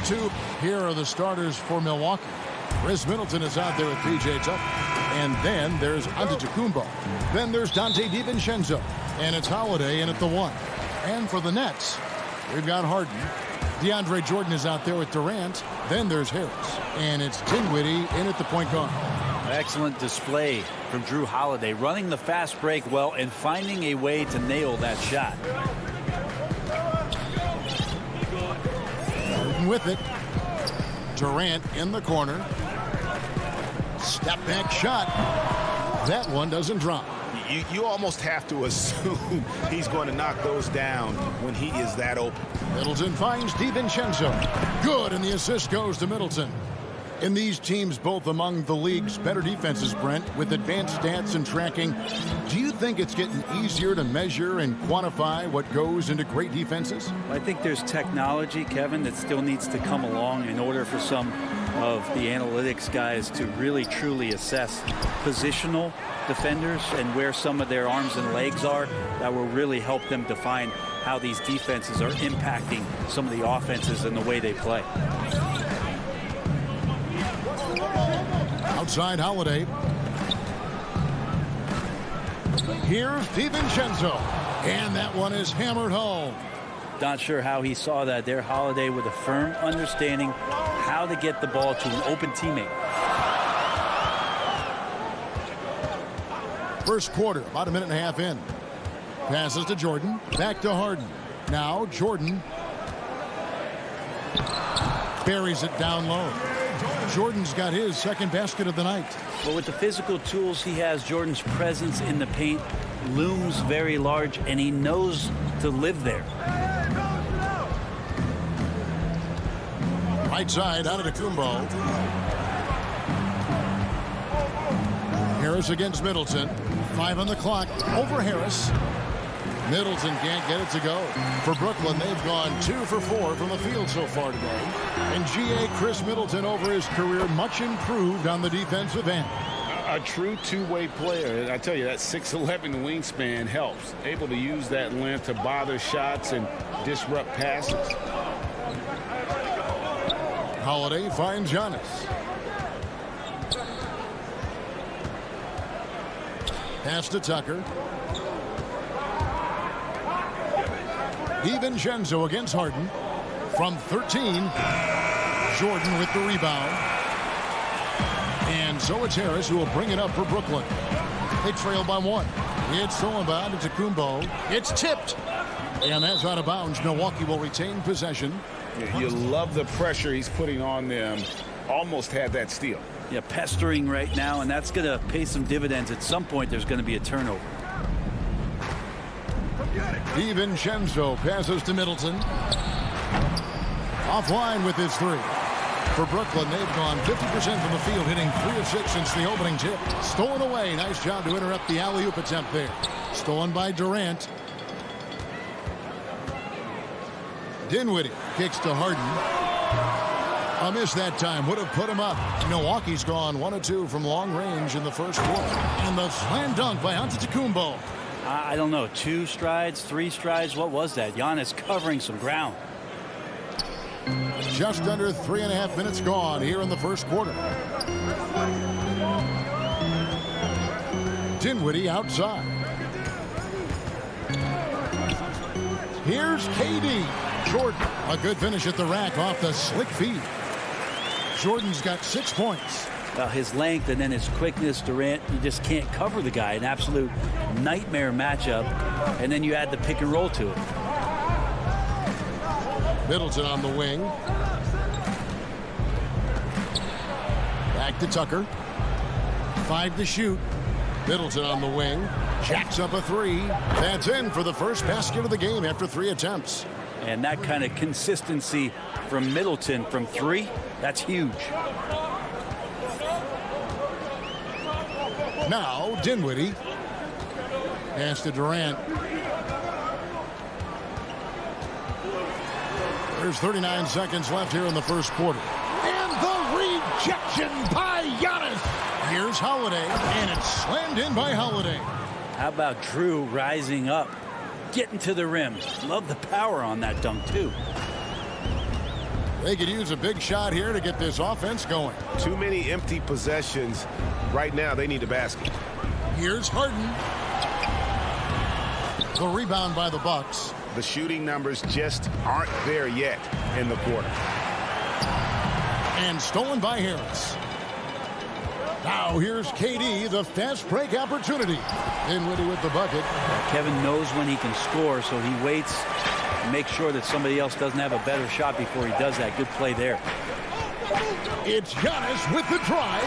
2. Here are the starters for Milwaukee. Chris Middleton is out there with P.J. Tucker. And then there's Antetokounmpo. Then there's Dante DiVincenzo. And it's Holiday in at the 1. And for the Nets, we've got Harden. DeAndre Jordan is out there with Durant. Then there's Harris. And it's Dinwiddie in at the point guard. Excellent display from Drew Holiday, running the fast break well and finding a way to nail that shot. Harden with it. Durant in the corner. Step back shot. That one doesn't drop. You almost have to assume he's going to knock those down when he is that open. Middleton finds DiVincenzo. Good, and the assist goes to Middleton. In these teams, both among the league's better defenses, Brent, with advanced stats and tracking, do you think it's getting easier to measure and quantify what goes into great defenses? I think there's technology, Kevin, that still needs to come along in order for some of the analytics guys to really truly assess positional defenders and where some of their arms and legs are. That will really help them define how these defenses are impacting some of the offenses and the way they play. Outside Holiday. Here's DiVincenzo. And that one is hammered home. Not sure how he saw that there. Holiday with a firm understanding how to get the ball to an open teammate. First quarter, about a minute and a half in. Passes to Jordan. Back to Harden. Now Jordan buries it down low. Jordan's got his second basket of the night. But with the physical tools he has, Jordan's presence in the paint looms very large, and he knows to live there. Right side, Antetokounmpo. Harris against Middleton. 5 on the clock. Over Harris. Middleton can't get it to go. For Brooklyn, they've gone 2 for 4 from the field so far today. And G.A. Chris Middleton, over his career, much improved on the defensive end. A true two-way player. And I tell you, that 6'11" wingspan helps. Able to use that length to bother shots and disrupt passes. Holiday finds Giannis. Pass to Tucker. DiVincenzo against Harden. From 13, Jordan with the rebound. And so it's Harris who will bring it up for Brooklyn. They trail by 1. It's stolen by Antetokounmpo. It's tipped. And that's out of bounds. Milwaukee will retain possession. You love the pressure he's putting on them. Almost had that steal. Yeah, pestering right now, and that's going to pay some dividends. At some point, there's going to be a turnover. DiVincenzo passes to Middleton. Offline with his 3. For Brooklyn, they've gone 50% from the field, hitting 3 of 6 since the opening tip. Stolen away. Nice job to interrupt the alley-oop attempt there. Stolen by Durant. Dinwiddie kicks to Harden. A miss that time would have put him up. Milwaukee's gone 1 of 2 from long range in the first quarter. And the slam dunk by Antetokounmpo. I don't know, 2 strides, 3 strides. What was that? Giannis covering some ground. Just under 3.5 minutes gone here in the first quarter. Dinwiddie outside. Here's KD. Jordan, a good finish at the rack off the slick feed. Jordan's got 6 points. His length and then his quickness, Durant, you just can't cover the guy. An absolute nightmare matchup. And then you add the pick and roll to it. Middleton on the wing. Back to Tucker. 5 to shoot. Middleton on the wing. Jacks up a 3. That's in for the first basket of the game after 3 attempts. And that kind of consistency from Middleton from 3, that's huge. Now Dinwiddie. Pass to Durant. There's 39 seconds left here in the first quarter. And the rejection by Giannis. Here's Holiday, and it's slammed in by Holiday. How about Drew rising up, getting to the rim? Love the power on that dunk, too. They could use a big shot here to get this offense going. Too many empty possessions. Right now, they need a basket. Here's Harden. The rebound by the Bucks. The shooting numbers just aren't there yet in the quarter. And stolen by Harris. Now here's KD, the fast break opportunity. Dinwiddie with the bucket. Kevin knows when he can score, so he waits and makes sure that somebody else doesn't have a better shot before he does that. Good play there. It's Giannis with the drive,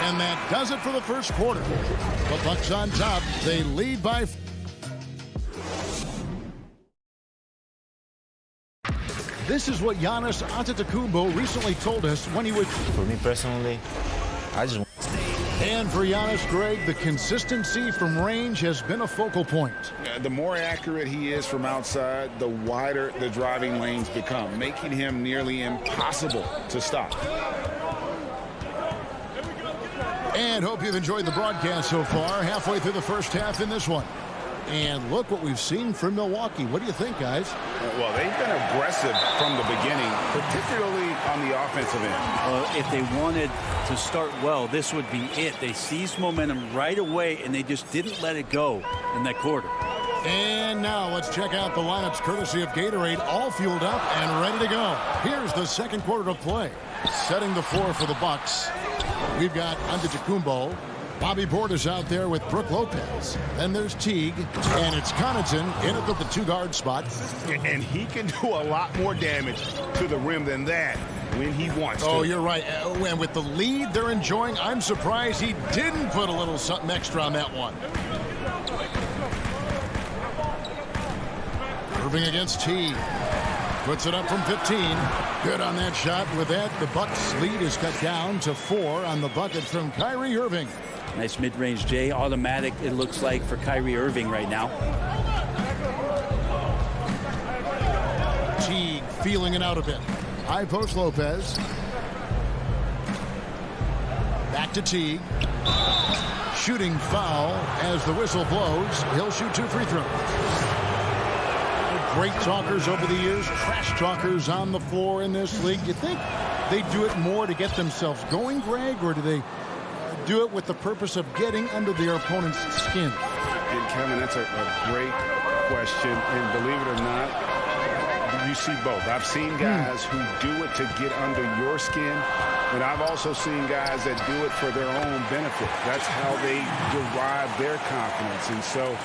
and that does it for the first quarter. The Bucks on top. They lead by. This is what Giannis Antetokounmpo recently told us when he was. For me personally, I just. And for Giannis, Greg, the consistency from range has been a focal point. The more accurate he is from outside, the wider the driving lanes become, making him nearly impossible to stop. And hope you've enjoyed the broadcast so far. Halfway through the first half in this one. And look what we've seen from Milwaukee. What do you think, guys? Well, they've been aggressive from the beginning, particularly on the offensive end. If they wanted to start well, this would be it. They seized momentum right away, and they just didn't let it go in that quarter. And now let's check out the lineups courtesy of Gatorade, all fueled up and ready to go. Here's the second quarter of play. Setting the floor for the Bucks. We've got Antetokounmpo. Bobby Portis out there with Brook Lopez. Then there's Teague, and it's Connaughton in at the two-guard spot. And he can do a lot more damage to the rim than that when he wants to. Oh, you're right. And with the lead they're enjoying, I'm surprised he didn't put a little something extra on that one. Irving against Teague. Puts it up from 15. Good on that shot. With that, the Bucks' lead is cut down to 4 on the bucket from Kyrie Irving. Nice mid-range, Jay. Automatic, it looks like, for Kyrie Irving right now. Teague feeling it out a bit. High post Lopez. Back to Teague. Shooting foul as the whistle blows. He'll shoot 2 free throws. Great talkers over the years. Trash talkers on the floor in this league. You think they do it more to get themselves going, Greg, or do they do it with the purpose of getting under their opponent's skin? And Kevin, that's a great question. And believe it or not, you see both. I've seen guys who do it to get under your skin, but I've also seen guys that do it for their own benefit. That's how they derive their confidence. And so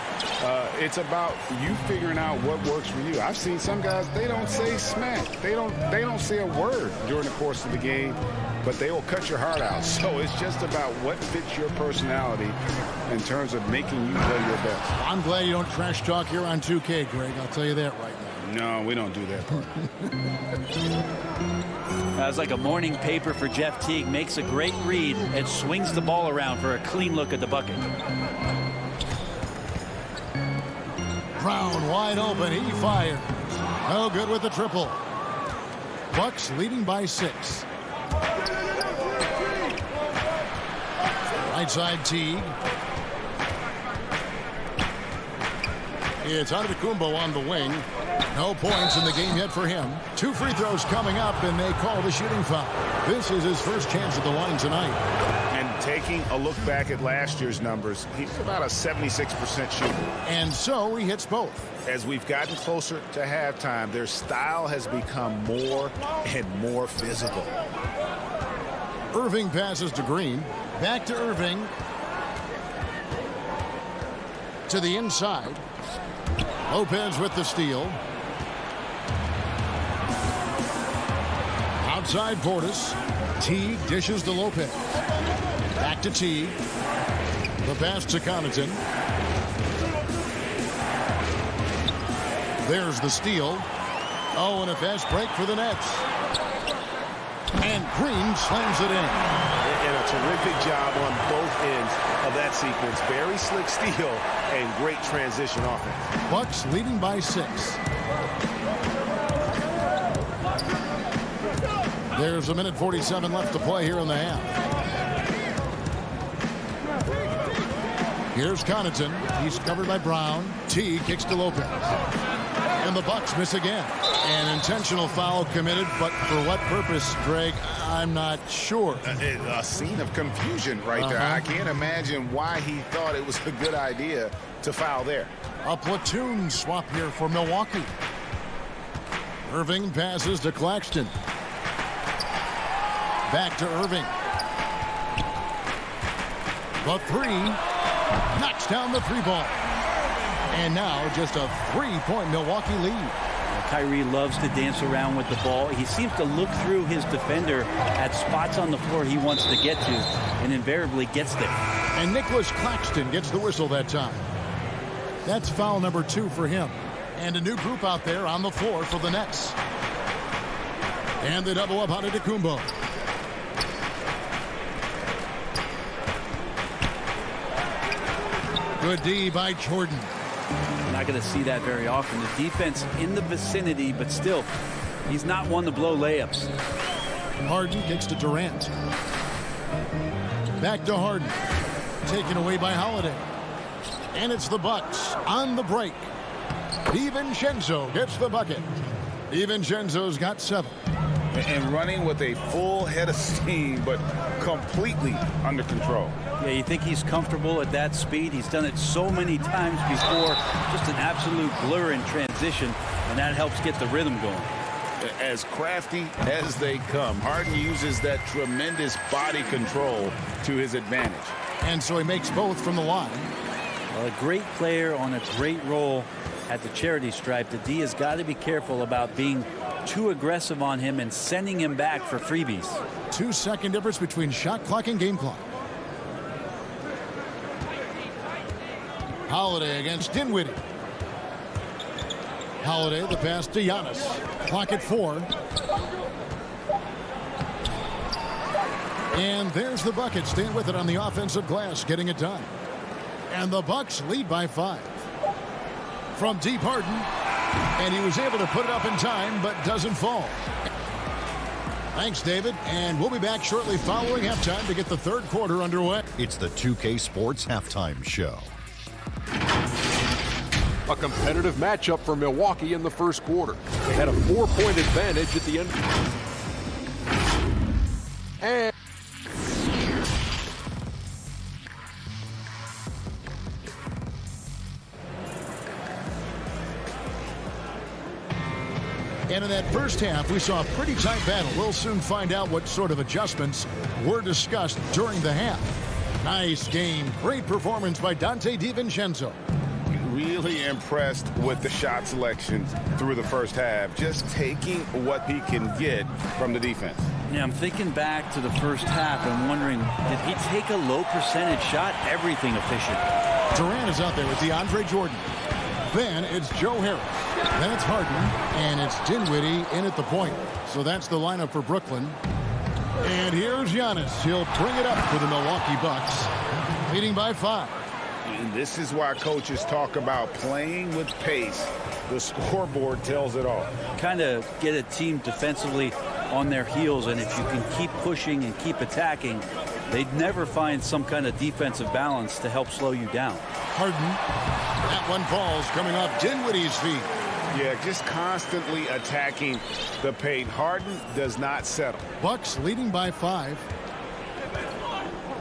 it's about you figuring out what works for you. I've seen some guys, they don't say smack. They don't say a word during the course of the game, but they will cut your heart out. So it's just about what fits your personality in terms of making you play your best. I'm glad you don't trash talk here on 2K, Greg. I'll tell you that right now. No, we don't do that part. That's like a morning paper for Jeff Teague. Makes a great read and swings the ball around for a clean look at the bucket. Brown wide open. He fires. No good with the triple. Bucks leading by 6. Right side Teague. It's Antetokounmpo on the wing. No points in the game yet for him. 2 free throws coming up, and they call the shooting foul. This is his first chance at the line tonight. And taking a look back at last year's numbers, he's about a 76% shooter. And so he hits both. As we've gotten closer to halftime, their style has become more and more physical. Irving passes to Green. Back to Irving. To the inside. Lopez with the steal. Outside Portis. Teague dishes to Lopez. Back to Teague. The pass to Connaughton. There's the steal. Oh, and a fast break for the Nets. And Green slams it in. And a terrific job on both ends of that sequence. Very slick steal and great transition offense. Bucks leading by 6. There's a minute 47 left to play here in the half. Here's Connaughton. He's covered by Brown. T kicks to Lopez. And the Bucks miss again. An intentional foul committed, but for what purpose, Greg? I'm not sure. A scene of confusion right there. I can't imagine why he thought it was a good idea to foul there. A platoon swap here for Milwaukee. Irving passes to Claxton. Back to Irving. The three. Knocks down the three ball. And now just a 3-point Milwaukee lead. Kyrie loves to dance around with the ball. He seems to look through his defender at spots on the floor he wants to get to, and invariably gets there. And Nicholas Claxton gets the whistle that time. That's foul number 2 for him. And a new group out there on the floor for the Nets. And they double up on Antetokounmpo. Good D by Jordan. Not going to see that very often. The defense in the vicinity, but still, he's not one to blow layups. Harden kicks to Durant. Back to Harden. Taken away by Holiday. And it's the Bucks on the break. DiVincenzo gets the bucket. DiVincenzo's got 7. And running with a full head of steam, but completely under control. Yeah, you think he's comfortable at that speed. He's done it so many times before. Just an absolute blur in transition, and that helps get the rhythm going. As crafty as they come, Harden uses that tremendous body control to his advantage. And so he makes both from the line. Well, a great player on a great role at the charity stripe. The D has got to be careful about being too aggressive on him and sending him back for freebies. 2-second difference between shot clock and game clock. Holiday against Dinwiddie. Holiday, the pass to Giannis. Clock at 4. And there's the bucket. Staying with it on the offensive glass, getting it done. And the Bucks lead by 5. From deep, Harden. And he was able to put it up in time, but doesn't fall. Thanks, David. And we'll be back shortly following halftime to get the third quarter underway. It's the 2K Sports Halftime Show. A competitive matchup for Milwaukee in the first quarter. They had a 4-point advantage at the end. And in that first half, we saw a pretty tight battle. We'll soon find out what sort of adjustments were discussed during the half. Nice game. Great performance by Dante DiVincenzo. Really impressed with the shot selection through the first half. Just taking what he can get from the defense. Yeah, I'm thinking back to the first half and wondering, did he take a low percentage shot? Everything efficient. Durant is out there with DeAndre Jordan. Then it's Joe Harris. Then it's Harden. And it's Dinwiddie in at the point. So that's the lineup for Brooklyn. And here's Giannis. He'll bring it up for the Milwaukee Bucks. Leading by 5. And this is why coaches talk about playing with pace. The scoreboard tells it all. Kind of get a team defensively on their heels, and if you can keep pushing and keep attacking, they'd never find some kind of defensive balance to help slow you down. Harden. That one falls coming off Dinwiddie's feet. Yeah, just constantly attacking the paint. Harden does not settle. Bucks leading by 5.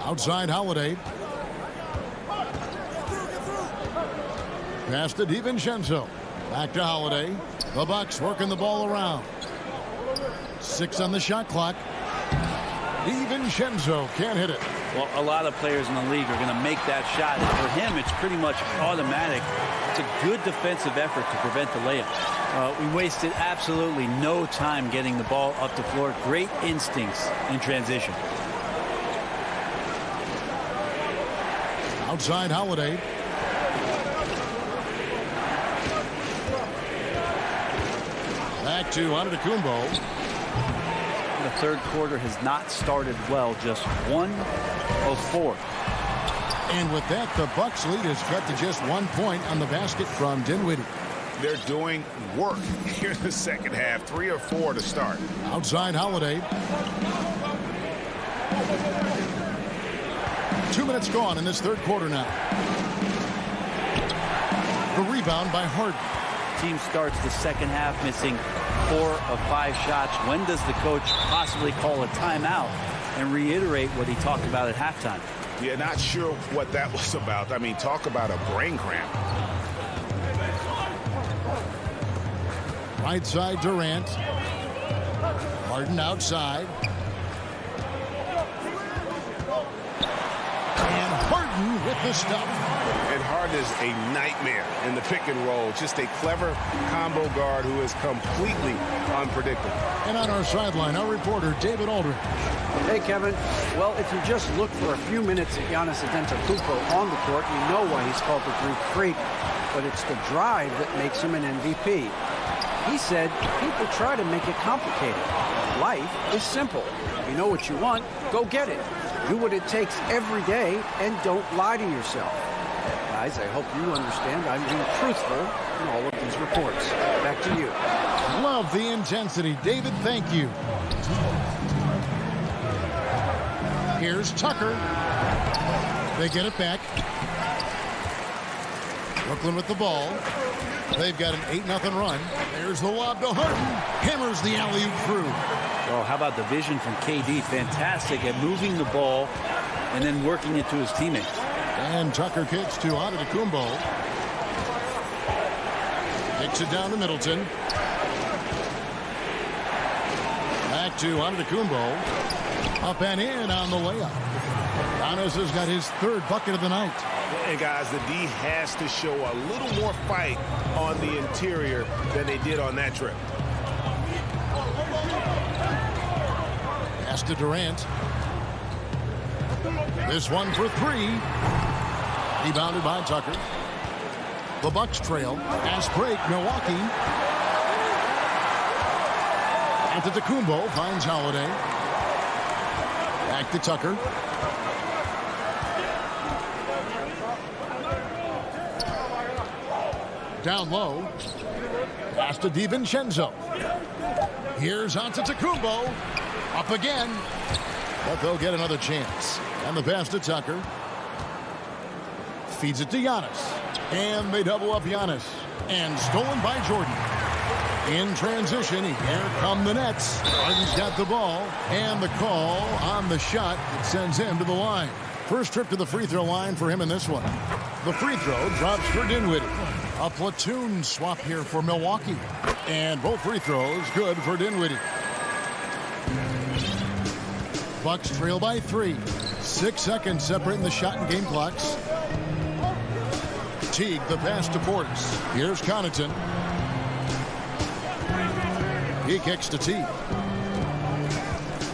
Outside Holiday. Pass to DiVincenzo. Back to Holiday. The Bucks working the ball around. 6 on the shot clock. DiVincenzo can't hit it. Well, a lot of players in the league are going to make that shot. And for him, it's pretty much automatic. It's a good defensive effort to prevent the layup. We wasted absolutely no time getting the ball up the floor. Great instincts in transition. Outside Holiday. Back to Antetokounmpo. The third quarter has not started well. Just 1 of 4. And with that, the Bucks lead is cut to just 1 point on the basket from Dinwiddie. They're doing work here in the second half. 3 or 4 to start. Outside Holiday. 2 minutes gone in this third quarter now. The rebound by Harden. team starts the second half missing 4 of 5 shots, when does the coach possibly call a timeout and reiterate what he talked about at halftime? Yeah, not sure what that was about. I mean, talk about a brain cramp. Right side, Durant. Harden outside. And Harden with the stop. And Harden is a nightmare in the pick and roll. Just a clever combo guard who is completely unpredictable. And on our sideline, our reporter, David Aldridge. Hey, Kevin. Well, if you just look for a few minutes at Giannis Antetokounmpo on the court, you know why he's called the Greek Freak. But it's the drive that makes him an MVP. He said people try to make it complicated. Life is simple. You know what you want, go get it. Do what it takes every day and don't lie to yourself. Guys, I hope you understand I'm being truthful in all of these reports. Back to you. Love the intensity. David, thank you. Here's Tucker. They get it back. Brooklyn with the ball. They've got an 8-0 run. There's the lob to Harden. Hammers the alley-oop through. Oh, how about the vision from KD? Fantastic at moving the ball and then working it to his teammates. And Tucker kicks to Antetokounmpo. Kicks it down to Middleton. Back to Antetokounmpo. Up and in on the layup. Giannis has got his 3rd bucket of the night. And guys, the D has to show a little more fight on the interior than they did on that trip. Pass to Durant. This one for 3. Rebounded by Tucker. The Bucks trail. Fast break, Milwaukee. Antetokounmpo finds Holiday. Back to Tucker. Down low. Pass to DiVincenzo. Here's Antetokounmpo. Up again. But they'll get another chance. And the pass to Tucker. Feeds it to Giannis. And they double up Giannis. And stolen by Jordan. In transition, here come the Nets. Harden's got the ball. And the call on the shot that sends him to the line. First trip to the free throw line for him in this one. The free throw drops for Dinwiddie. A platoon swap here for Milwaukee. And both free throws good for Dinwiddie. Bucks trail by 3. 6 seconds separating the shot and game clocks. Teague, the pass to Portis. Here's Connaughton. He kicks to Teague.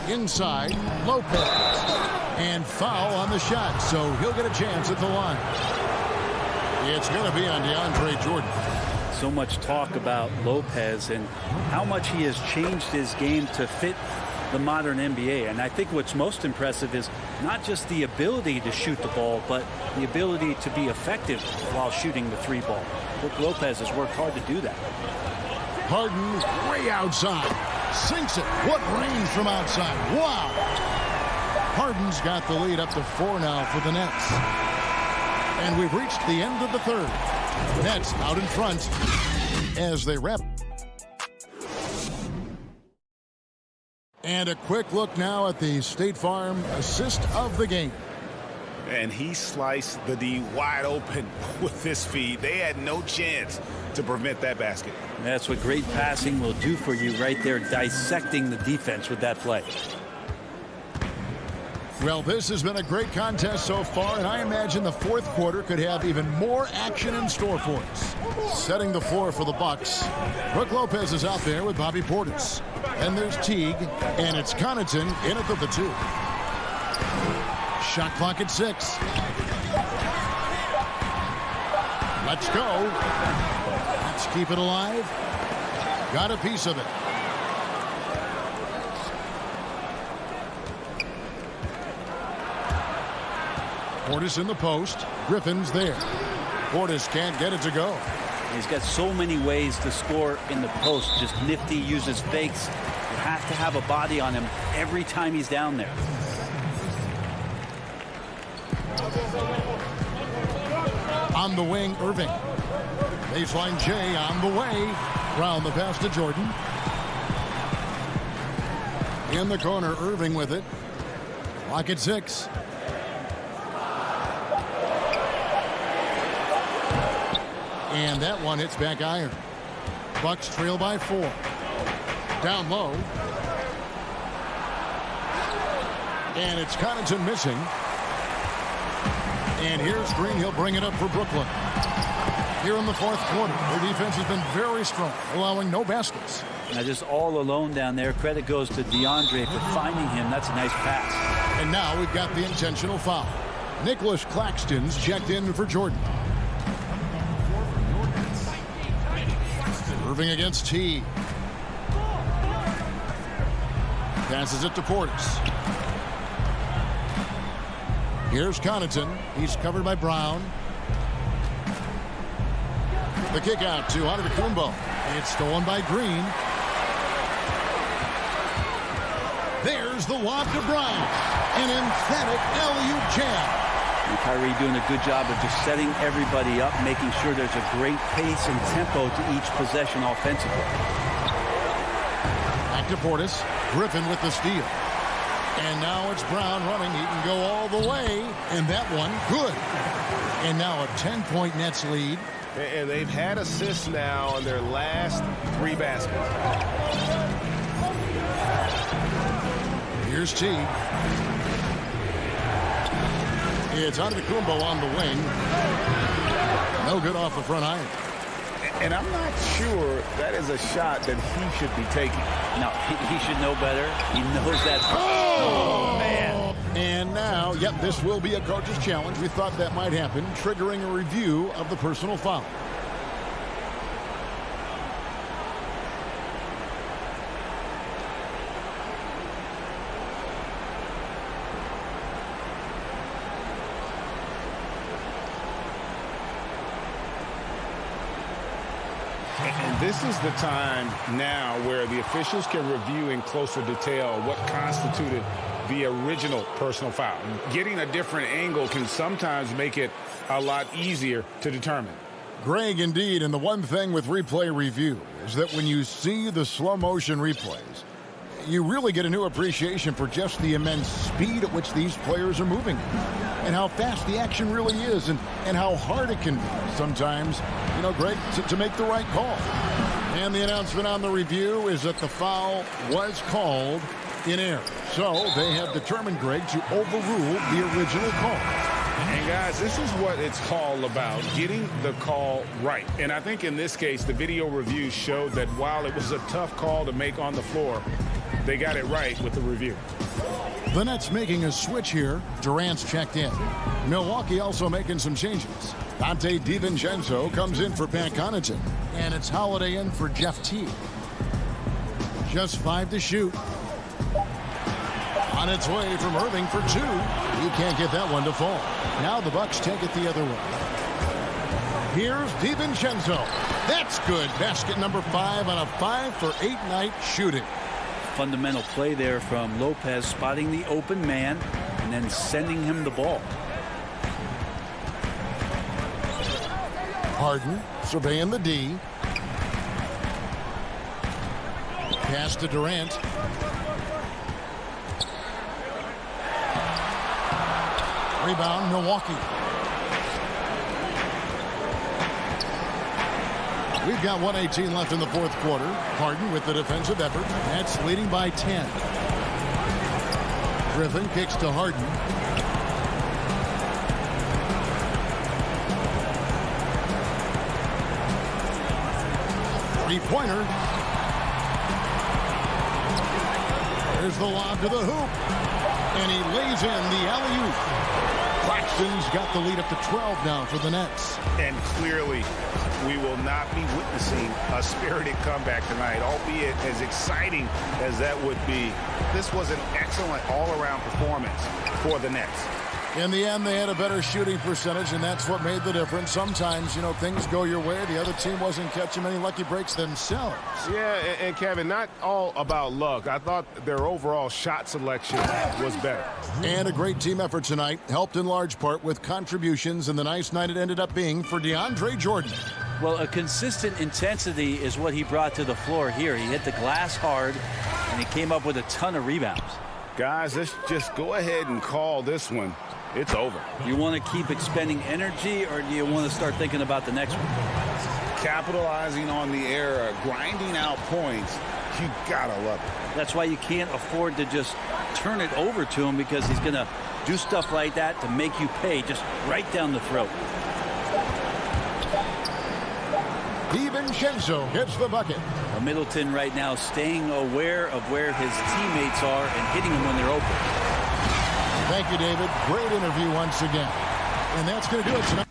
Inside, Lopez. And foul on the shot, so he'll get a chance at the line. It's going to be on DeAndre Jordan. So much talk about Lopez and how much he has changed his game to fit the modern NBA. And I think what's most impressive is not just the ability to shoot the ball, but the ability to be effective while shooting the 3 ball. Brook Lopez has worked hard to do that. Harden way outside. Sinks it. What range from outside. Wow. Harden's got the lead up to 4 now for the Nets. And we've reached the end of the 3rd. Nets out in front as they wrap. And a quick look now at the State Farm assist of the game. And he sliced the D wide open with this feed. They had no chance to prevent that basket. That's what great passing will do for you right there, dissecting the defense with that play. Well, this has been a great contest so far, and I imagine the 4th quarter could have even more action in store for us. Setting the floor for the Bucks. Brook Lopez is out there with Bobby Portis. And there's Teague, and it's Connaughton in at the 2. Shot clock at 6. Let's go. Let's keep it alive. Got a piece of it. Portis in the post. Griffin's there. Portis can't get it to go. He's got so many ways to score in the post. Just nifty, uses fakes. You have to have a body on him every time he's down there. On the wing, Irving. Baseline J on the way. Brown the pass to Jordan. In the corner, Irving with it. Clock at 6. And that one hits back iron. Bucks trail by 4. Down low. And it's Connaughton missing. And here's Green. He'll bring it up for Brooklyn. Here in the fourth quarter, their defense has been very strong, allowing no baskets. Now just all alone down there. Credit goes to DeAndre for finding him. That's a nice pass. And now we've got the intentional foul. Nicholas Claxton's checked in for Jordan. Irving against T. Passes it to Portis. Here's Connaughton. He's covered by Brown. The kick out to Antetokounmpo. It's stolen by Green. There's the lob to Brown. An emphatic alley-oop jam. And Kyrie doing a good job of just setting everybody up, making sure there's a great pace and tempo to each possession offensively. Back to Portis. Griffin with the steal. And now it's Brown running. He can go all the way. And that one, good. And now a 10-point Nets lead. And they've had assists now on their last 3 baskets. Here's T. It's Antetokounmpo on the wing. No good off the front iron. And I'm not sure that is a shot that he should be taking. No, he should know better. He knows that. Oh, man. And now, yep, this will be a coach's challenge. We thought that might happen, triggering a review of the personal foul. And this is the time now where the officials can review in closer detail what constituted the original personal foul. Getting a different angle can sometimes make it a lot easier to determine. Greg, indeed, and the one thing with replay review is that when you see the slow motion replays, you really get a new appreciation for just the immense speed at which these players are moving and how fast the action really is and how hard it can be sometimes, you know, Greg, to make the right call. And the announcement on the review is that the foul was called in error. So they have determined, Greg, to overrule the original call. And guys, this is what it's all about, getting the call right. And I think in this case, the video review showed that while it was a tough call to make on the floor, they got it right with the review. The Nets making a switch here. Durant's checked in. Milwaukee also making some changes. Dante DiVincenzo comes in for Pat Connaughton. And it's Holiday in for Jeff T. Just 5 to shoot. On its way from Irving for 2. He can't get that one to fall. Now the Bucks take it the other way. Here's DiVincenzo. That's good. Basket number 5 on a 5-for-8 night shooting. Fundamental play there from Lopez, spotting the open man and then sending him the ball. Harden surveying the D. Pass to Durant. Rebound, Milwaukee. We've got 1:18 left in the fourth quarter. Harden with the defensive effort. Nets leading by 10. Griffin kicks to Harden. Three-pointer. There's the lob to the hoop. And he lays in the alley-oop. Claxton's got the lead up to 12 now for the Nets. And clearly, we will not be witnessing a spirited comeback tonight, albeit as exciting as that would be. This was an excellent all-around performance for the Nets. In the end, they had a better shooting percentage, and that's what made the difference. Sometimes, you know, things go your way. The other team wasn't catching many lucky breaks themselves. Yeah, and Kevin, not all about luck. I thought their overall shot selection was better. And a great team effort tonight, helped in large part with contributions, and the nice night it ended up being for DeAndre Jordan. Well, a consistent intensity is what he brought to the floor here. He hit the glass hard, and he came up with a ton of rebounds. Guys, let's just go ahead and call this one. It's over. You want to keep expending energy, or do you want to start thinking about the next one? Capitalizing on the error, grinding out points, you gotta love it. That's why you can't afford to just turn it over to him, because he's going to do stuff like that to make you pay just right down the throat. DiVincenzo gets the bucket. Middleton right now staying aware of where his teammates are and hitting them when they're open. Thank you, David. Great interview once again. And that's going to do it tonight.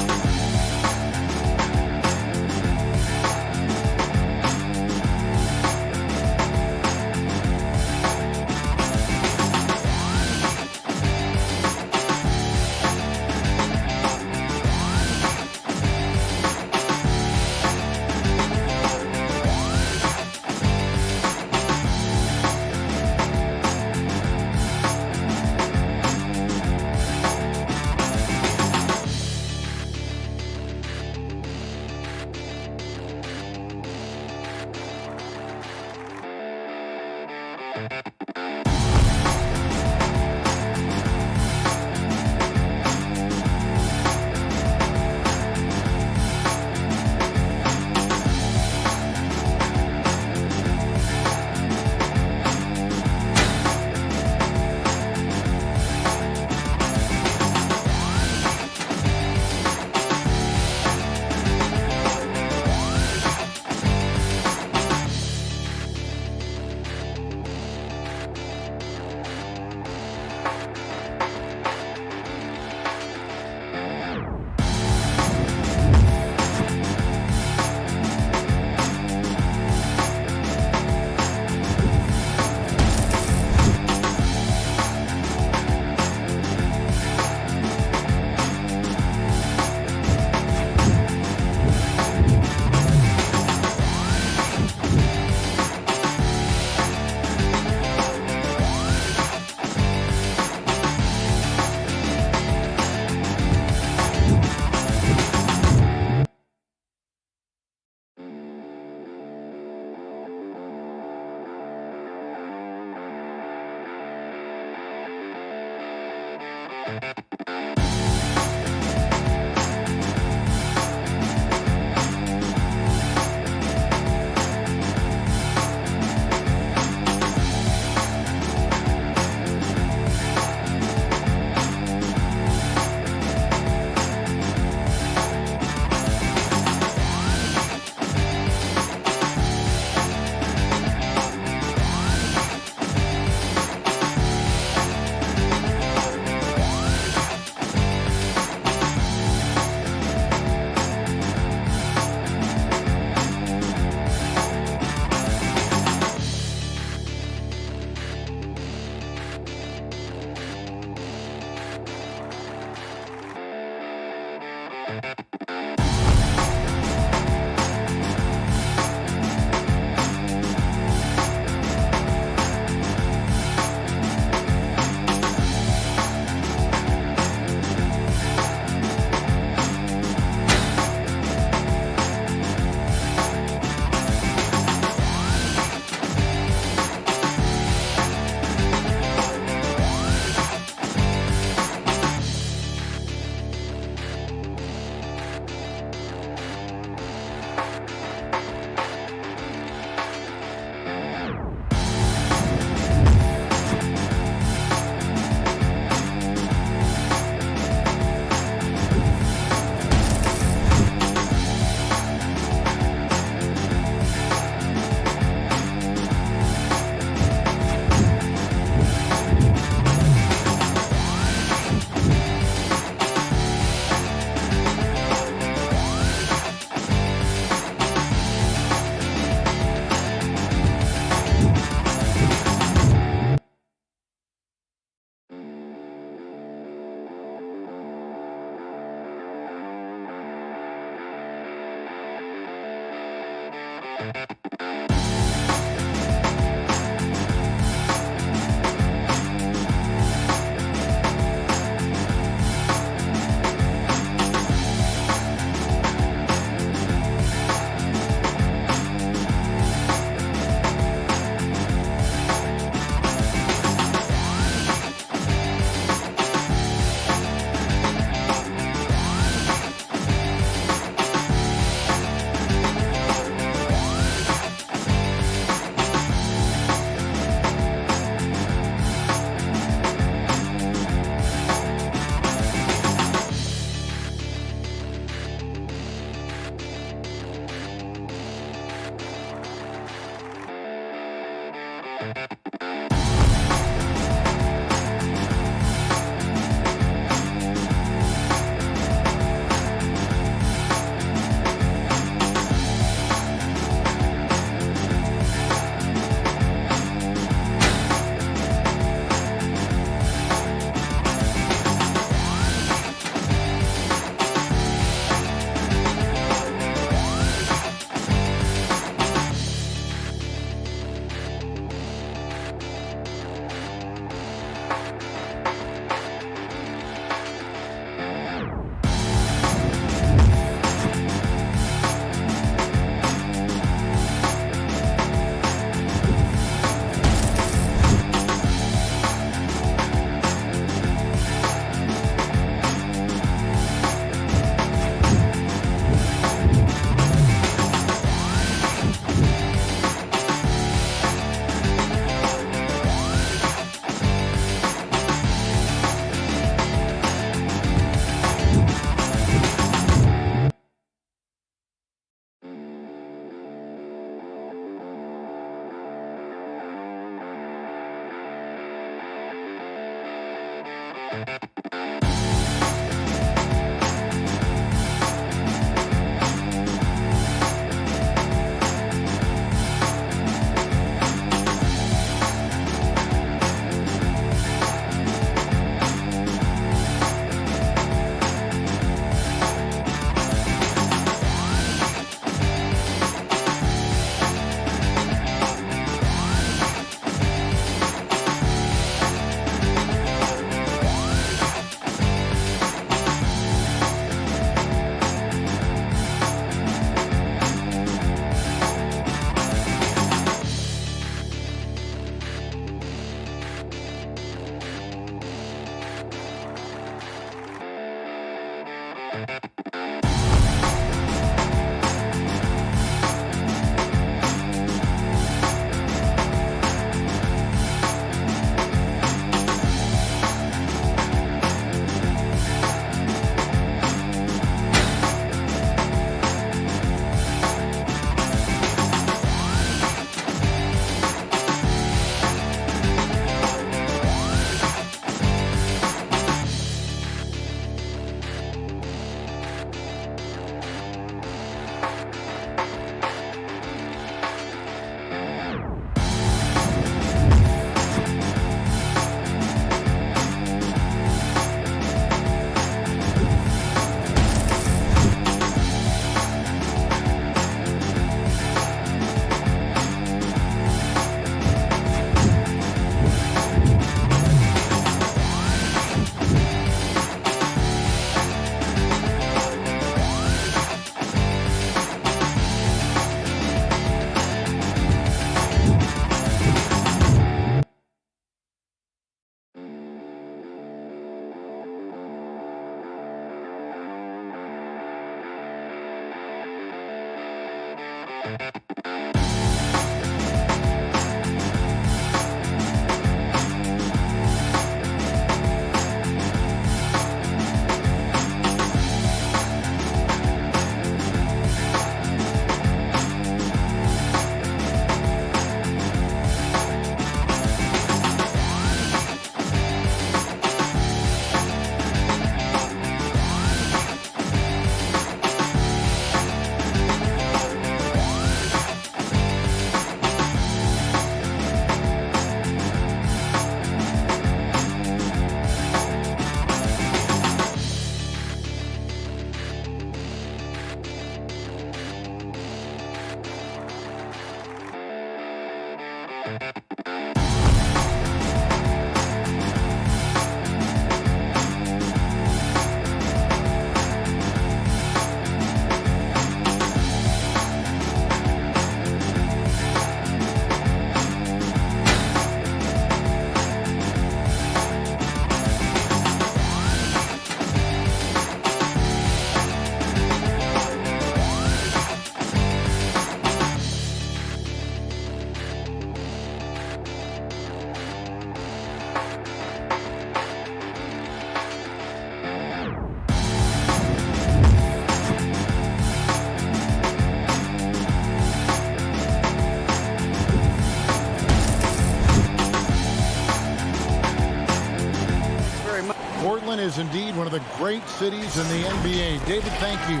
is indeed one of the great cities in the NBA. David, thank you.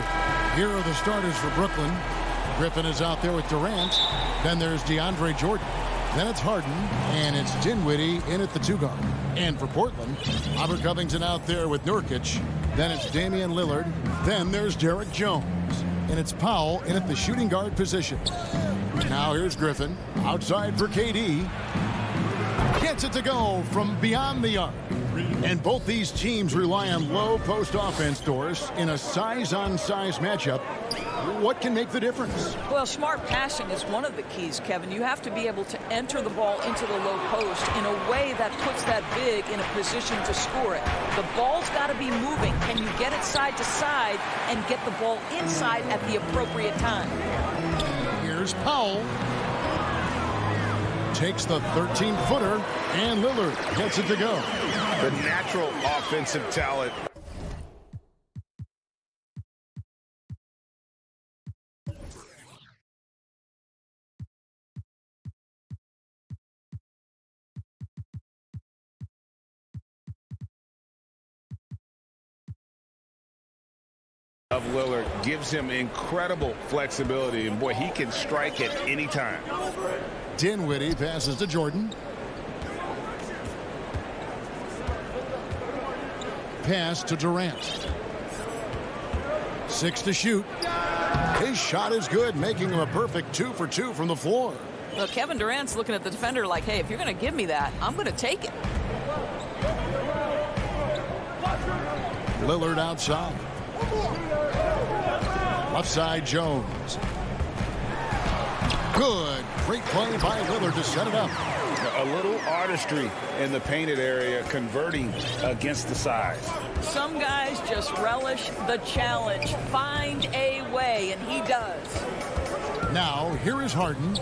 Here are the starters for Brooklyn. Griffin is out there with Durant. Then there's DeAndre Jordan. Then it's Harden, and it's Dinwiddie in at the 2-guard. And for Portland, Robert Covington out there with Nurkic. Then it's Damian Lillard. Then there's Derek Jones. And it's Powell in at the shooting guard position. Now here's Griffin outside for KD. Gets it to go from beyond the arc. And both these teams rely on low post offense, Doris, in a size-on-size matchup. What can make the difference? Well, smart passing is one of the keys, Kevin. You have to be able to enter the ball into the low post in a way that puts that big in a position to score it. The ball's got to be moving. Can you get it side to side and get the ball inside at the appropriate time? Here's Powell. Takes the 13-footer, and Lillard gets it to go. The natural offensive talent. Of Lillard gives him incredible flexibility, and boy, he can strike at any time. Dinwiddie passes to Jordan. Pass to Durant. 6 to shoot. His shot is good, making him a perfect 2 for 2 from the floor. Well, Kevin Durant's looking at the defender like, hey, if you're going to give me that, I'm going to take it. Lillard outside. Left side, Jones. Good. Great play by Lillard to set it up. A little artistry in the painted area, converting against the size. Some guys just relish the challenge. Find a way, and he does. Now, here is Harden.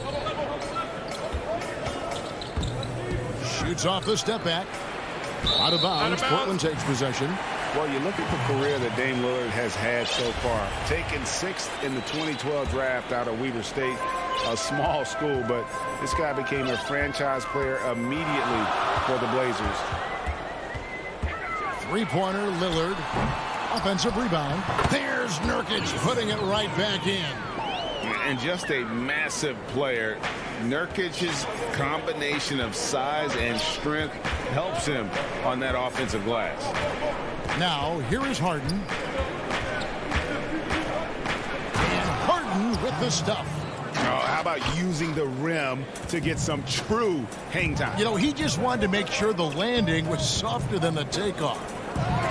Shoots off the step back. Out of bounds. Portland takes possession. Well, you look at the career that Dame Lillard has had so far. Taken 6th in the 2012 draft out of Weber State, a small school, but this guy became a franchise player immediately for the Blazers. Three-pointer, Lillard. Offensive rebound. There's Nurkic putting it right back in. And just a massive player. Nurkic's combination of size and strength helps him on that offensive glass. Now, here is Harden. And Harden with the stuff. Oh, how about using the rim to get some true hang time? You know, he just wanted to make sure the landing was softer than the takeoff.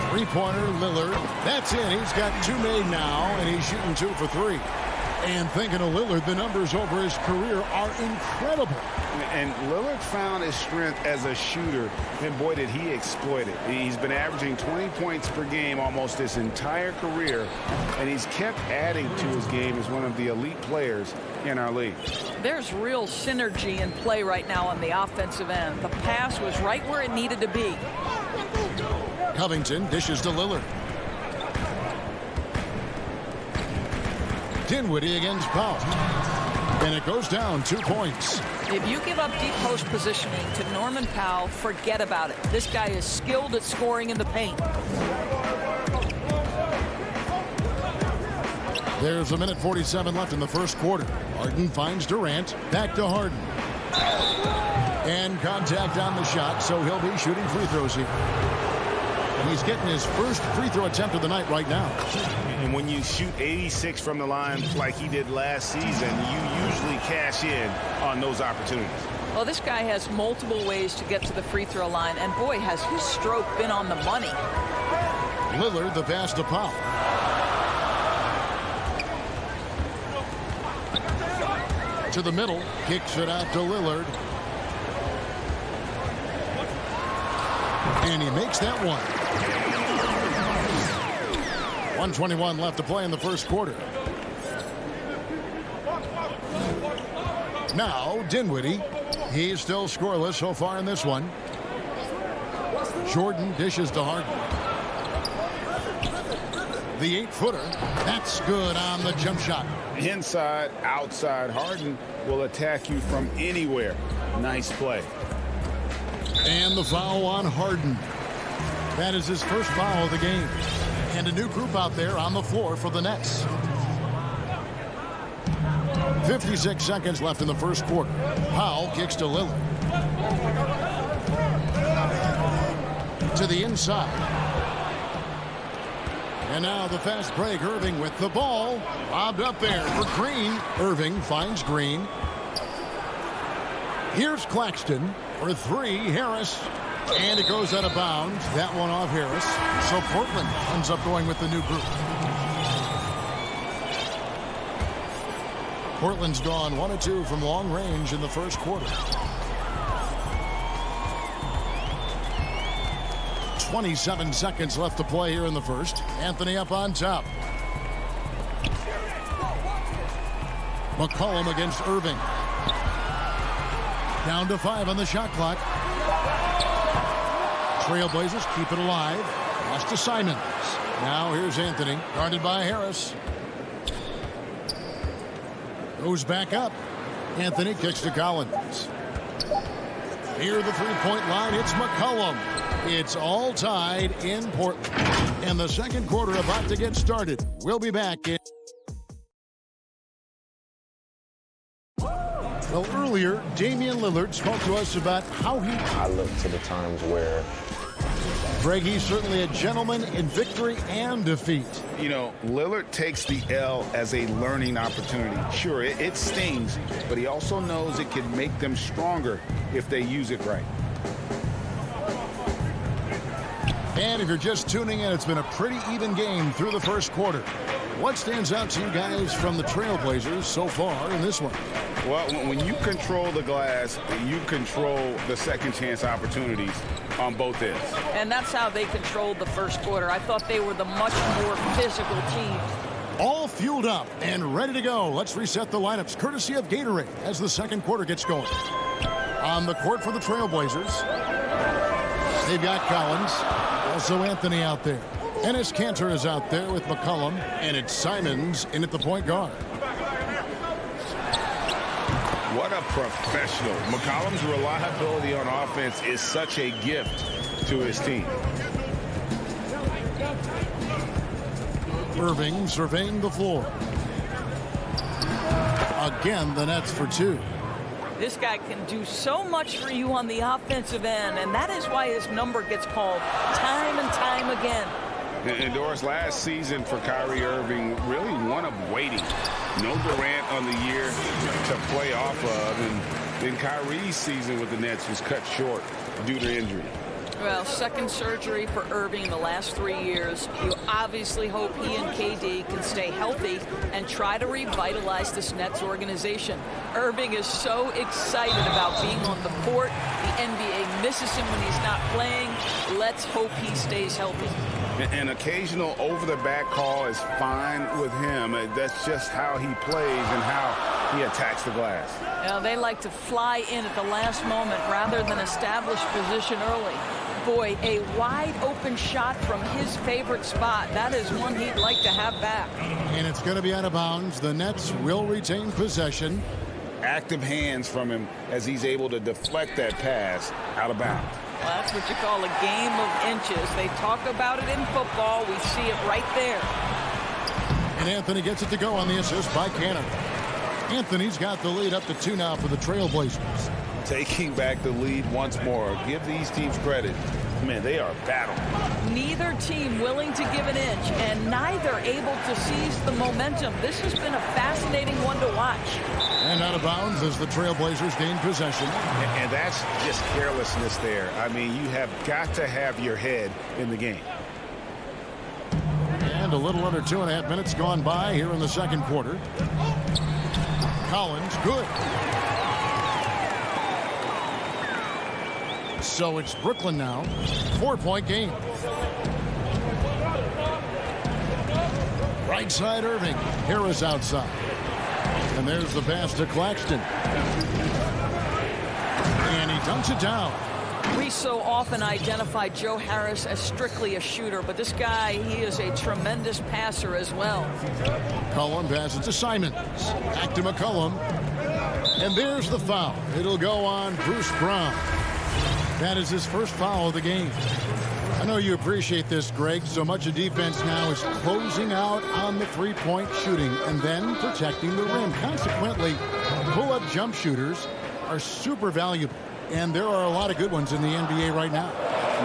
Three-pointer, Lillard. That's in. He's got 2 made now, and he's shooting 2 for 3. And thinking of Lillard, the numbers over his career are incredible. And Lillard found his strength as a shooter, and boy, did he exploit it. He's been averaging 20 points per game almost his entire career, and he's kept adding to his game as one of the elite players in our league. There's real synergy in play right now on the offensive end. The pass was right where it needed to be. Covington dishes to Lillard. Dinwiddie against Powell. And it goes down 2 points. If you give up deep post positioning to Norman Powell, forget about it. This guy is skilled at scoring in the paint. There's 1:47 left in the first quarter. Harden finds Durant. Back to Harden. And contact on the shot, so he'll be shooting free throws here. And he's getting his first free throw attempt of the night right now. And when you shoot 86 from the line like he did last season, you usually cash in on those opportunities. Well, this guy has multiple ways to get to the free throw line, and boy, has his stroke been on the money. Lillard, the pass to Powell. To the middle, kicks it out to Lillard. And he makes that one. 1:21 left to play in the first quarter. Now, Dinwiddie. He's still scoreless so far in this one. Jordan dishes to Harden. The 8-footer. That's good on the jump shot. Inside, outside, Harden will attack you from anywhere. Nice play. And the foul on Harden. That is his first foul of the game. And a new group out there on the floor for the Nets. 56 seconds left in the first quarter. Powell kicks to Lillard. To the inside. And now the fast break. Irving with the ball. Lobbed up there for Green. Irving finds Green. Here's Claxton for three. Harris. And it goes out of bounds. That one off Harris. So Portland ends up going with the new group. Portland's gone 1 of 2 from long range in the first quarter. 27 seconds left to play here in the first. Anthony up on top. McCollum against Irving. Down to 5 on the shot clock. Trailblazers keep it alive. Lost to Simons. Now here's Anthony, guarded by Harris. Goes back up. Anthony kicks to Collins. Near the three-point line, it's McCollum. It's all tied in Portland. And the second quarter about to get started. We'll be back in. Well, earlier, Damian Lillard spoke to us about how I look to the times where Greg, he's certainly a gentleman in victory and defeat. You know, Lillard takes the L as a learning opportunity. Sure, it stings, but he also knows it can make them stronger if they use it right. And if you're just tuning in, it's been a pretty even game through the first quarter. What stands out to you guys from the Trailblazers so far in this one? Well, when you control the glass, you control the second chance opportunities on both ends. And that's how they controlled the first quarter. I thought they were the much more physical team. All fueled up and ready to go. Let's reset the lineups courtesy of Gatorade as the second quarter gets going. On the court for the Trailblazers, they've got Collins, also Anthony out there. Enes Kanter is out there with McCollum, and it's Simons in at the point guard. What a professional. McCollum's reliability on offense is such a gift to his team. Irving surveying the floor. Again, the Nets for 2. This guy can do so much for you on the offensive end, and that is why his number gets called time and time again. And Doris, last season for Kyrie Irving, really one of waiting. No Durant on the year to play off of, and then Kyrie's season with the Nets was cut short due to injury. Well, second surgery for Irving in the last 3 years. You obviously hope he and KD can stay healthy and try to revitalize this Nets organization. Irving is so excited about being on the court. The NBA misses him when he's not playing. Let's hope he stays healthy. An occasional over-the-back call is fine with him. That's just how he plays and how he attacks the glass. Now, they like to fly in at the last moment rather than establish position early. Boy, a wide-open shot from his favorite spot. That is one he'd like to have back. And it's going to be out of bounds. The Nets will retain possession. Active hands from him as he's able to deflect that pass out of bounds. Well, that's what you call a game of inches. They talk about it in football. We see it right there. And Anthony gets it to go on the assist by Cannon. Anthony's got the lead up to 2 now for the Trailblazers. Taking back the lead once more. Give these teams credit. Man, they are battling. Neither team willing to give an inch, and neither able to seize the momentum. This has been a fascinating one to watch. And out of bounds as the Trailblazers gain possession. And that's just carelessness there. I mean, you have got to have your head in the game. And a little under 2.5 minutes gone by here in the second quarter. Collins, good. So it's Brooklyn now. 4-point game. Right side Irving. Harris outside. And there's the pass to Claxton. And he dunks it down. We so often identify Joe Harris as strictly a shooter, but this guy, he is a tremendous passer as well. McCollum passes to Simons. Back to McCollum. And there's the foul. It'll go on Bruce Brown. That is his first foul of the game. I know you appreciate this, Greg. So much of defense now is closing out on the three-point shooting and then protecting the rim. Consequently, pull-up jump shooters are super valuable, and there are a lot of good ones in the NBA right now.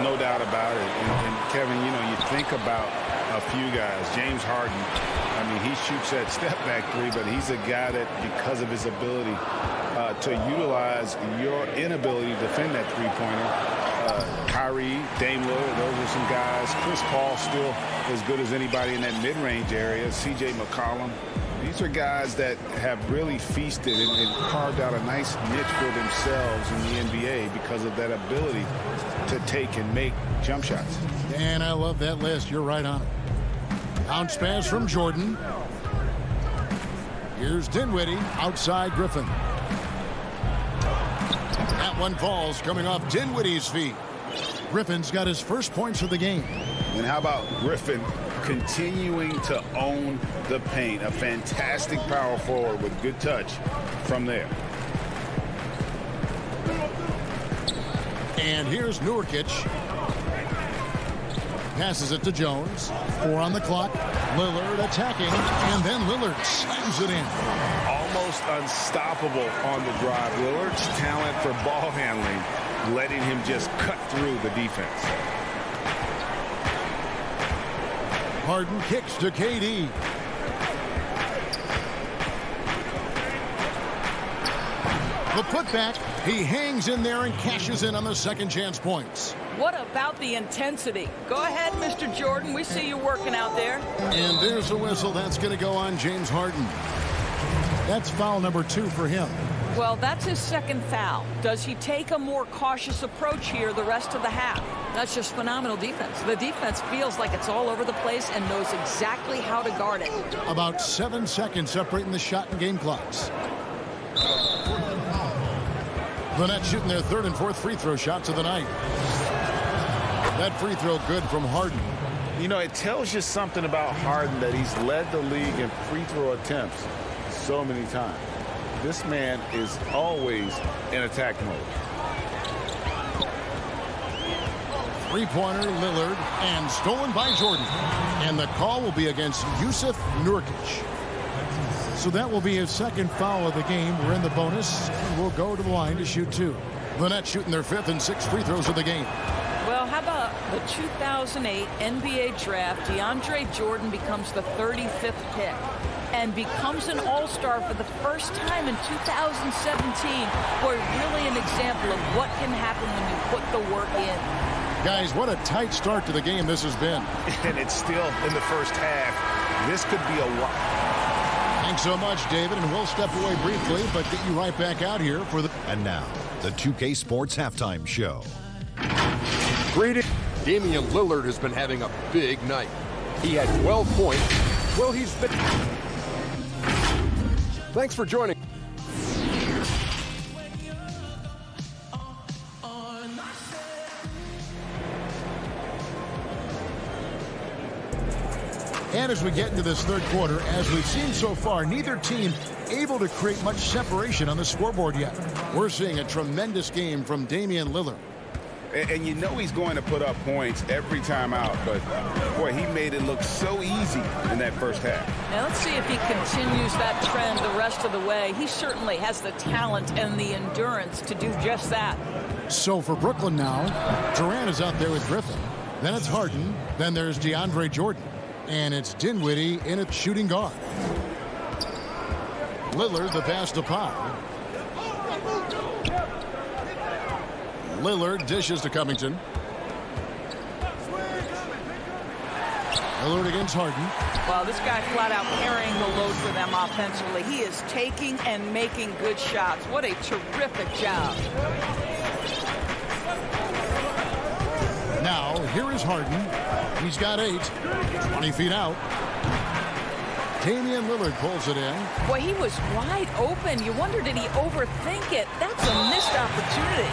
No doubt about it. And Kevin, you know, you think about a few guys. James Harden, I mean, he shoots that step-back three, but he's a guy that, because of his ability to utilize your inability to defend that three-pointer, Kyrie, Dame Lillard, those are some guys. Chris Paul still as good as anybody in that mid-range area. C.J. McCollum. These are guys that have really feasted and carved out a nice niche for themselves in the NBA because of that ability to take and make jump shots. And I love that list. You're right on it. Bounce pass from Jordan. Here's Dinwiddie outside Griffin. That one falls coming off Dinwiddie's feet. Griffin's got his first points of the game. And how about Griffin continuing to own the paint? A fantastic power forward with good touch from there. And here's Nurkic. Passes it to Jones. 4 on the clock. Lillard attacking. And then Lillard slams it in. Almost unstoppable on the drive. Lillard's talent for ball handling, letting him just cut through the defense. Harden kicks to KD. The putback. He hangs in there and cashes in on the second chance points. What about the intensity? Go ahead, Mr. Jordan. We see you working out there. And there's a whistle. That's going to go on James Harden. That's foul number 2 for him. Well, that's his second foul. Does he take a more cautious approach here the rest of the half? That's just phenomenal defense. The defense feels like it's all over the place and knows exactly how to guard it. About 7 seconds separating the shot and game clocks. The Nets shooting their third and fourth free throw shots of the night. That free throw good from Harden. You know, it tells you something about Harden that he's led the league in free throw attempts so many times. This man is always in attack mode. Three-pointer, Lillard, and stolen by Jordan. And the call will be against Yusuf Nurkic. So that will be his second foul of the game. We're in the bonus, and we'll go to the line to shoot 2. The Nets shooting their 5th and 6th free throws of the game. Well, how about the 2008 NBA draft? DeAndre Jordan becomes the 35th pick and becomes an all-star for the first time in 2017. Boy, really an example of what can happen when you put the work in. Guys, what a tight start to the game this has been. And it's still in the first half. This could be a while. Thanks so much, David, and we'll step away briefly, but get you right back out here for the... And now, the 2K Sports Halftime Show. Great. Damian Lillard has been having a big night. He had 12 points. Well, he's been... Thanks for joining. And as we get into this third quarter, as we've seen so far, neither team able to create much separation on the scoreboard yet. We're seeing a tremendous game from Damian Lillard. And you know he's going to put up points every time out, but boy, he made it look so easy in that first half. Now let's see if he continues that trend the rest of the way. He certainly has the talent and the endurance to do just that. So for Brooklyn now, Durant is out there with Griffin. Then it's Harden. Then there's DeAndre Jordan. And it's Dinwiddie in at shooting guard. Lillard, the pass to Powell. Lillard dishes to Covington. Lillard against Harden. Well, this guy flat out carrying the load for them offensively. He is taking and making good shots. What a terrific job. Now, here is Harden. He's got 8. 20 feet out. Damian Lillard pulls it in. Boy, he was wide open. You wonder, did he overthink it? That's a missed opportunity.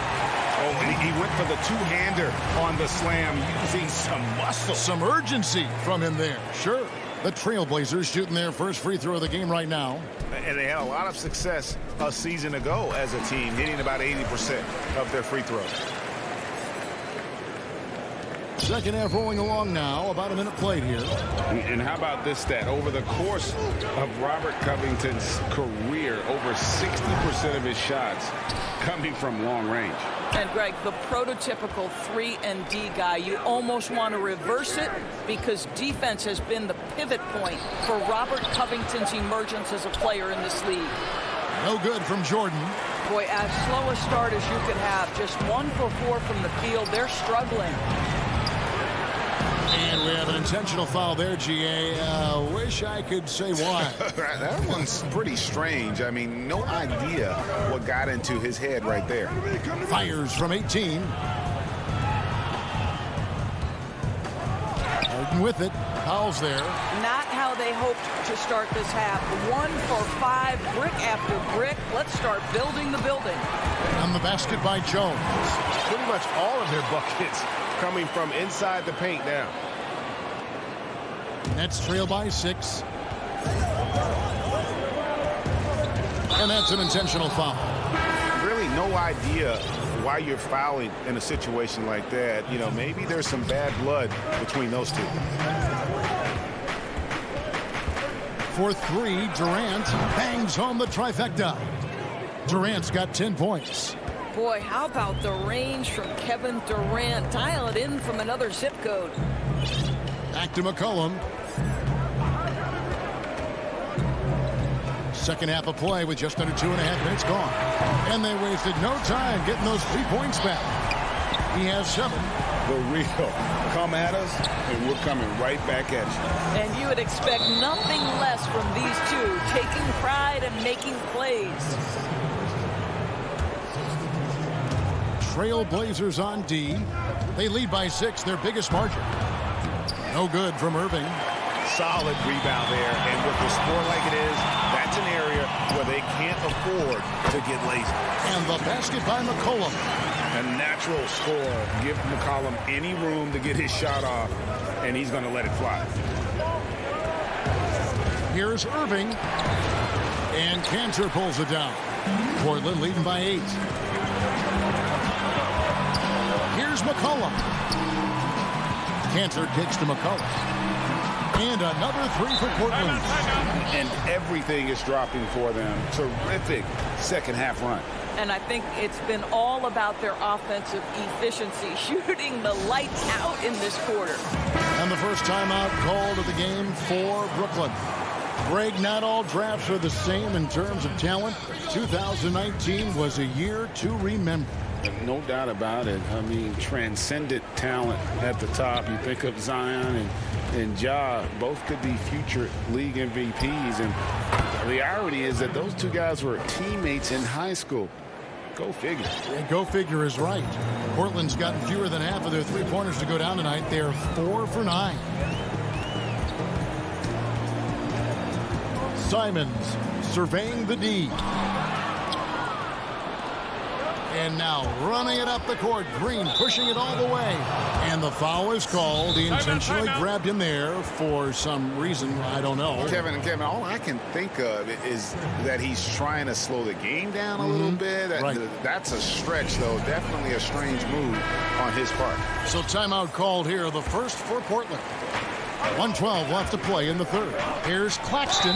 Oh, and he went for the two-hander on the slam, using some muscle. Some urgency from him there. Sure. The Trailblazers shooting their first free throw of the game right now. And they had a lot of success a season ago as a team, hitting about 80% of their free throws. Second half rolling along now. About a minute played here. And how about this stat? Over the course of Robert Covington's career, over 60% of his shots coming from long range. And Greg, the prototypical 3-and-D guy, you almost want to reverse it because defense has been the pivot point for Robert Covington's emergence as a player in this league. No good from Jordan. Boy, as slow a start as you could have, just 1 for 4 from the field. They're struggling. And we have an intentional foul there, GA. Wish I could say why. That one's pretty strange. I mean, no idea what got into his head right there. Fires from 18. Harden with it. Powell's there. Not how they hoped to start this half. 1 for 5, brick after brick. Let's start building the building. On the basket by Jones. Pretty much all of their buckets coming from inside the paint now. Nets trail by 6. And that's an intentional foul. Really no idea why you're fouling in a situation like that. You know, maybe there's some bad blood between those two. For 3, Durant bangs home the trifecta. Durant's got 10 points. Boy, how about the range from Kevin Durant? Dial it in from another zip code. Back to McCollum. Second half of play with just under 2.5 minutes gone. And they wasted no time getting those 3 points back. He has 7. The real come at us, and we're coming right back at you. And you would expect nothing less from these two, taking pride and making plays. Trailblazers on D. They lead by 6, their biggest margin. No good from Irving. Solid rebound there, and with the score like it is, that's an area where they can't afford to get lazy. And the basket by McCollum. A natural score. Give McCollum any room to get his shot off, and he's going to let it fly. Here's Irving. And Cantor pulls it down. Portland leading by 8. Here's McCollum. Cantor kicks to McCollum. And another 3 for Portland. And everything is dropping for them. Terrific second half run. And I think it's been all about their offensive efficiency, shooting the lights out in this quarter. And the first timeout called of the game for Brooklyn. Greg, not all drafts are the same in terms of talent. 2019 was a year to remember. No doubt about it. I mean, transcendent talent at the top. You think of Zion and Ja, both could be future league MVPs. And the irony is that those two guys were teammates in high school. Go figure. Yeah, go figure is right. Portland's gotten fewer than half of their 3-pointers to go down tonight. They're 4 for 9. Simons surveying the D. And now running it up the court. Green pushing it all the way. And the foul is called. He intentionally grabbed him there for some reason. I don't know. Kevin, all I can think of is that he's trying to slow the game down a little bit. Right. That's a stretch, though. Definitely a strange move on his part. So timeout called here. The first for Portland. 1:12 left to play in the third. Here's Claxton.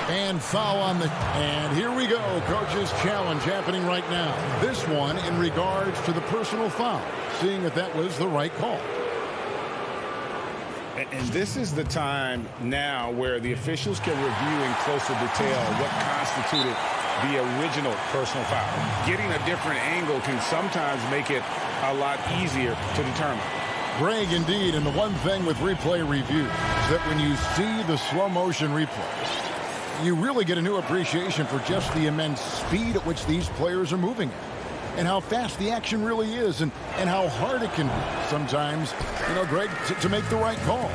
And foul on the... And here we go. Coach's challenge happening right now. This one in regards to the personal foul. Seeing if that was the right call. And this is the time now where the officials can review in closer detail what constituted the original personal foul. Getting a different angle can sometimes make it a lot easier to determine. Greg, indeed. And the one thing with replay review is that when you see the slow motion replay, you really get a new appreciation for just the immense speed at which these players are moving at, and how fast the action really is, and how hard it can be sometimes, Greg, to make the right call.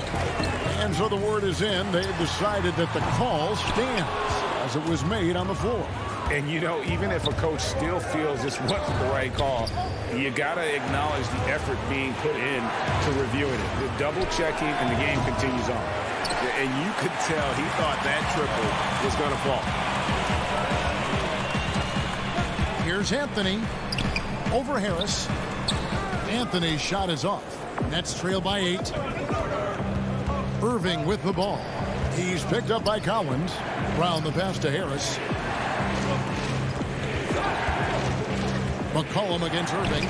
And so the word is in. They've decided that the call stands as it was made on the floor. And, even if a coach still feels this wasn't the right call, you got to acknowledge the effort being put in to reviewing it. The double checking, and the game continues on. And you could tell he thought that triple was going to fall. Here's Anthony over Harris. Anthony's shot is off. Nets trail by 8. Irving with the ball. He's picked up by Collins. Brown the pass to Harris. McCollum against Irving.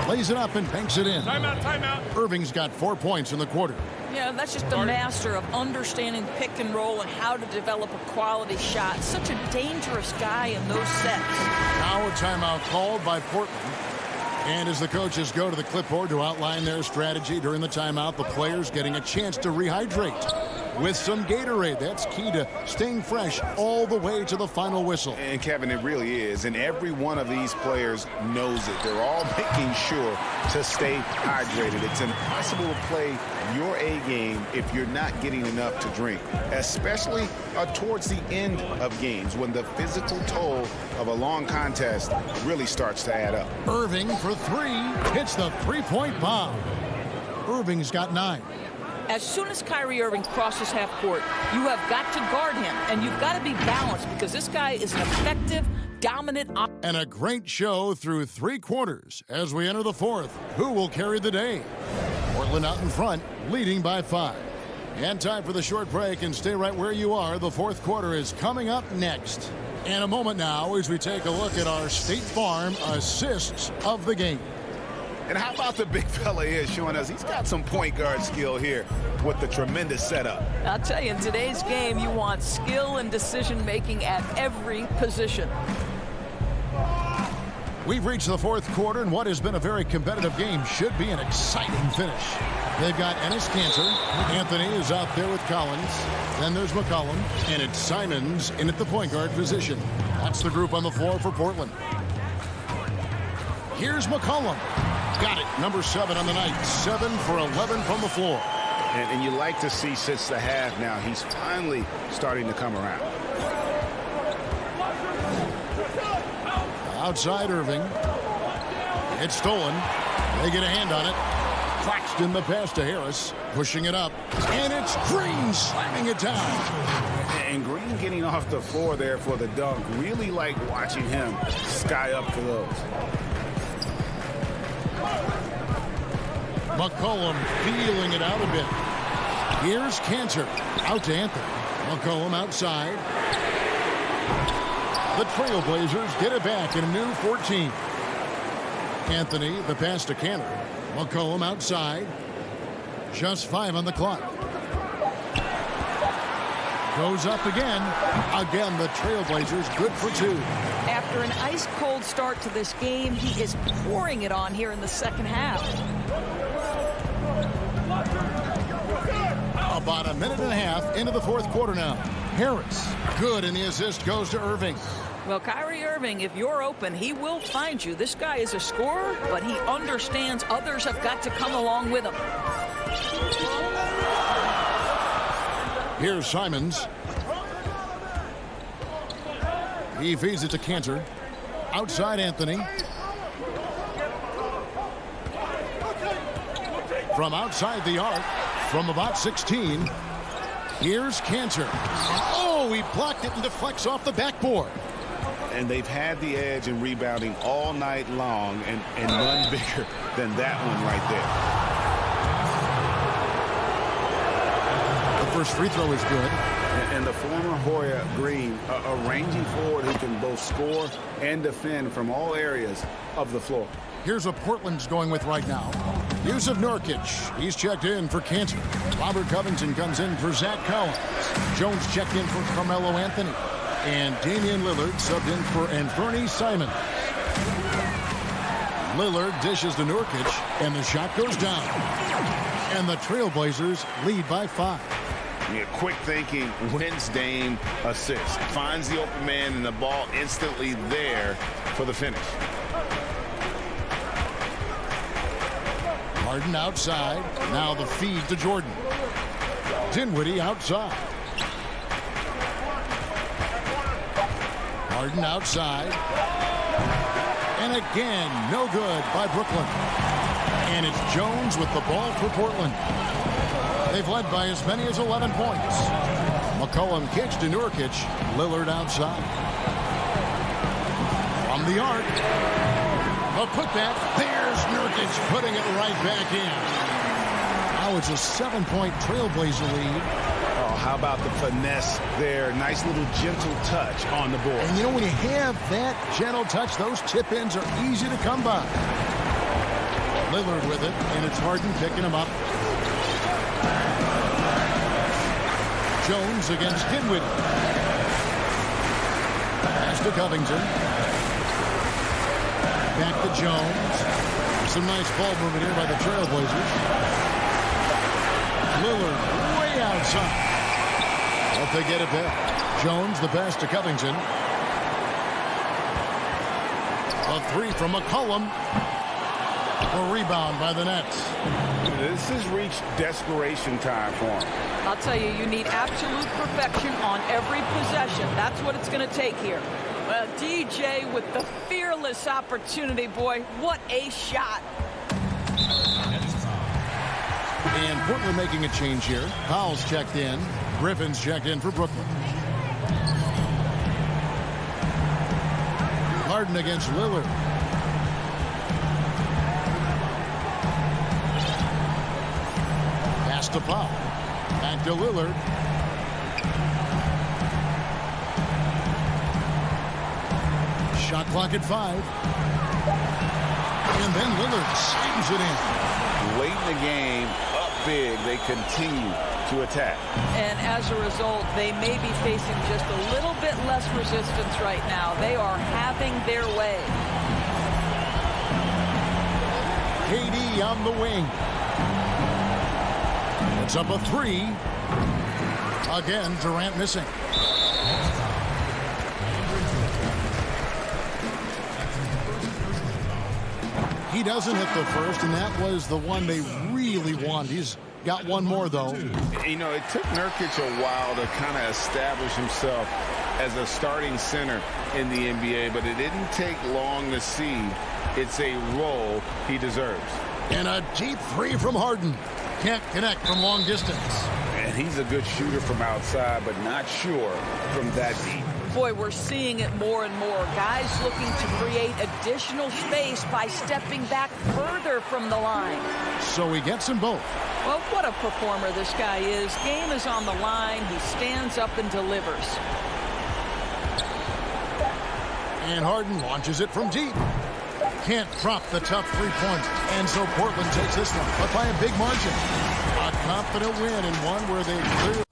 Lays it up and banks it in. Timeout, timeout. Irving's got 4 points in the quarter. Yeah, that's just the master of understanding pick and roll and how to develop a quality shot. Such a dangerous guy in those sets. Now a timeout called by Portland. And as the coaches go to the clipboard to outline their strategy during the timeout, the players getting a chance to rehydrate with some Gatorade. That's key to staying fresh all the way to the final whistle. And Kevin, it really is. And every one of these players knows it. They're all making sure to stay hydrated. It's impossible to play your A game if you're not getting enough to drink, especially towards the end of games when the physical toll of a long contest really starts to add up. Irving for 3 hits the three-point bomb. Irving's got 9. As soon as Kyrie Irving crosses half court, you have got to guard him, and you've got to be balanced because this guy is an effective, dominant. And a great show through 3 quarters as we enter the 4th. Who will carry the day? Portland out in front, leading by 5. And time for the short break, and stay right where you are. The 4th quarter is coming up next. In a moment now as we take a look at our State Farm assists of the game. And how about the big fella here showing us he's got some point guard skill here with the tremendous setup. I'll tell you, in today's game, you want skill and decision-making at every position. We've reached the 4th quarter, and what has been a very competitive game should be an exciting finish. They've got Ennis Cantor. Anthony is out there with Collins. Then there's McCollum, and it's Simons in at the point guard position. That's the group on the floor for Portland. Here's McCollum. Got it. Number 7 on the night. 7 for 11 from the floor. And you like to see since the half now, he's finally starting to come around. Outside Irving. It's stolen. They get a hand on it. Claxton the pass to Harris. Pushing it up. And it's Green slamming it down. And Green getting off the floor there for the dunk. Really like watching him sky up for those. McCollum feeling it out a bit. Here's Cantor. Out to Anthony. McCollum outside. The Trailblazers get it back in a new 14. Anthony, the pass to Cantor. McCollum outside. Just 5 on the clock. Goes up again. Again, the Trailblazers good for 2. After an ice-cold start to this game, he is pouring it on here in the second half. About a minute and a half into the 4th quarter now. Harris, good, and the assist goes to Irving. Well, Kyrie Irving, if you're open, he will find you. This guy is a scorer, but he understands others have got to come along with him. Here's Simons. He feeds it to Cantor. Outside Anthony. From outside the arc, from about 16, here's Cantor. Oh, he blocked it and deflects off the backboard. And they've had the edge in rebounding all night long, and none bigger than that one right there. The first free throw is good. And the former Hoya Green, a rangy forward who can both score and defend from all areas of the floor. Here's what Portland's going with right now. Yusuf Nurkic, he's checked in for Cantor. Robert Covington comes in for Zach Collins. Jones checked in for Carmelo Anthony. And Damian Lillard subbed in for Anthony Simons. Lillard dishes to Nurkic, and the shot goes down. And the Trailblazers lead by 5. Yeah, quick thinking wins Dame assist. Finds the open man, and the ball instantly there for the finish. Harden outside. Now the feed to Jordan. Dinwiddie outside. Harden outside. And again, no good by Brooklyn. And it's Jones with the ball for Portland. They've led by as many as 11 points. McCollum kicks to Nurkic. Lillard outside. From the arc. A putback. There's Nurkic putting it right back in. Now it's a 7-point Trailblazer lead. Oh, how about the finesse there? Nice little gentle touch on the board. And you know, when you have that gentle touch, those tip-ins are easy to come by. Lillard with it, and it's Harden picking him up. Jones against Dinwiddie. Pass to Covington. Back to Jones. Some nice ball movement here by the Trailblazers. Lillard way outside. But they get it back. Jones, the pass to Covington. A three from McCollum. A rebound by the Nets. This has reached desperation time for him. I'll tell you, you need absolute perfection on every possession. That's what it's going to take here. Well, DJ with the fearless opportunity, boy. What a shot. And Portland making a change here. Powell's checked in. Griffin's checked in for Brooklyn. Harden against Lillard. Pass to Powell. Back to Lillard. Shot clock at 5. And then Lillard slams it in. Late in the game, up big, they continue to attack. And as a result, they may be facing just a little bit less resistance right now. They are having their way. KD on the wing. It's up a 3. Again, Durant missing. He doesn't hit the first, and that was the one they really wanted. He's got one more, though. You know, it took Nurkic a while to kind of establish himself as a starting center in the NBA, but it didn't take long to see it's a role he deserves. And a deep 3 from Harden. Can't connect from long distance. And he's a good shooter from outside, but not sure from that deep. Boy, we're seeing it more and more. Guys looking to create additional space by stepping back further from the line. So he gets them both. Well, what a performer this guy is. Game is on the line. He stands up and delivers. And Harden launches it from deep. Can't drop the tough 3-pointer. And so Portland takes this one, but by a big margin. A confident win, and one where they clearly...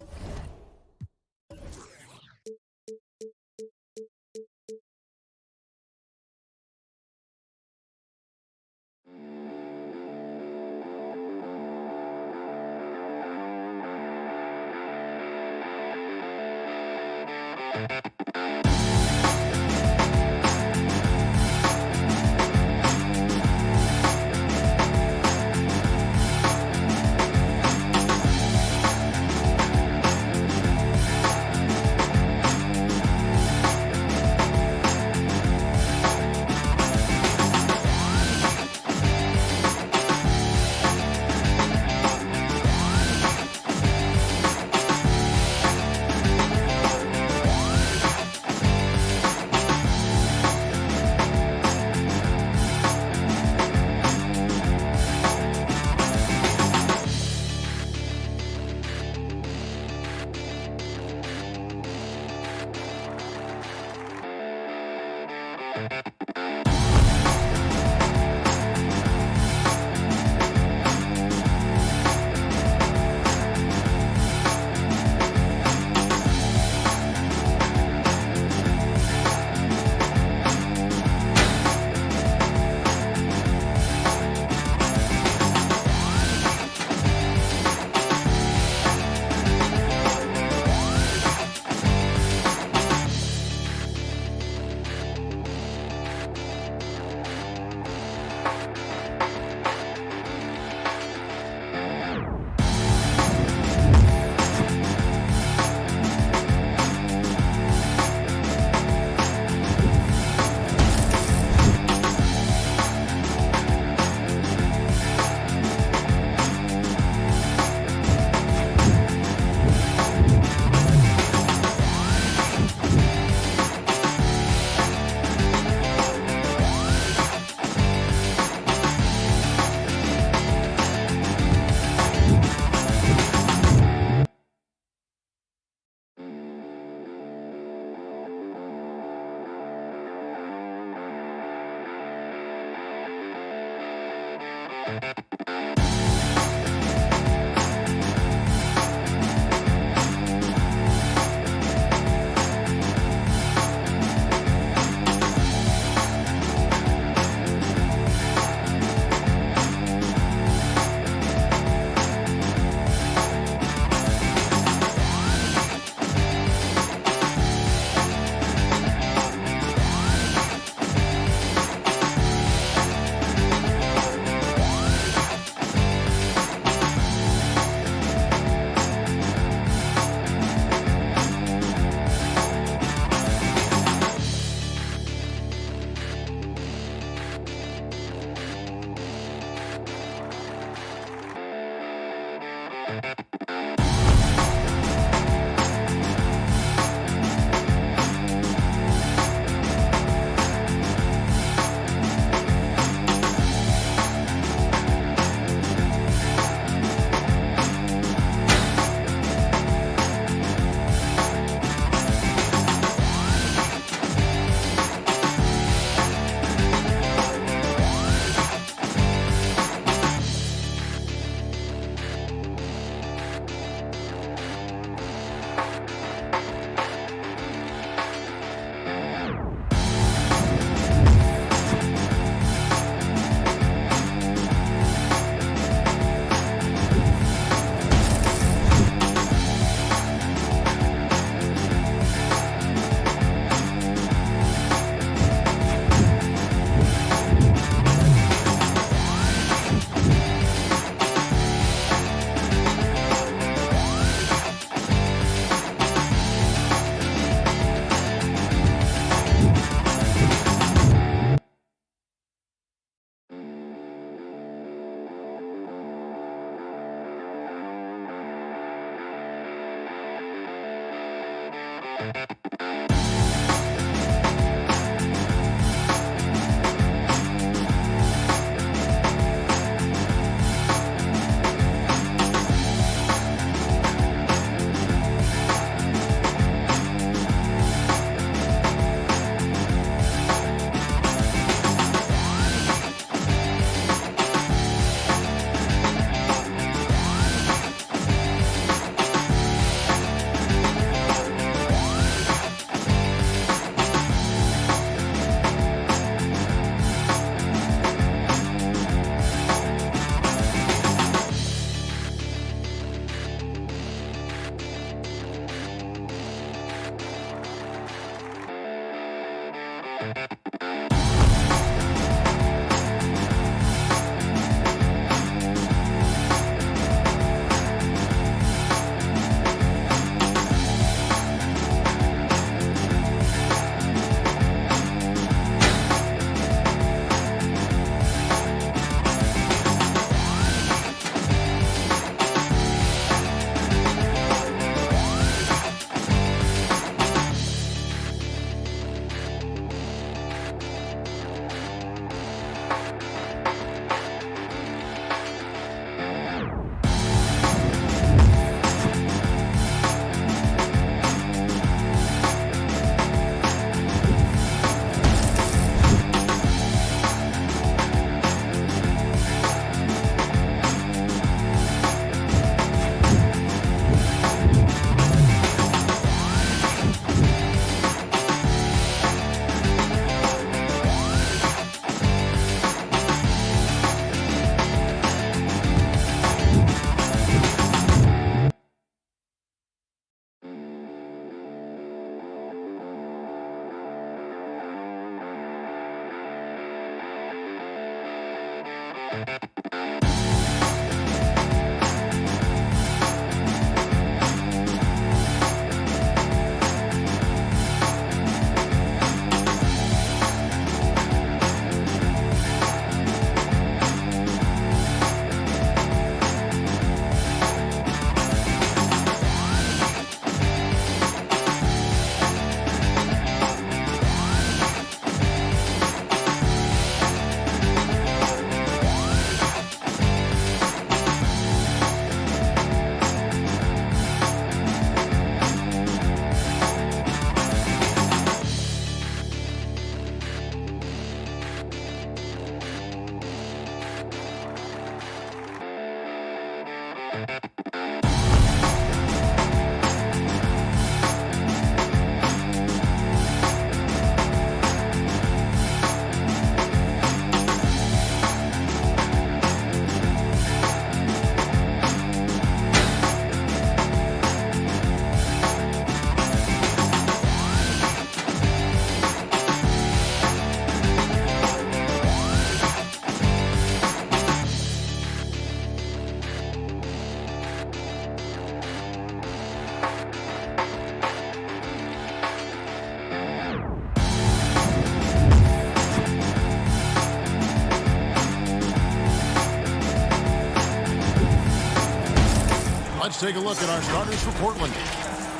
Let's take a look at our starters for Portland.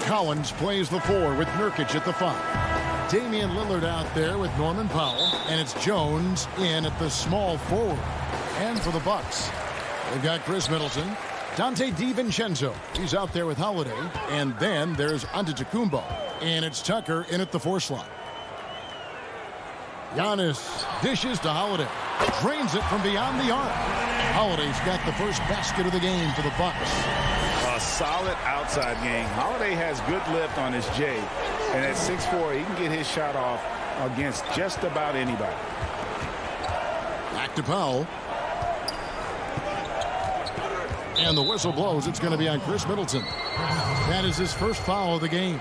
Collins plays the 4 with Nurkic at the 5. Damian Lillard out there with Norman Powell. And it's Jones in at the small forward. And for the Bucks, they've got Chris Middleton. Dante DiVincenzo, he's out there with Holiday. And then there's Antetokounmpo. And it's Tucker in at the 4 slot. Giannis dishes to Holiday. Drains it from beyond the arc. Holiday's got the first basket of the game for the Bucks. A solid outside game. Holiday has good lift on his J. And at 6'4", he can get his shot off against just about anybody. Back to Powell. And the whistle blows. It's going to be on Chris Middleton. That is his first foul of the game.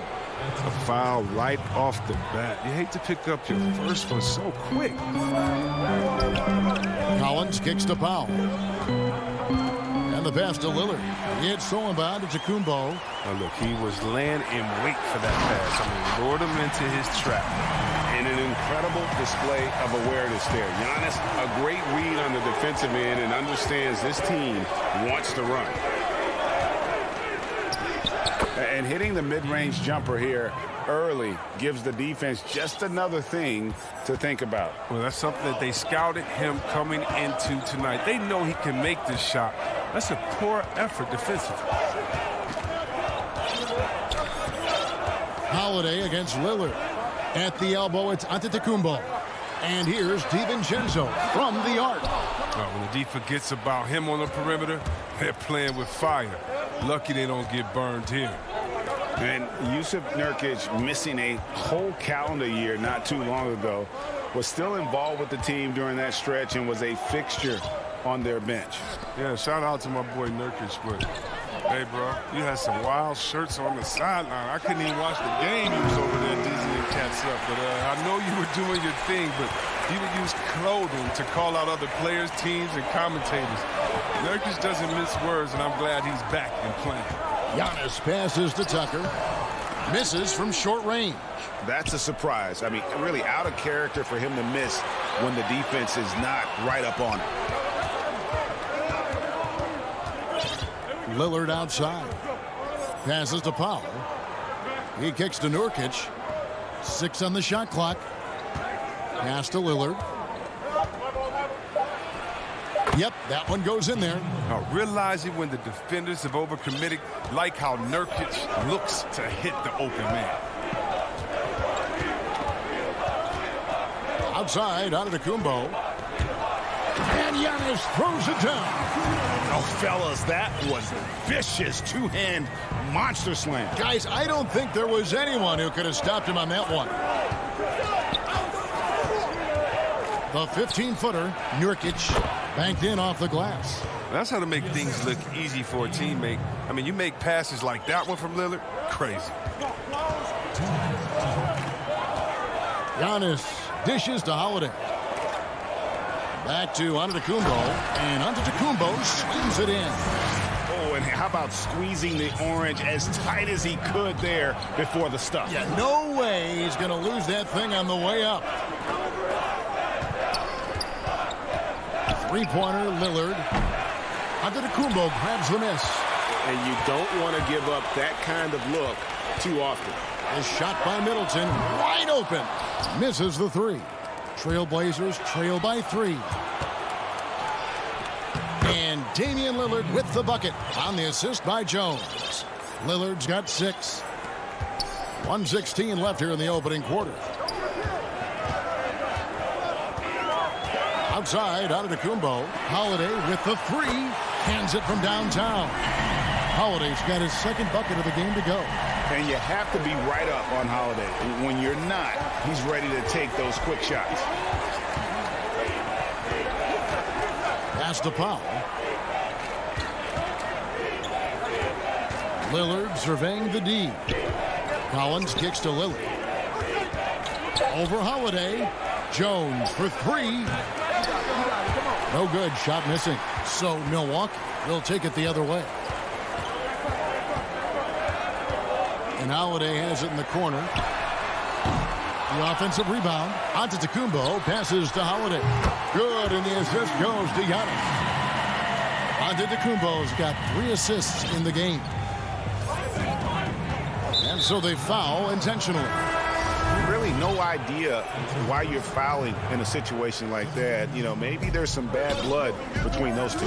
A foul right off the bat. You hate to pick up your first one so quick. Collins kicks to Powell. And the pass to Lillard. It's stolen by Antetokounmpo. Now look, he was laying in wait for that pass. I mean, lured him into his trap. And an incredible display of awareness there. Giannis, a great read on the defensive end and understands this team wants to run. And hitting the mid-range jumper here early gives the defense just another thing to think about. Well, that's something that they scouted him coming into tonight. They know he can make this shot. That's a poor effort defensively. Holiday against Lillard. At the elbow, it's Antetokounmpo. And here's DiVincenzo from the arc. When the D forgets about him on the perimeter, they're playing with fire. Lucky they don't get burned here. And Yusuf Nurkic, missing a whole calendar year not too long ago, was still involved with the team during that stretch and was a fixture on their bench. Yeah, shout out to my boy Nurkic, but hey, bro, you had some wild shirts on the sideline. I couldn't even watch the game. You was over there dizzying cats up. But I know you were doing your thing, but you would use clothing to call out other players, teams, and commentators. Nurkic doesn't mince words, and I'm glad he's back and playing. Giannis passes to Tucker. Misses from short range. That's a surprise. I mean, really out of character for him to miss when the defense is not right up on it. Lillard outside. Passes to Powell. He kicks to Nurkic. 6 on the shot clock. Pass to Lillard. Yep, that one goes in there. Now, realizing when the defenders have overcommitted, like how Nurkic looks to hit the open man. Outside, Antetokounmpo. And Giannis throws it down. Oh, fellas, that was vicious two-hand monster slam. Guys, I don't think there was anyone who could have stopped him on that one. The 15-footer, Nurkic, banked in off the glass. That's how to make things look easy for a teammate. I mean, you make passes like that one from Lillard, crazy. Giannis dishes to Holiday. Back to Antetokounmpo, and Antetokounmpo swings it in. Oh, and how about squeezing the orange as tight as he could there before the stuff? Yeah, no way he's going to lose that thing on the way up. Three-pointer, Lillard. Antetokounmpo grabs the miss. And you don't want to give up that kind of look too often. A shot by Middleton, wide open. Misses the 3. Trailblazers trail by 3. And Damian Lillard with the bucket on the assist by Jones. Lillard's got 6. 1:16 left here in the opening quarter. Outside, Antetokounmpo. Holiday with the 3. Hands it from downtown. Holiday's got his second bucket of the game to go. And you have to be right up on Holiday. When you're not, he's ready to take those quick shots. Pass to Powell. Lillard surveying the D. Collins kicks to Lillard. Over Holiday. Jones for 3. No good. Shot missing. So Milwaukee will take it the other way. And Holiday has it in the corner. The offensive rebound. Antetokounmpo passes to Holiday. Good, and the assist goes to Giannis. Antetokounmpo's got 3 assists in the game. And so they foul intentionally. Really no idea why you're fouling in a situation like that. You know, maybe there's some bad blood between those two.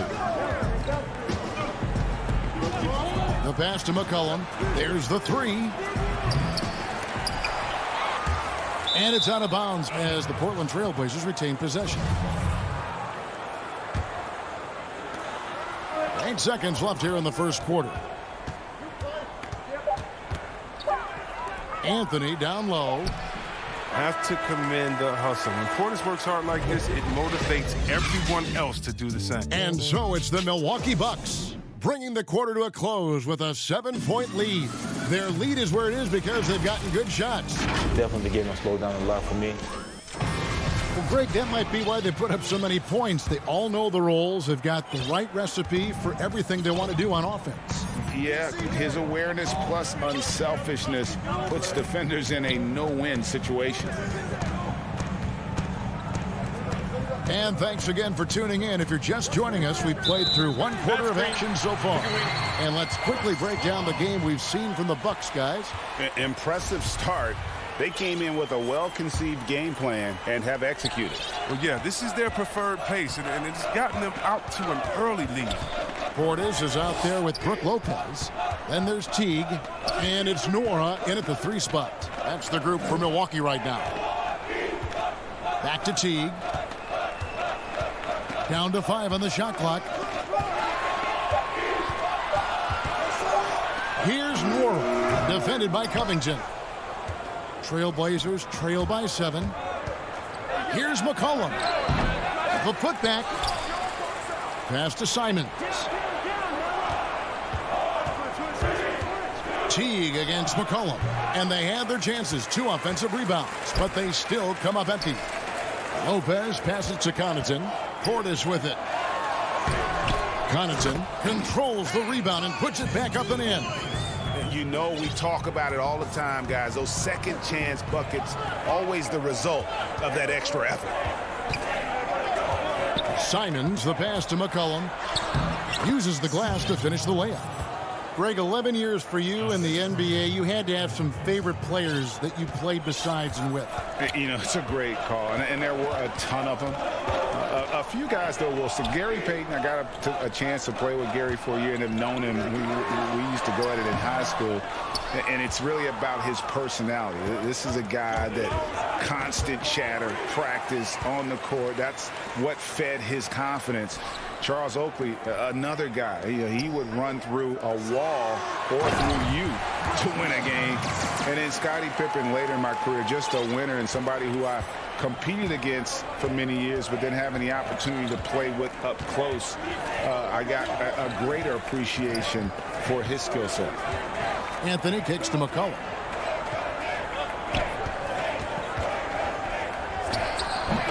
The pass to McCollum. There's the 3. And it's out of bounds as the Portland Trailblazers retain possession. 8 seconds left here in the first quarter. Anthony down low. Have to commend the hustle. When Portis works hard like this, it motivates everyone else to do the same. And so it's the Milwaukee Bucks bringing the quarter to a close with a 7-point lead. Their lead is where it is because they've gotten good shots. Definitely the game will slow down a lot for me. Well, Greg, that might be why they put up so many points. They all know the roles. They've got the right recipe for everything they want to do on offense. Yeah, his awareness plus unselfishness puts defenders in a no-win situation. And thanks again for tuning in. If you're just joining us, we've played through 1 quarter of action so far. And let's quickly break down the game we've seen from the Bucks, guys. Impressive start. They came in with a well-conceived game plan and have executed. Well, yeah, this is their preferred pace, and it's gotten them out to an early lead. Portis is out there with Brook Lopez. Then there's Teague, and it's Nora in at the 3 spot. That's the group for Milwaukee right now. Back to Teague. Down to 5 on the shot clock. Here's Nora, defended by Covington. Trailblazers trail by 7. Here's McCollum. The putback. Pass to Simons. Teague against McCollum. And they had their chances. 2 offensive rebounds. But they still come up empty. Lopez passes to Connaughton. Portis with it. Connaughton controls the rebound and puts it back up and in. You know, we talk about it all the time, guys. Those second chance buckets, always the result of that extra effort. Simons, the pass to McCollum, uses the glass to finish the layup. Greg, 11 years for you in the NBA. You had to have some favorite players that you played besides and with. You know, it's a great call, and there were a ton of them. A few guys, though, Wilson. Gary Payton, I got a chance to play with Gary for a year and have known him. We used to go at it in high school, and it's really about his personality. This is a guy that constant chatter, practice on the court. That's what fed his confidence. Charles Oakley, another guy, he would run through a wall or through you to win a game. And then Scottie Pippen later in my career, just a winner and somebody who I competed against for many years, but then having the opportunity to play with up close, I got a greater appreciation for his skill set. Anthony kicks to McCollum.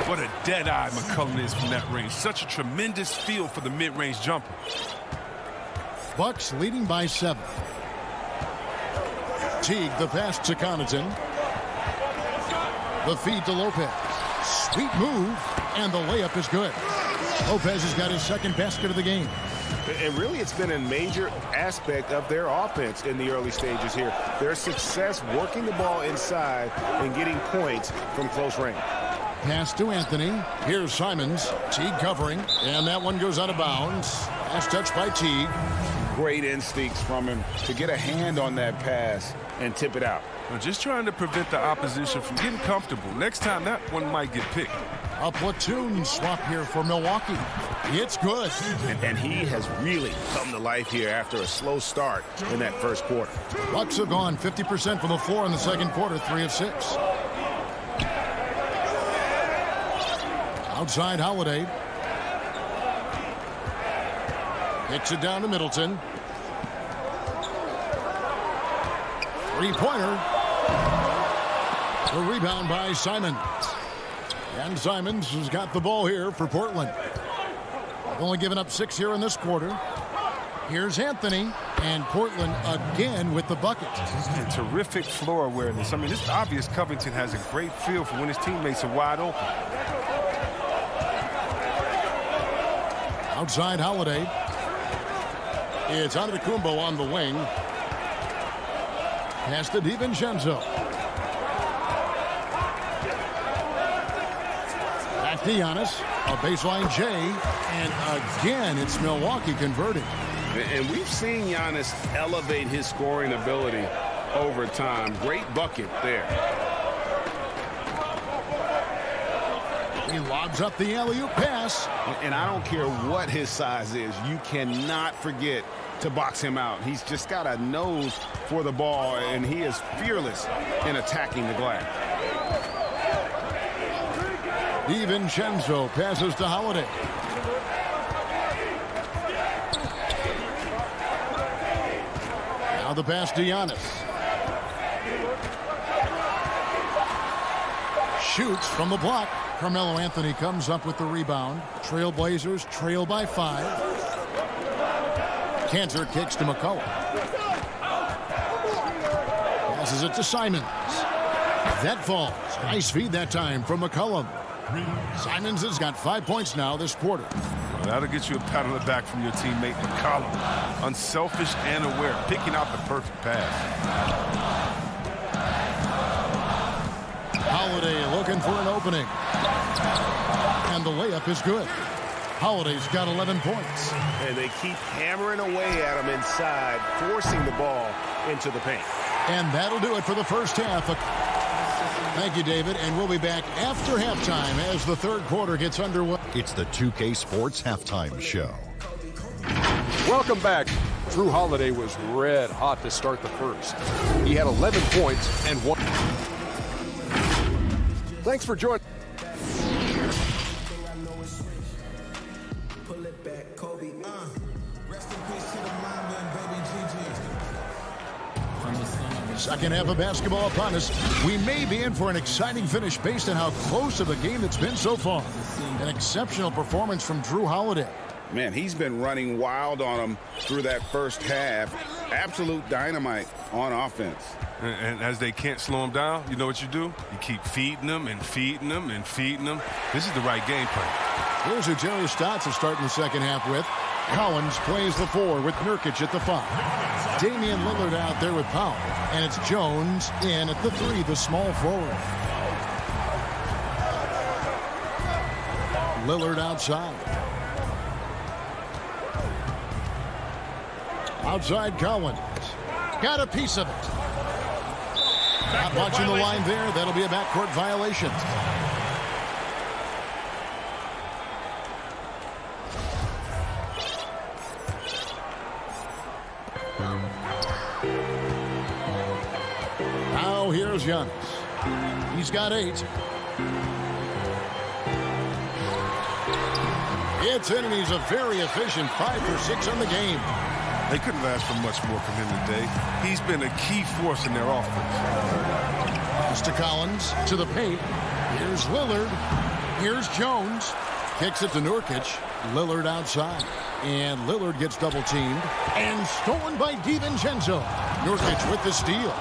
What a dead-eye McCollum is from that range. Such a tremendous feel for the mid-range jumper. Bucks leading by 7. Teague, the pass to Connaughton. The feed to Lopez. Sweet move, and the layup is good. Lopez has got his 2nd basket of the game. And really, it's been a major aspect of their offense in the early stages here. Their success working the ball inside and getting points from close range. Pass to Anthony. Here's Simons. Teague covering, and that one goes out of bounds. Pass touched by Teague. Great instincts from him to get a hand on that pass and tip it out. Well, just trying to prevent the opposition from getting comfortable. Next time, that one might get picked. A platoon swap here for Milwaukee. It's good. And he has really come to life here after a slow start in that first quarter. Bucks have gone 50% from the floor in the second quarter, 3 of 6. Outside Holiday. Hits it down to Middleton. 3-pointer. The rebound by Simons. And Simons has got the ball here for Portland. They've only given up 6 here in this quarter. Here's Anthony, and Portland again with the bucket. And terrific floor awareness. I mean, it's obvious Covington has a great feel for when his teammates are wide open. Outside Holiday. It's Antetokounmpo on the wing. Pass to DiVincenzo. Back to Giannis. A baseline J. And again, it's Milwaukee converting. And we've seen Giannis elevate his scoring ability over time. Great bucket there. He lobs up the alley-oop pass. And I don't care what his size is. You cannot forget to box him out. He's just got a nose for the ball, and he is fearless in attacking the glass. DiVincenzo passes to Holiday. Now the pass to Giannis. Shoots from the block. Carmelo Anthony comes up with the rebound. Trailblazers trail by 5. Cantor kicks to McCollum. Passes it to Simons. That falls. Nice feed that time from McCollum. Simons has got 5 points now this quarter. Well, that'll get you a pat on the back from your teammate McCollum. Unselfish and aware, picking out the perfect pass. Holiday looking for an opening. And the layup is good. Holiday's got 11 points. And they keep hammering away at him inside, forcing the ball into the paint. And that'll do it for the first half. Thank you, David. And we'll be back after halftime as the third quarter gets underway. It's the 2K Sports Halftime Show. Welcome back. Drew Holiday was red hot to start the first. He had 11 points and 1. Thanks for joining. Second half of basketball upon us. We may be in for an exciting finish based on how close of a game it's been so far. An exceptional performance from Drew Holiday. Man, he's been running wild on them through that first half. Absolute dynamite on offense. And as they can't slow him down, you know what you do? You keep feeding them and feeding them and feeding them. This is the right game plan. Here's who Jerry Stotts is starting the second half with. Collins plays the 4 with Nurkic at the 5. Damian Lillard out there with Powell. And it's Jones in at the 3, the small forward. Lillard outside. Outside Collins. Got a piece of it. Not watching the line there. That'll be a backcourt violation. Now here's Giannis. He's got 8. It's in, and he's a very efficient 5 for 6 on the game. They couldn't have asked for much more from him today. He's been a key force in their offense. Pass to Collins, to the paint. Here's Lillard. Here's Jones. Kicks it to Nurkic. Lillard outside. And Lillard gets double-teamed. And stolen by DiVincenzo. Nurkic with the steal.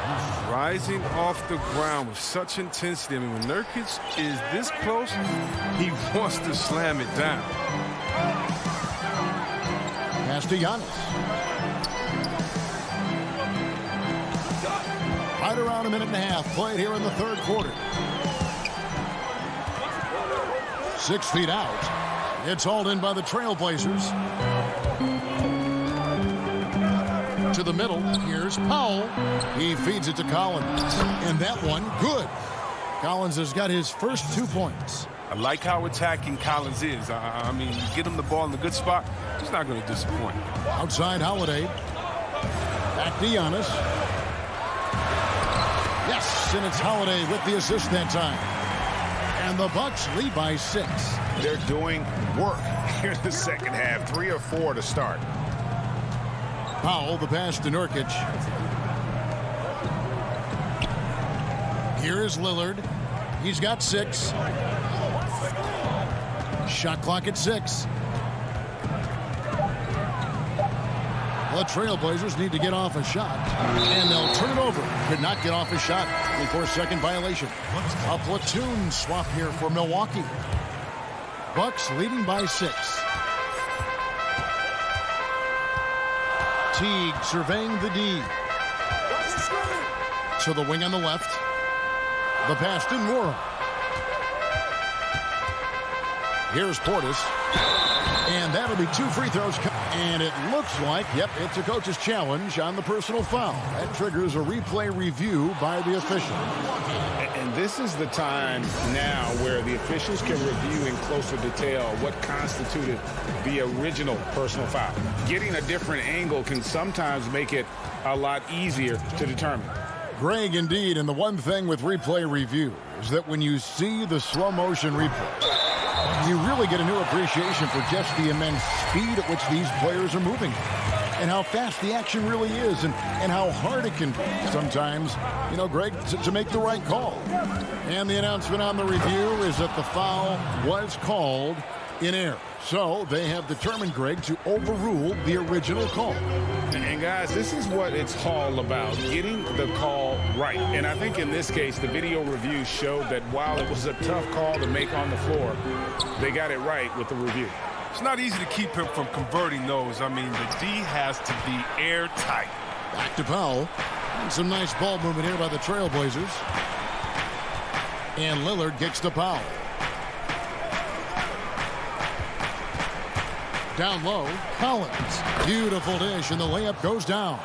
Rising off the ground with such intensity. I mean, when Nurkic is this close, he wants to slam it down. Pass to Giannis. Right around a minute and a half played here in the third quarter. 6 feet out. It's hauled in by the Trailblazers. To the middle. Here's Powell. He feeds it to Collins. And that one, good. Collins has got his first 2 points. I like how attacking Collins is. I mean, you get him the ball in a good spot, he's not going to disappoint. Outside Holiday. Back to Giannis. Yes, and it's Holiday with the assist that time. And the Bucks lead by 6. They're doing work here in the second half. 3 or 4 to start. Powell, the pass to Nurkic. Here is Lillard. He's got 6. Shot clock at 6. The Trailblazers need to get off a shot. And they'll turn it over. Could not get off a shot. 24-second violation. A platoon swap here for Milwaukee. Bucks leading by 6. Teague surveying the D. To the wing on the left. The pass to Nora. Here's Portis. And that'll be 2 free throws. And it looks like, yep, it's a coach's challenge on the personal foul. That triggers a replay review by the official. And this is the time now where the officials can review in closer detail what constituted the original personal foul. Getting a different angle can sometimes make it a lot easier to determine. Greg, indeed, and the one thing with replay review is that when you see the slow motion replay, you really get a new appreciation for just the immense speed at which these players are moving and how fast the action really is and how hard it can be sometimes, you know, Greg, to make the right call. And the announcement on the review is that the foul was called in error. So they have determined, Greg, to overrule the original call. And guys, this is what it's all about, getting the call right. And I think in this case, the video review showed that while it was a tough call to make on the floor, they got it right with the review. It's not easy to keep him from converting those. I mean, the D has to be airtight. Back to Powell. And some nice ball movement here by the Trailblazers. And Lillard gets to Powell. Down low, Collins. Beautiful dish, and the layup goes down.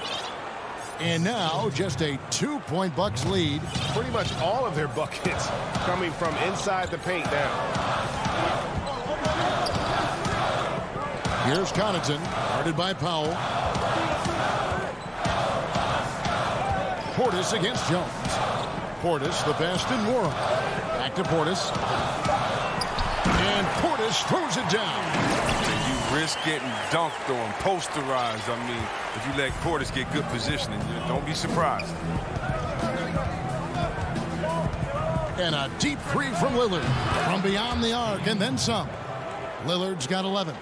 And now just a 2-point Bucks lead. Pretty much all of their buckets coming from inside the paint now. Here's Connaughton, guarded by Powell. Portis against Jones. Portis, the pass to Nora. Back to Portis. And Portis throws it down. You risk getting dunked on, posterized. I mean, if you let Portis get good positioning, don't be surprised. And a deep three from Lillard. From beyond the arc and then some. Lillard's got 11.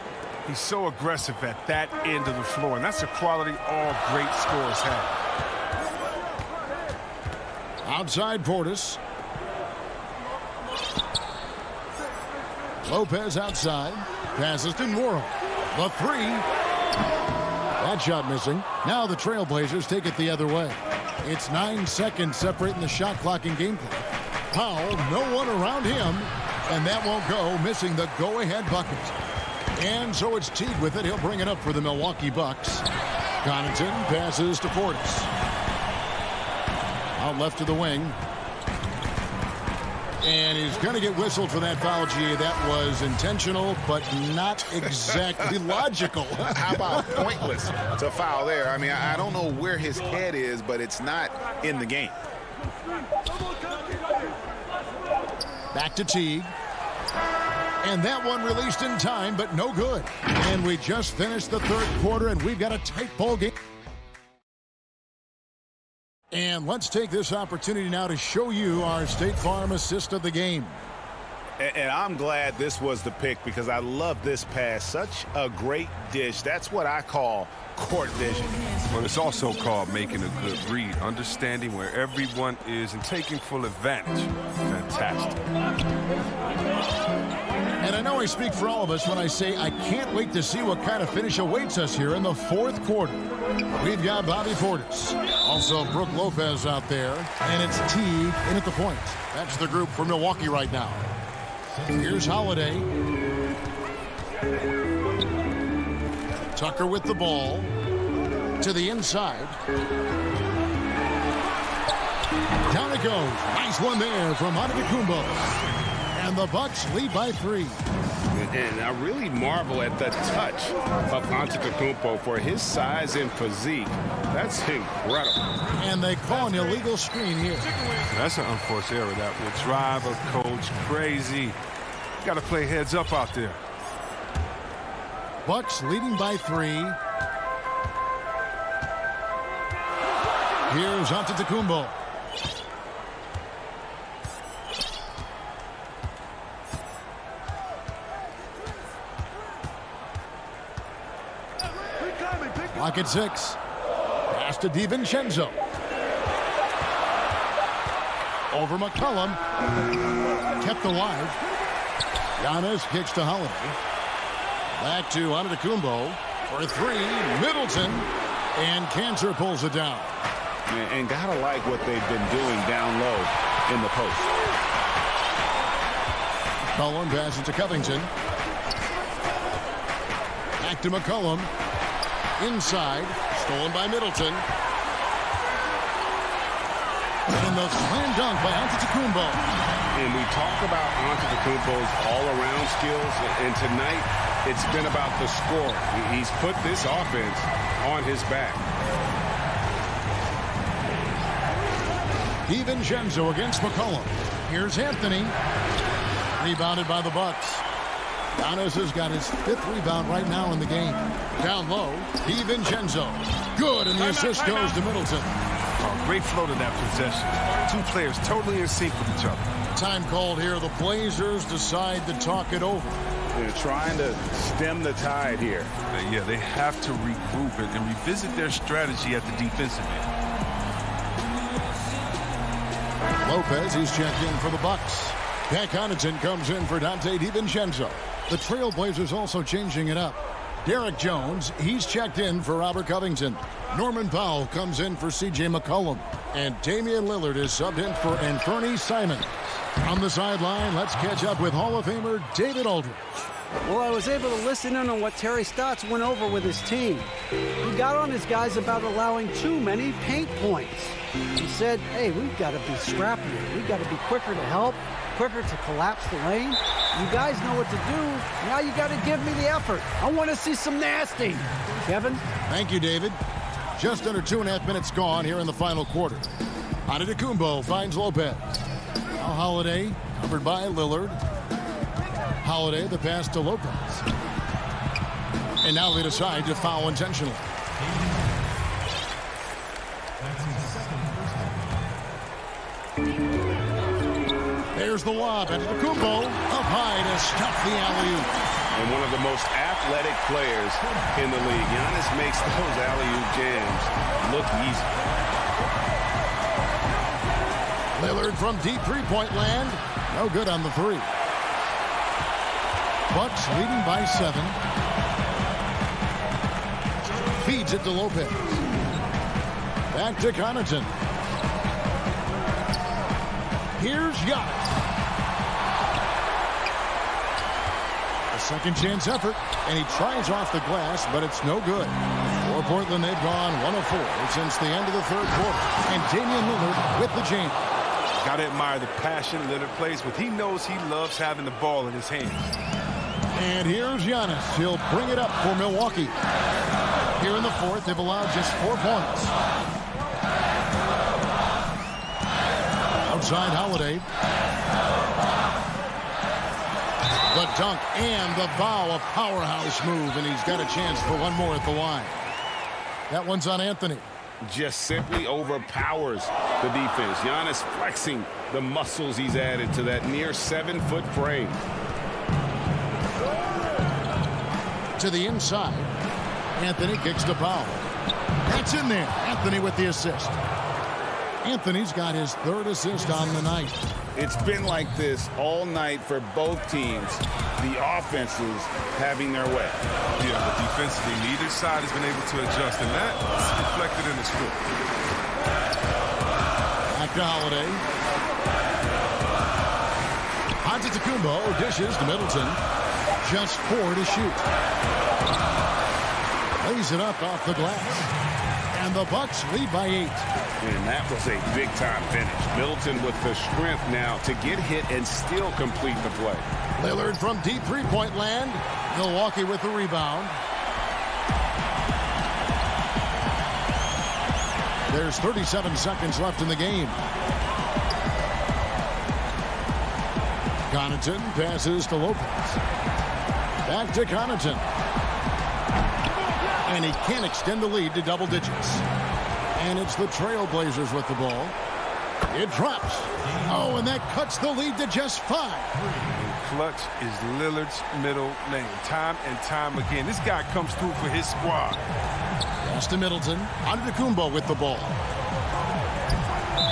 He's so aggressive at that end of the floor, and that's a quality all great scorers have. Outside Portis. Lopez outside. Passes to Nora. The three. That shot missing. Now the Trailblazers take it the other way. It's 9 seconds separating the shot clock and game clock. Powell, no one around him. And that won't go, missing the go-ahead bucket. And so it's Teague with it. He'll bring it up for the Milwaukee Bucks. Connaughton passes to Portis. Out left to the wing. And he's going to get whistled for that foul, G. That was intentional, but not exactly logical. How about pointless? It's a foul there. I mean, I don't know where his head is, but it's not in the game. Back to Teague. And that one released in time, but no good. And we just finished the third quarter, and we've got a tight ball game. And let's take this opportunity now to show you our State Farm assist of the game. And I'm glad this was the pick because I love this pass. Such a great dish. That's what I call court vision. But it's also called making a good read, understanding where everyone is and taking full advantage. Fantastic. And I know I speak for all of us when I say I can't wait to see what kind of finish awaits us here in the fourth quarter. We've got Bobby Portis. Also Brook Lopez out there. And it's Teague in at the point. That's the group for Milwaukee right now. Here's Holiday. Tucker with the ball. To the inside. Down it goes. Nice one there from Antetokounmpo. And the Bucks lead by 3. And I really marvel at the touch of Antetokounmpo for his size and physique. That's incredible. And they call an illegal screen here. That's an unforced error. That will drive a coach crazy. Got to play heads up out there. Bucks leading by 3. Here's Antetokounmpo. Clock at 6. Pass to DiVincenzo. Over McCollum. Kept alive. Giannis kicks to Holiday. Back to Antetokounmpo for 3. Middleton. And Cancer pulls it down. And gotta like what they've been doing down low in the post. McCollum passes to Covington. Back to McCollum. Inside. Stolen by Middleton. And the slam dunk by Antetokounmpo. And we talk about Antetokounmpo's all-around skills. And tonight, it's been about the score. He's put this offense on his back. DiVincenzo against McCollum. Here's Anthony. Rebounded by the Bucks. Giannis has got his 5th rebound right now in the game. Down low, DiVincenzo. Good, and the assist goes to Middleton. Oh, great flow to that possession. Two players totally in sync with each other. Time called here. The Blazers decide to talk it over. They're trying to stem the tide here. Yeah, they have to regroup and revisit their strategy at the defensive end. Lopez, he's checked in for the Bucks. Pat Connaughton comes in for Dante DiVincenzo. The Trailblazers also changing it up. Derek Jones, he's checked in for Robert Covington. Norman Powell comes in for C.J. McCollum. And Damian Lillard is subbed in for Anthony Simons. On the sideline, let's catch up with Hall of Famer David Aldridge. Well, I was able to listen in on what Terry Stotts went over with his team. He got on his guys about allowing too many paint points. He said, hey, we've got to be scrappier. We've got to be quicker to help, quicker to collapse the lane. You guys know what to do. Now you got to give me the effort. I want to see some nasty. Kevin? Thank you, David. Just under 2.5 minutes gone here in the final quarter. Antetokounmpo finds Lopez. Now Holiday covered by Lillard. Holiday, the pass to Lopez. And now they decide to foul intentionally. There's the lob. Antetokounmpo up high to stuff the alley-oop. And one of the most athletic players in the league. Giannis makes those alley-oop jams look easy. Lillard from deep three-point land. No good on the three. Bucks leading by 7. Feeds it to Lopez. Back to Connaughton. Here's Giannis. A second chance effort, and he tries off the glass, but it's no good. For Portland, they've gone 1 of 4 since the end of the third quarter. And Damian Lillard with the jam. Gotta admire the passion Lillard plays with. He knows he loves having the ball in his hands. And here's Giannis. He'll bring it up for Milwaukee. Here in the fourth, they've allowed just 4 points. Outside Holiday. The dunk and the foul, a powerhouse move, and he's got a chance for one more at the line. That one's on Anthony. Just simply overpowers the defense. Giannis flexing the muscles he's added to that near 7-foot frame. To the inside. Anthony kicks to Powell. That's in there. Anthony with the assist. Anthony's got his 3rd assist on the night. It's been like this all night for both teams. The offenses having their way. Yeah, but defensively, neither side has been able to adjust, and that's reflected in the score. Back to Holiday. Antetokounmpo dishes to Middleton. Just 4 to shoot. Lays it up off the glass. And the Bucks lead by 8. And that was a big-time finish. Middleton with the strength now to get hit and still complete the play. Lillard from deep three-point land. Milwaukee with the rebound. There's 37 seconds left in the game. Connaughton passes to Lopez. Back to Connaughton. And he can't extend the lead to double digits. And it's the Trailblazers with the ball. It drops. Oh, and that cuts the lead to just 5. And clutch is Lillard's middle name. Time and time again. This guy comes through for his squad. Pass to Middleton. Antetokounmpo with the ball.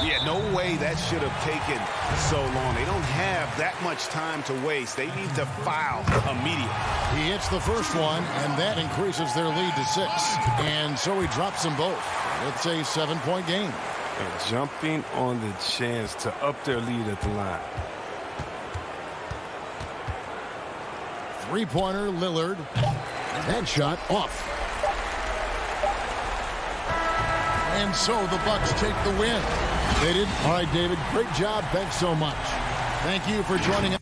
Yeah, no way that should have taken so long. They don't have that much time to waste. They need to foul immediately. He hits the first one, and that increases their lead to 6. And so he drops them both. It's a 7-point game. And jumping on the chance to up their lead at the line. Three-pointer, Lillard. That shot off. And so the Bucks take the win. They did. All right, David, great job. Thanks so much. Thank you for joining us.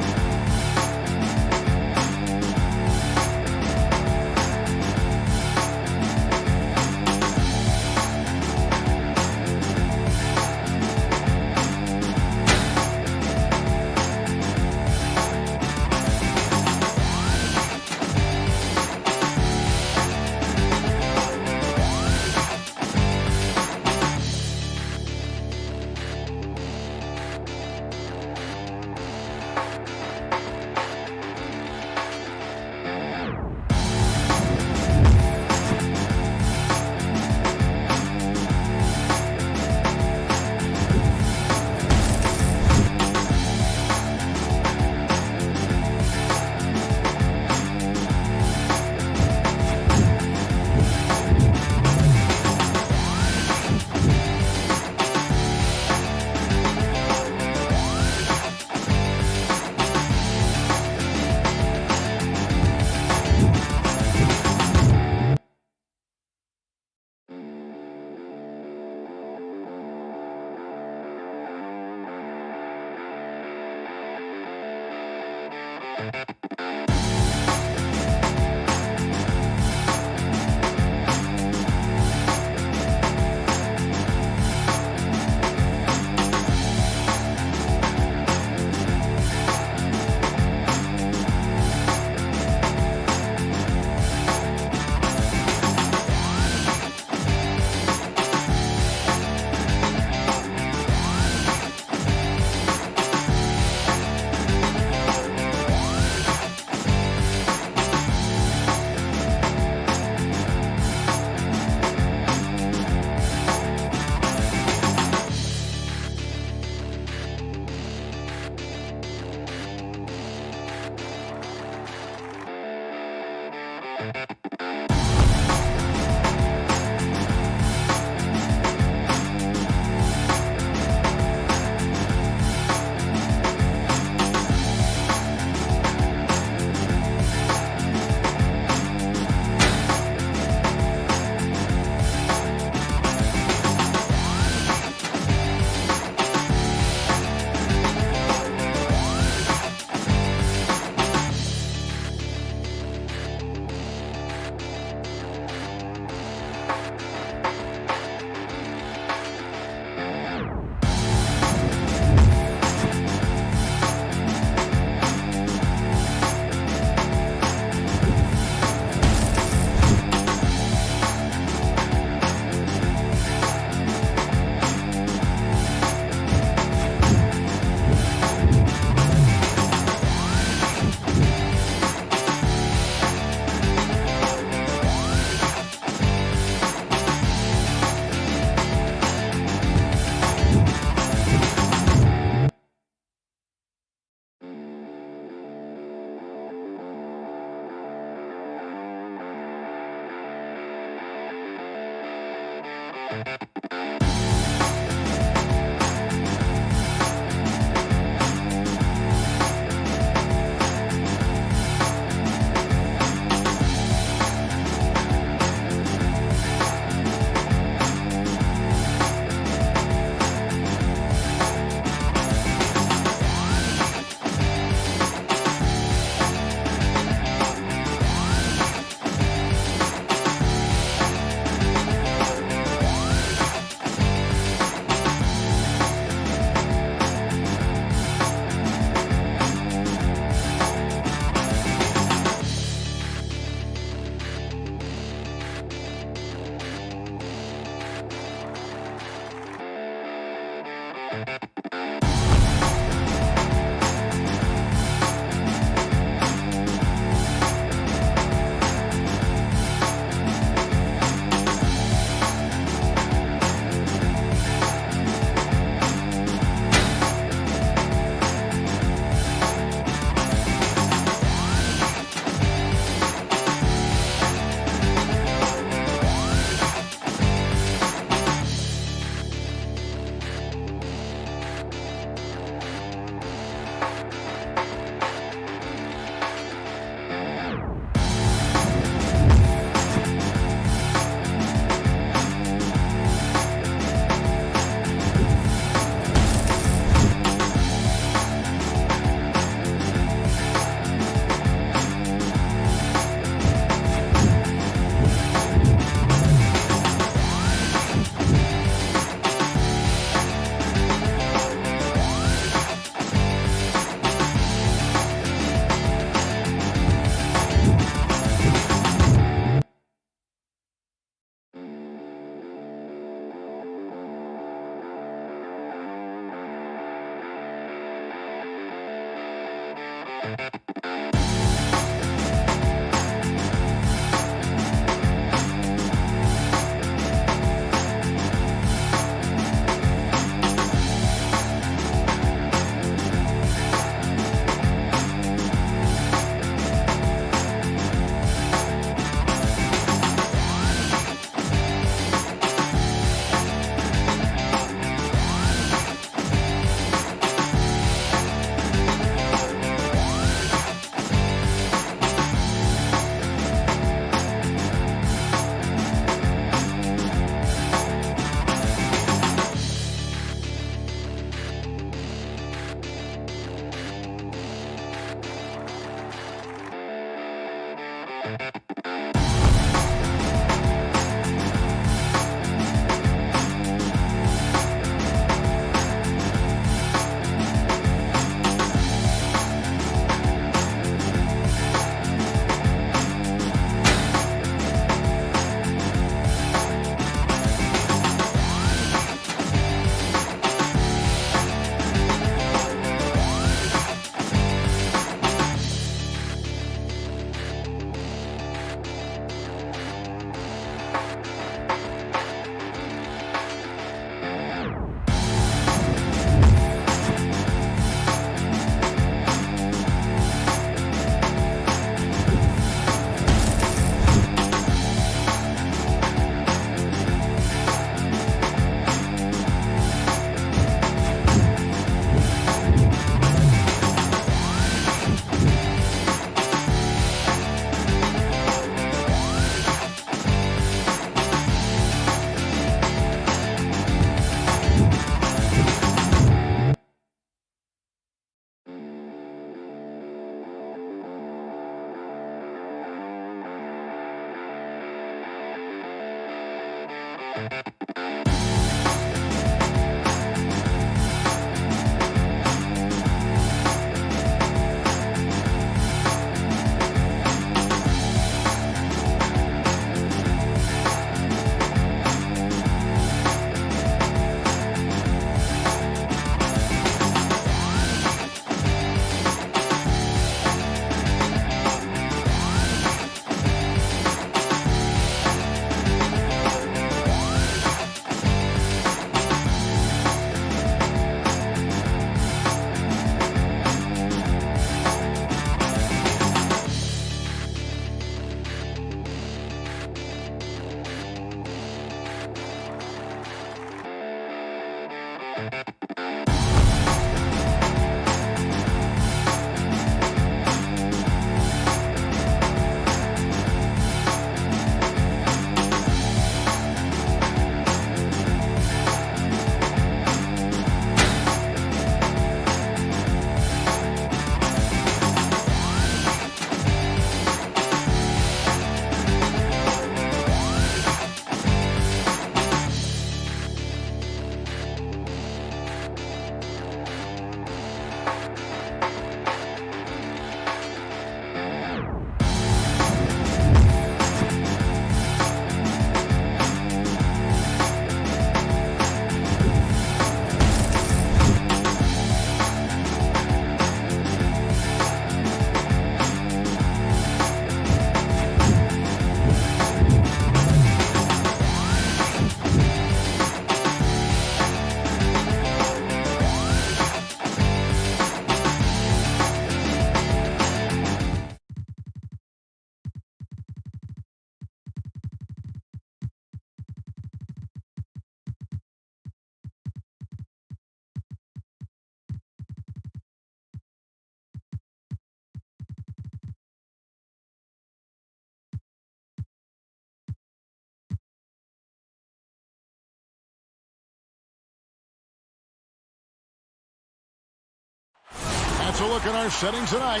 That's a look at our setting tonight.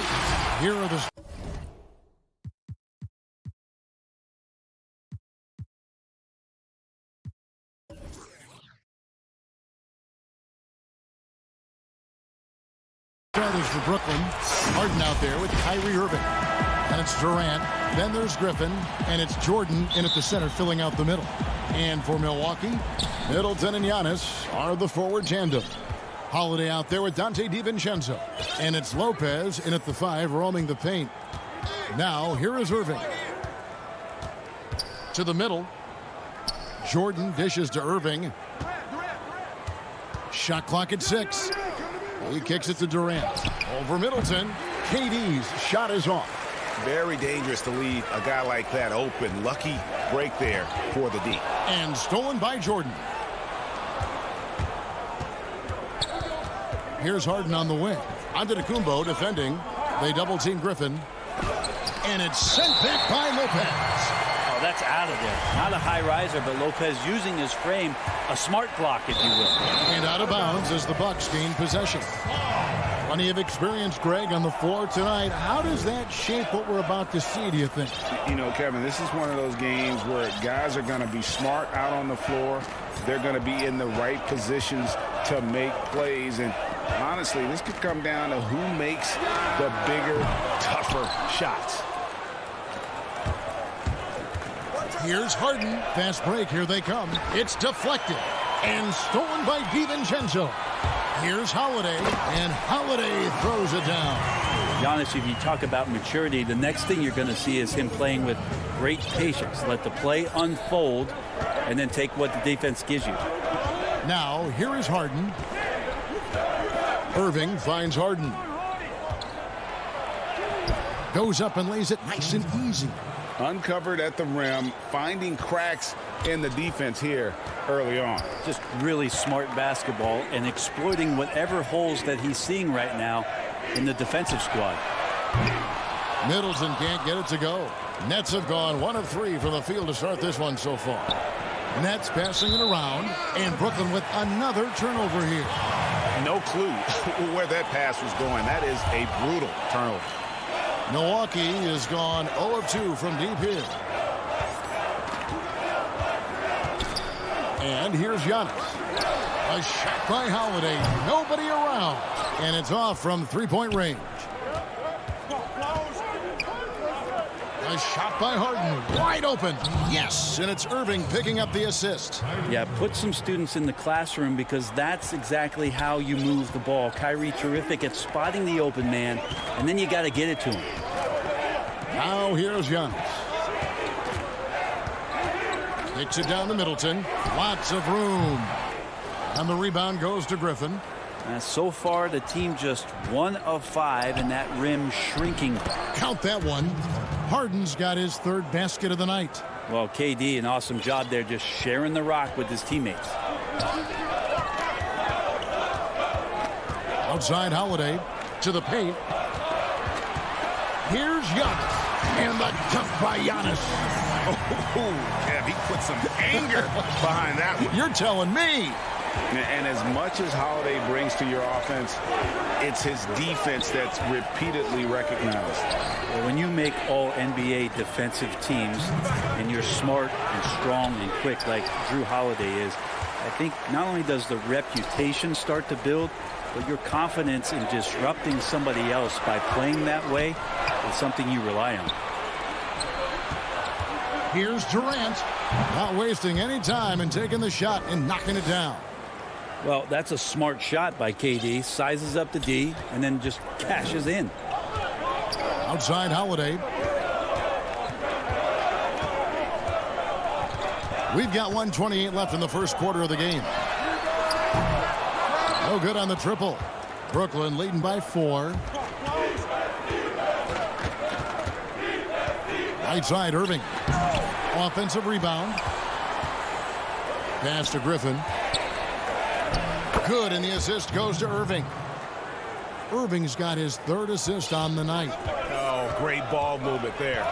Here are the starters for Brooklyn. Harden out there with Kyrie Irving. And it's Durant. Then there's Griffin. And it's Jordan in at the center filling out the middle. And for Milwaukee, Middleton and Giannis are the forward tandem. Holiday out there with Dante DiVincenzo. And it's Lopez in at the 5 roaming the paint. Now here is Irving. To the middle. Jordan dishes to Irving. Shot clock at 6. He kicks it to Durant. Over Middleton. KD's shot is off. Very dangerous to leave a guy like that open. Lucky break there for the D. And stolen by Jordan. Here's Harden on the wing. Antetokounmpo defending. They double-team Griffin. And it's sent back by Lopez. Oh, that's out of there. Not a high riser, but Lopez using his frame. A smart block, if you will. And out of bounds as the Bucks gain possession. Plenty of experience, Greg, on the floor tonight. How does that shape what we're about to see, do you think? You know, Kevin, this is one of those games where guys are going to be smart out on the floor. They're going to be in the right positions to make plays. And honestly, this could come down to who makes the bigger, tougher shots. Here's Harden. Fast break. Here they come. It's deflected and stolen by DiVincenzo. Here's Holiday, and Holiday throws it down. Giannis, if you talk about maturity, the next thing you're going to see is him playing with great patience. Let the play unfold, and then take what the defense gives you. Now, here is Harden. Irving finds Harden. Goes up and lays it nice and easy. Uncovered at the rim, finding cracks in the defense here early on. Just really smart basketball and exploiting whatever holes that he's seeing right now in the defensive squad. Middleton can't get it to go. Nets have gone 1 of 3 from the field to start this one so far. Nets passing it around, and Brooklyn with another turnover here. No clue where that pass was going. That is a brutal turnover. Milwaukee is gone 0 of 2 from deep here. And here's Giannis. A shot by Holiday. Nobody around. And it's off from three-point range. A shot by Harden. Wide open. Yes. And it's Irving picking up the assist. Yeah, put some students in the classroom because that's exactly how you move the ball. Kyrie terrific at spotting the open man, and then you got to get it to him. Now here's Giannis. Kicks it down to Middleton. Lots of room. And the rebound goes to Griffin. So far, the team just 1 of 5, and that rim shrinking. Count that one. Harden's got his 3rd basket of the night. Well, KD, an awesome job there, just sharing the rock with his teammates. Outside Holiday to the paint. Here's Giannis. And the dunk by Giannis. Oh, Kev, he put some anger behind that one. You're telling me. And as much as Holiday brings to your offense, it's his defense that's repeatedly recognized. Well, when you make all NBA defensive teams and you're smart and strong and quick like Drew Holiday is, I think not only does the reputation start to build, but your confidence in disrupting somebody else by playing that way is something you rely on. Here's Durant, not wasting any time and taking the shot and knocking it down. Well, that's a smart shot by KD. Sizes up the D and then just cashes in. Outside Holiday. We've got 1:28 left in the first quarter of the game. No good on the triple. Brooklyn leading by 4. Right side, Irving. Offensive rebound. Pass to Griffin. Good, and the assist goes to Irving. Irving's got his 3rd assist on the night. Oh, great ball movement there.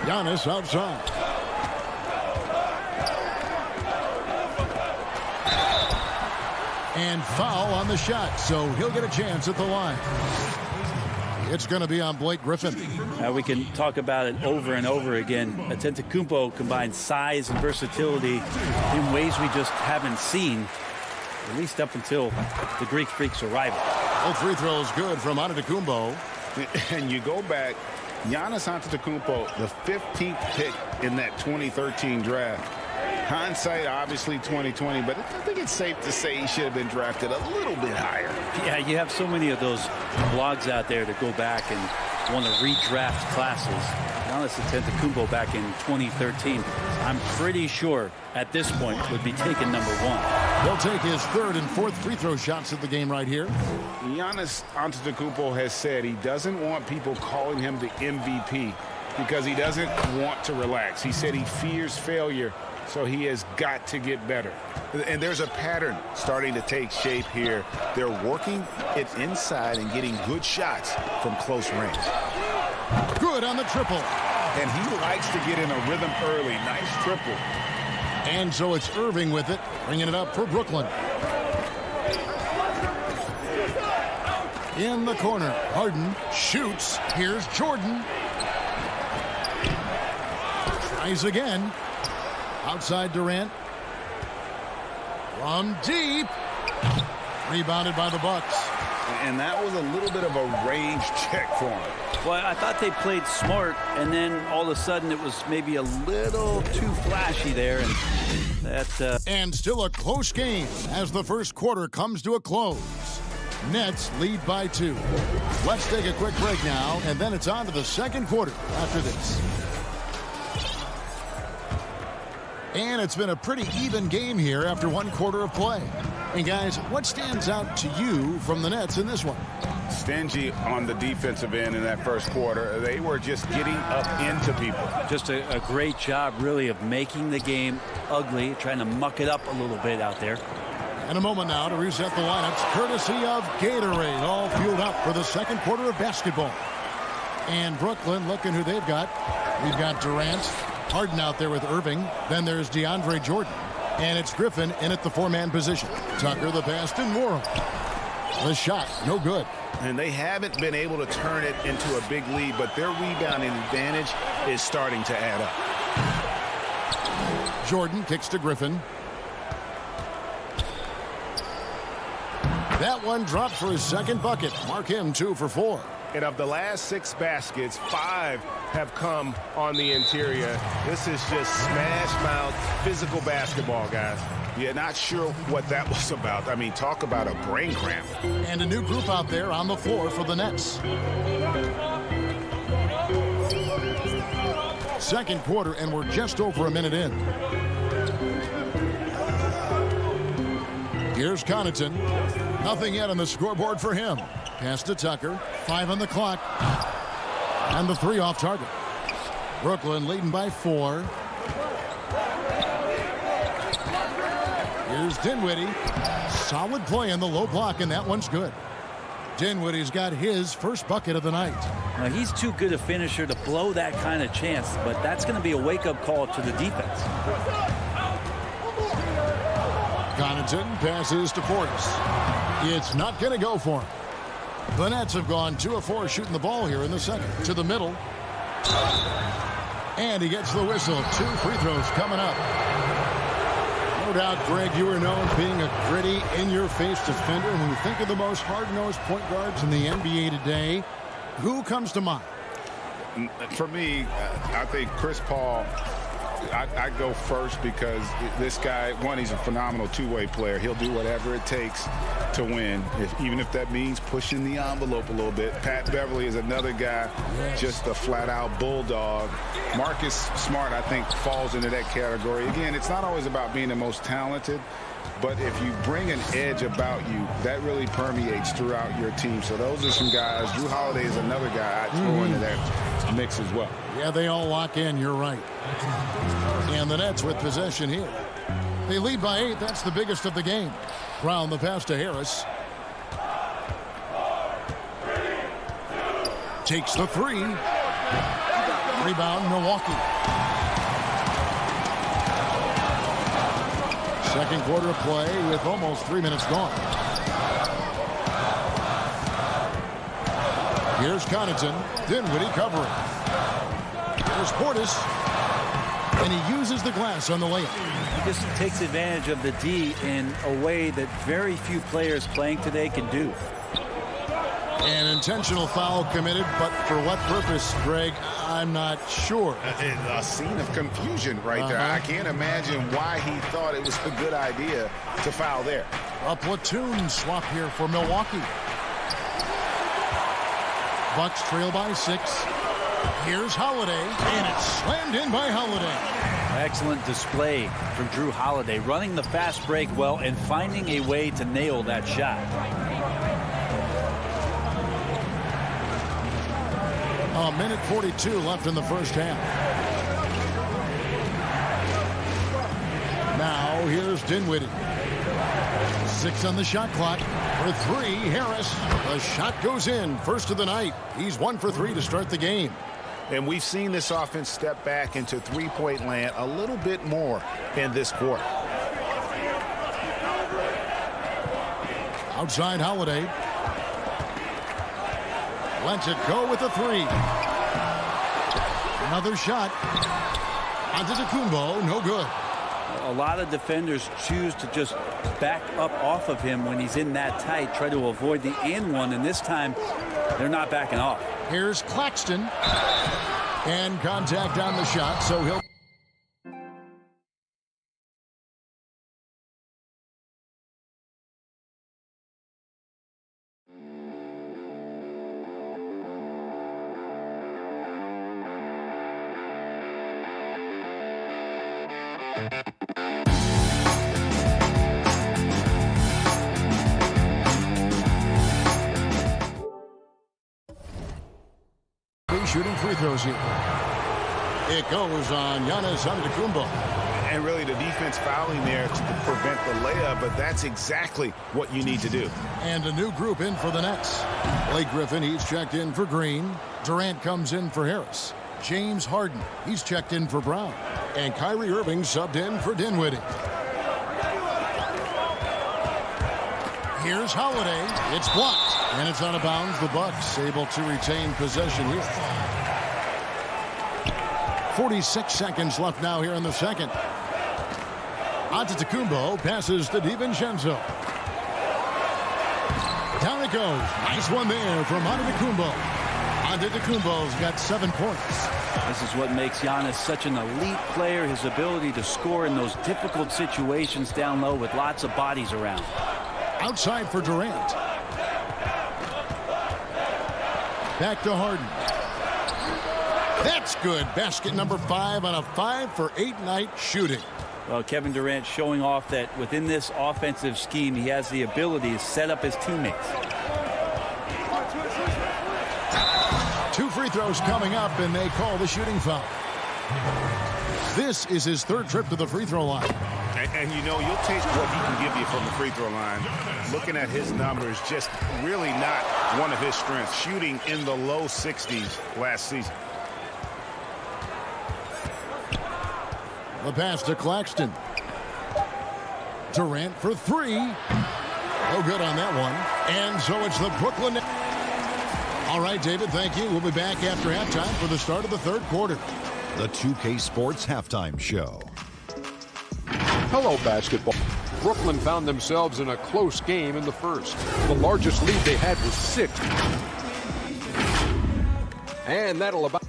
Giannis outside. And foul on the shot, so he'll get a chance at the line. It's going to be on Blake Griffin. We can talk about it over and over again. Antetokounmpo combines size and versatility in ways we just haven't seen, at least up until the Greek Freak's arrival. Both free throws good from Antetokounmpo. And you go back, Giannis Antetokounmpo, the 15th pick in that 2013 draft. Hindsight, obviously 2020, but I think it's safe to say he should have been drafted a little bit higher. Yeah, you have so many of those blogs out there that go back and want to redraft classes. Giannis Antetokounmpo back in 2013, I'm pretty sure at this point would be taken number 1. He'll take his 3rd and 4th free throw shots of the game right here. Giannis Antetokounmpo has said he doesn't want people calling him the MVP because he doesn't want to relax. He said he fears failure, so he has got to get better. And there's a pattern starting to take shape here. They're working it inside and getting good shots from close range. Good on the triple. And he likes to get in a rhythm early. Nice triple. And so it's Irving with it, bringing it up for Brooklyn. In the corner, Harden shoots. Here's Jordan. Tries again. Outside Durant. From deep. Rebounded by the Bucks. And that was a little bit of a range check for him. Well, I thought they played smart, and then all of a sudden it was maybe a little too flashy there. And that. And still a close game as the first quarter comes to a close. Nets lead by 2. Let's take a quick break now, and then it's on to the second quarter after this. And it's been a pretty even game here after 1 quarter of play. And guys, what stands out to you from the Nets in this one? Stingy on the defensive end in that first quarter. They were just getting up into people. Just a great job, really, of making the game ugly, trying to muck it up a little bit out there. And a moment now to reset the lineups, courtesy of Gatorade, all fueled up for the second quarter of basketball. And Brooklyn, looking who they've got. We've got Durant, Harden out there with Irving. Then there's DeAndre Jordan. And it's Griffin in at the 4-man position. Tucker the pass to Morrow. The shot, no good. And they haven't been able to turn it into a big lead, but their rebounding advantage is starting to add up. Jordan kicks to Griffin. That one dropped for his second bucket. Mark him 2 for 4. And of the last 6 baskets, 5 have come on the interior. This is just smash mouth physical basketball, guys. Yeah, not sure what that was about. I mean, talk about a brain cramp. And a new group out there on the floor for the Nets. Second quarter, and we're just over a minute in. Here's Connaughton. Nothing yet on the scoreboard for him. Pass to Tucker. 5 on the clock. And the 3 off target. Brooklyn leading by 4. Here's Dinwiddie. Solid play in the low block, and that one's good. Dinwiddie's got his first bucket of the night. Now, he's too good a finisher to blow that kind of chance, but that's going to be a wake-up call to the defense. Connaughton passes to Portis. It's not going to go for him. The Nets have gone 2 of 4 shooting the ball here in the second. To the middle. And he gets the whistle. 2 free throws coming up. No doubt, Greg, you are known being a gritty, in-your-face defender. When you think of the most hard-nosed point guards in the NBA today, who comes to mind? For me, I think Chris Paul. I go first because this guy, one, he's a phenomenal two-way player. He'll do whatever it takes to win, even if that means pushing the envelope a little bit. Pat Beverly is another guy, just a flat-out bulldog. Marcus Smart, I think, falls into that category. Again, it's not always about being the most talented, but if you bring an edge about you, that really permeates throughout your team. So those are some guys. Drew Holiday is another guy I'd throw into that mix as well. Yeah, they all lock in. You're right. And the Nets with possession here. They lead by 8. That's the biggest of the game. Brown the pass to Harris. Takes the 3. Rebound, Milwaukee. Second quarter of play with almost 3 minutes gone. Here's Connaughton. Dinwiddie covering. Here's Portis. And he uses the glass on the layup. He just takes advantage of the D in a way that very few players playing today can do. An intentional foul committed, but for what purpose, Greg? I'm not sure. A scene of confusion right there. I can't imagine why he thought it was a good idea to foul there. A platoon swap here for Milwaukee. Bucks trail by 6. Here's Holiday, and it's slammed in by Holiday. Excellent display from Drew Holiday, running the fast break well and finding a way to nail that shot. A minute 42 left in the first half. Now here's Dinwiddie. 6 on the shot clock. For 3, Harris. The shot goes in. First of the night. He's 1 for 3 to start the game. And we've seen this offense step back into three-point land a little bit more in this quarter. Outside Holiday. Lets it go with a 3. Another shot. Antetokounmpo, no good. A lot of defenders choose to just back up off of him when he's in that tight, try to avoid the and one, and this time they're not backing off. Here's Claxton. And contact on the shot, so he'll... Shooting free throws here. It goes on Giannis Antetokounmpo. And really the defense fouling there to prevent the layup, but that's exactly what you need to do. And a new group in for the Nets. Blake Griffin, he's checked in for Green. Durant comes in for Harris. James Harden, he's checked in for Brown. And Kyrie Irving subbed in for Dinwiddie. Here's Holiday. It's blocked. And it's out of bounds. The Bucks able to retain possession here. 46 seconds left now here in the second. Antetokounmpo passes to DiVincenzo. Down it goes. Nice one there from Antetokounmpo. Antetokounmpo's got 7 points. This is what makes Giannis such an elite player, his ability to score in those difficult situations down low with lots of bodies around. Outside for Durant. Back to Harden. That's good. Basket number 5 on a 5 for 8 night shooting. Well, Kevin Durant showing off that within this offensive scheme, he has the ability to set up his teammates. 2 free throws coming up, and they call the shooting foul. This is his 3rd trip to the free throw line. And you know, you'll take what he can give you from the free throw line. Looking at his numbers, just really not one of his strengths, shooting in the low 60s last season. The pass to Claxton. Durant for three. No good on that one. And so it's the Brooklyn. All right, David, thank you. We'll be back after halftime for the start of the third quarter. The 2K Sports Halftime Show. Hello, basketball. Brooklyn found themselves in a close game in the first. The largest lead they had was 6. And that'll about...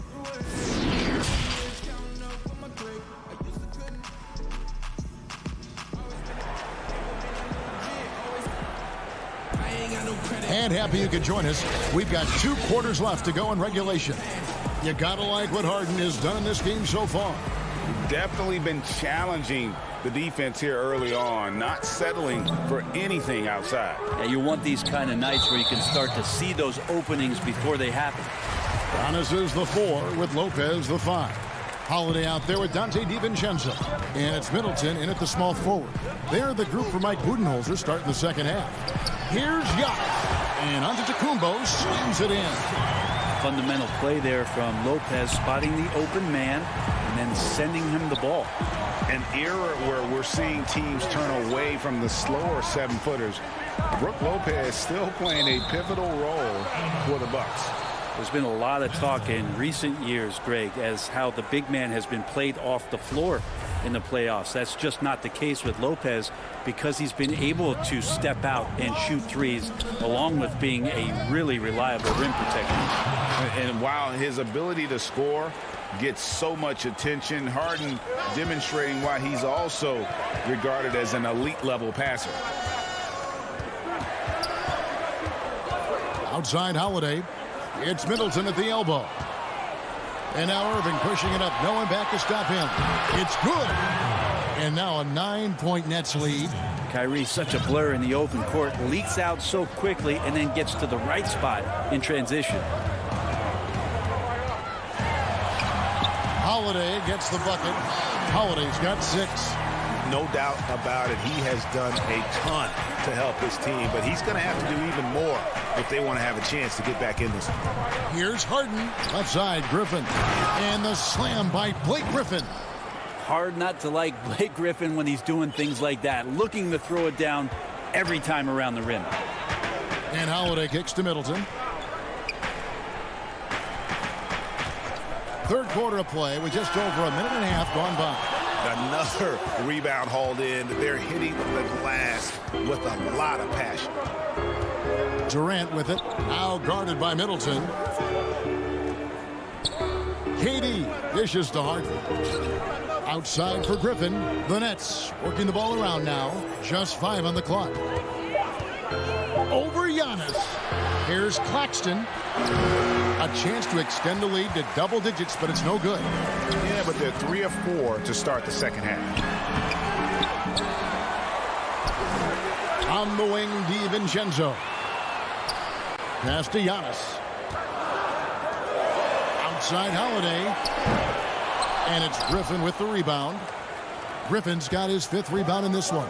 And happy you could join us. We've got 2 quarters left to go in regulation. You gotta like what Harden has done in this game so far. Definitely been challenging the defense here early on, not settling for anything outside. Yeah, you want these kind of nights where you can start to see those openings before they happen. Giannis is the 4 with Lopez the 5. Holiday out there with Dante DiVincenzo. And it's Middleton in at the small forward. They're the group for Mike Budenholzer starting the second half. Here's Giannis. And Antetokounmpo slams it in. Fundamental play there from Lopez, spotting the open man and then sending him the ball. An era where we're seeing teams turn away from the slower 7-footers. Brook Lopez still playing a pivotal role for the Bucks. There's been a lot of talk in recent years, Greg, as how the big man has been played off the floor in the playoffs. That's just not the case with Lopez because he's been able to step out and shoot threes along with being a really reliable rim protector. And while his ability to score gets so much attention, Harden demonstrating why he's also regarded as an elite level passer. Outside Holiday. It's Middleton at the elbow. And now Irving pushing it up. No one back to stop him. It's good. And now a 9-point Nets lead. Kyrie's such a blur in the open court. Leaks out so quickly and then gets to the right spot in transition. Holiday gets the bucket. Holiday's got 6. No doubt about it. He has done a ton to help his team, but he's going to have to do even more if they want to have a chance to get back in this one. Here's Harden. Left side, Griffin. And the slam by Blake Griffin. Hard not to like Blake Griffin when he's doing things like that, looking to throw it down every time around the rim. And Holiday kicks to Middleton. Third quarter of play with just over a minute and a half gone by. Another rebound hauled in. They're hitting the glass with a lot of passion. Durant with it. Now guarded by Middleton. KD dishes to Harden. Outside for Griffin. The Nets working the ball around now. Just 5 on the clock. Over Giannis. Here's Claxton. A chance to extend the lead to double digits, but it's no good. Yeah, but they're 3 of 4 to start the second half. On the wing, DiVincenzo. Pass to Giannis. Outside Holiday. And it's Griffin with the rebound. Griffin's got his 5th rebound in this one.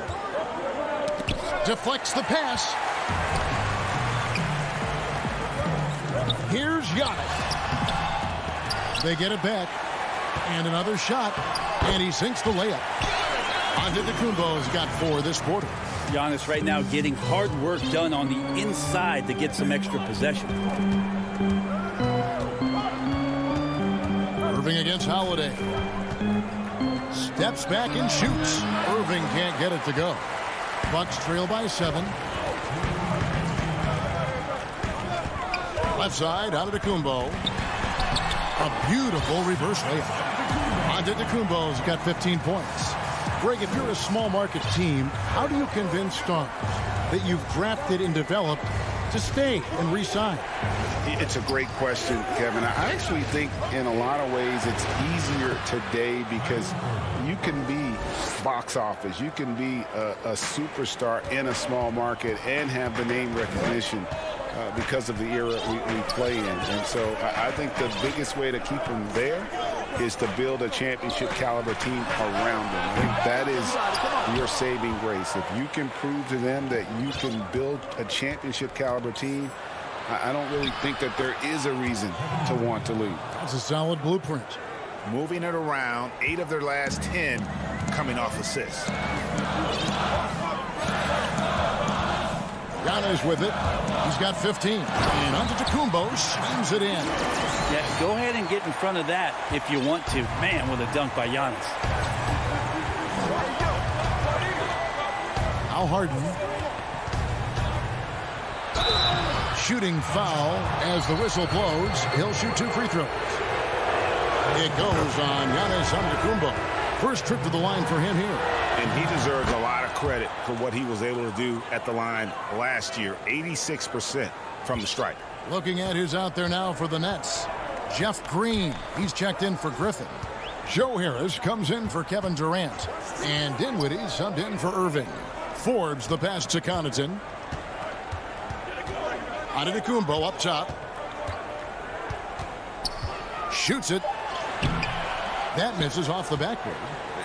Deflects the pass. Here's Giannis. They get it back. And another shot. And he sinks the layup. Antetokounmpo's got 4 this quarter. Giannis right now getting hard work done on the inside to get some extra possession. Irving against Holiday. Steps back and shoots. Irving can't get it to go. Bucks trail by 7. Left side, Antetokounmpo. A beautiful reverse layup. Antetokounmpo's got 15 points. Greg, if you're a small market team, how do you convince stars that you've drafted and developed to stay and re-sign? It's a great question, Kevin. I actually think in a lot of ways it's easier today because you can be box office. You can be a superstar in a small market and have the name recognition because of the era we play in. And so I think the biggest way to keep them there is to build a championship caliber team around them. I think that is your saving grace. If you can prove to them that you can build a championship caliber team, I don't really think that there is a reason to want to leave. That's a solid blueprint. Moving it around, 8 of their last 10 coming off assists. Giannis with it. He's got 15. And Antetokounmpo slams it in. Yeah, go ahead and get in front of that if you want to. Man, with a dunk by Giannis. Al Harden. Shooting foul as the whistle blows. He'll shoot 2 free throws. It goes on Giannis Antetokounmpo. First trip to the line for him here. And he deserves a lot of credit for what he was able to do at the line last year. 86% from the stripe. Looking at who's out there now for the Nets. Jeff Green. He's checked in for Griffin. Joe Harris comes in for Kevin Durant. And Dinwiddie subbed in for Irving. Forbes the pass to Connaughton. Antetokounmpo up top. Shoots it. That misses off the backboard.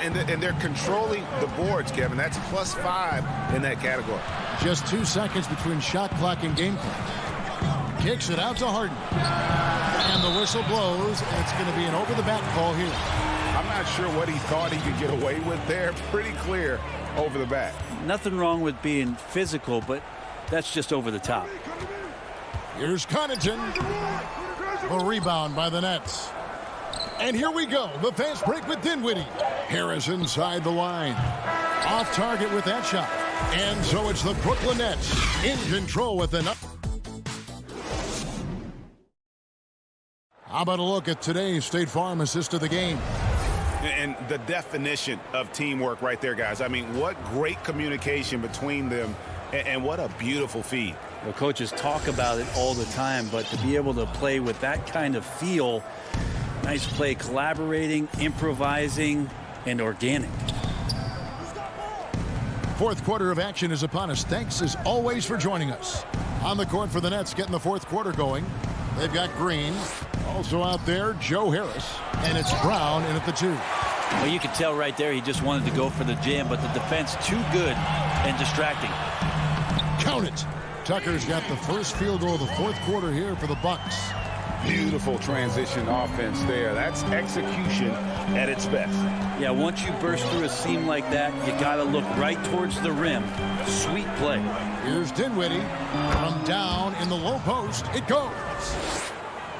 And they're controlling the boards, Kevin. That's +5 in that category. Just 2 seconds between shot clock and game clock. Kicks it out to Harden. And the whistle blows, and it's going to be an over-the-back call here. I'm not sure what he thought he could get away with there. Pretty clear over the back. Nothing wrong with being physical, but that's just over the top. Here's Connaughton. A rebound by the Nets. And here we go. The fast break with Dinwiddie. Harris inside the line. Off target with that shot. And so it's the Brooklyn Nets in control with an up. How about a look at today's State Farm assist of the game? And the definition of teamwork right there, guys. I mean, what great communication between them, and what a beautiful feed. Well, coaches talk about it all the time, but to be able to play with that kind of feel, nice play, collaborating, improvising, and organic. Fourth quarter of action is upon us. Thanks as always for joining us. On the court for the Nets, getting the fourth quarter going. They've got Green. Also out there, Joe Harris. And it's Brown in at the 2. Well, you can tell right there he just wanted to go for the jam, but the defense too good and distracting. Count it. Tucker's got the first field goal of the fourth quarter here for the Bucks. Beautiful transition offense there. That's execution at its best. Yeah, once you burst through a seam like that, you got to look right towards the rim. Sweet play. Here's Dinwiddie from down in the low post. It goes.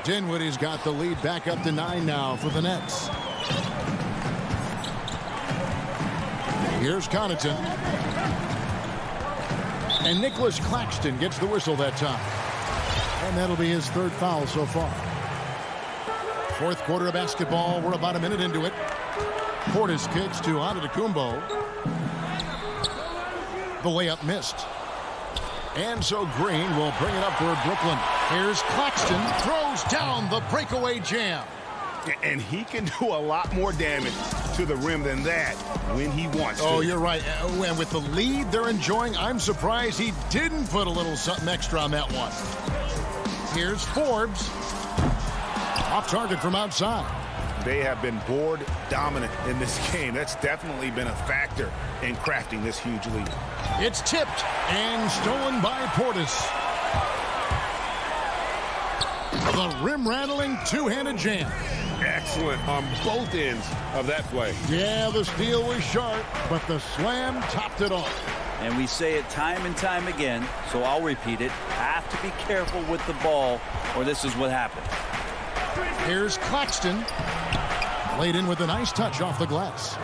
Dinwiddie's got the lead back up to 9 now for the Nets. Here's Connaughton. And Nicholas Claxton gets the whistle that time. And that'll be his 3rd foul so far. Fourth quarter of basketball. We're about a minute into it. Portis kicks to Antetokounmpo. The layup missed. And so Green will bring it up for Brooklyn. Here's Claxton. Throws down the breakaway jam. And he can do a lot more damage to the rim than that when he wants to. Oh, you're right. And with the lead they're enjoying, I'm surprised he didn't put a little something extra on that one. Here's Forbes. Off target from outside. They have been board dominant in this game. That's definitely been a factor in crafting this huge lead. It's tipped and stolen by Portis. The rim-rattling two-handed jam. Excellent on both ends of that play. Yeah, the steal was sharp, but the slam topped it off. And we say it time and time again, so I'll repeat it. Have to be careful with the ball, or this is what happens. Here's Claxton. Laid in with a nice touch off the glass.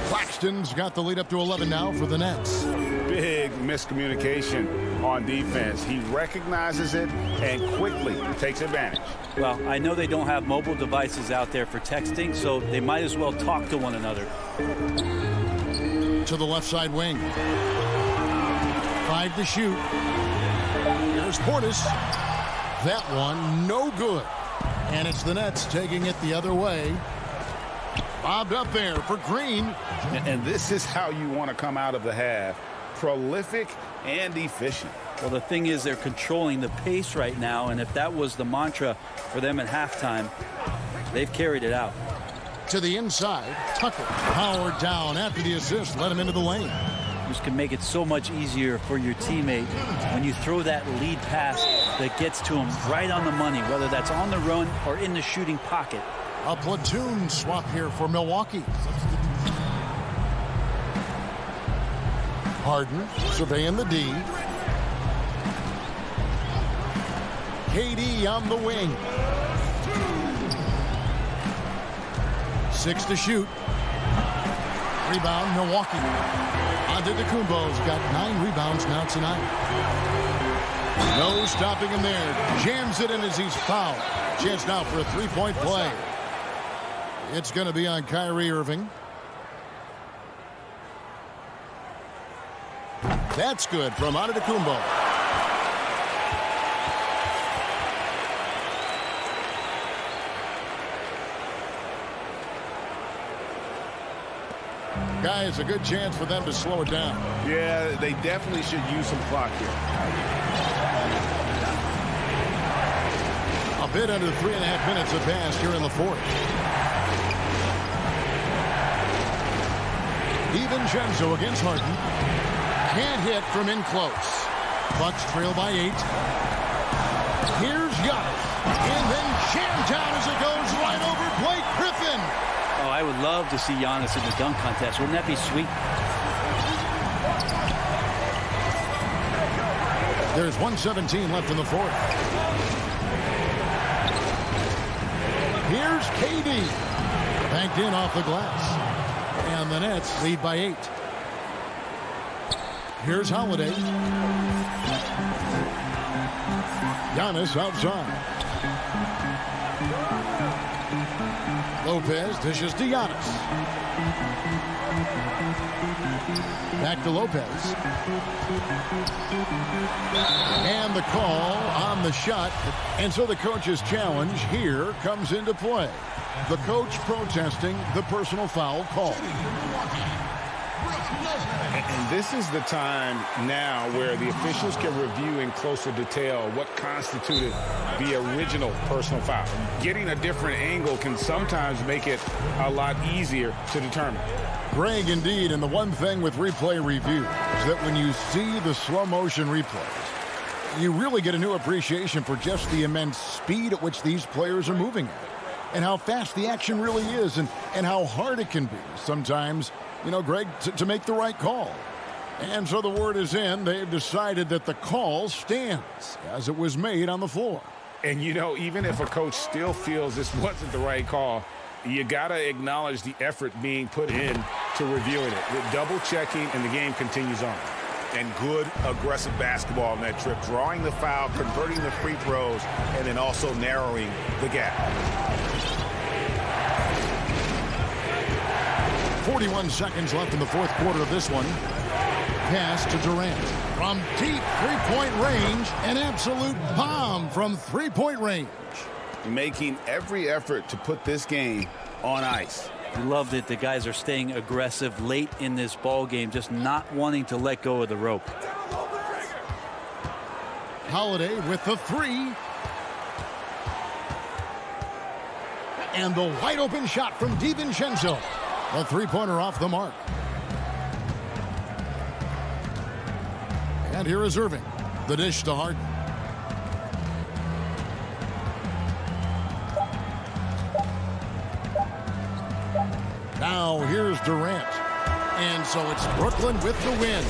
Claxton's got the lead up to 11 now for the Nets. Big miscommunication on defense. He recognizes it and quickly takes advantage. Well, I know they don't have mobile devices out there for texting, so they might as well talk to one another. To the left side wing. 5 to shoot. Here's Portis. That one no good. And it's the Nets taking it the other way. Bobbed up there for Green. And this is how you want to come out of the half. Prolific and efficient. Well, the thing is they're controlling the pace right now, and if that was the mantra for them at halftime, they've carried it out. To the inside, Tucker powered down after the assist, let him into the lane. which can make it so much easier for your teammate when you throw that lead pass that gets to him right on the money, whether that's on the run or in the shooting pocket. A platoon swap here for Milwaukee. Harden surveying the D. KD on the wing. 6 to shoot. Rebound, Milwaukee. Antetokounmpo's got 9 rebounds now tonight. No stopping him there. Jams it in as he's fouled. Chance now for a three-point play. It's going to be on Kyrie Irving. That's good from Antetokounmpo. Guys, a good chance for them to slow it down. Yeah, they definitely should use some clock here. A bit under 3.5 minutes have passed here in the fourth. DiVincenzo against Harden. Can't hit from in close. Bucks trail by 8. Here's Giannis. And then jammed down as it goes right over Blake Griffin. Oh, I would love to see Giannis in the dunk contest. Wouldn't that be sweet? There's 1:17 left in the fourth. Here's KD. Banked in off the glass. And the Nets lead by 8. Here's Holiday. Giannis outside. Lopez dishes to Giannis. Back to Lopez. And the call on the shot. And so the coach's challenge here comes into play. The coach protesting the personal foul call. And this is the time now where the officials can review in closer detail what constituted the original personal foul. Getting a different angle can sometimes make it a lot easier to determine. Greg, indeed, and the one thing with replay review is that when you see the slow motion replays, you really get a new appreciation for just the immense speed at which these players are moving at. And how fast the action really is, and how hard it can be sometimes, you know, Greg, to make the right call. And so the word is in. They've decided that the call stands as it was made on the floor. And, you know, even if a coach still feels this wasn't the right call, you got to acknowledge the effort being put in to reviewing it. With double checking, and the game continues on. And good, aggressive basketball on that trip. Drawing the foul, converting the free throws, and then also narrowing the gap. 41 seconds left in the fourth quarter of this one. Pass to Durant. From deep three-point range, an absolute bomb from three-point range. Making every effort to put this game on ice. Loved it. The guys are staying aggressive late in this ball game, just not wanting to let go of the rope. Holiday with the three. And the wide open shot from DiVincenzo. A three-pointer off the mark. And here is Irving. The dish to Harden. Now here's Durant. And so it's Brooklyn with the win.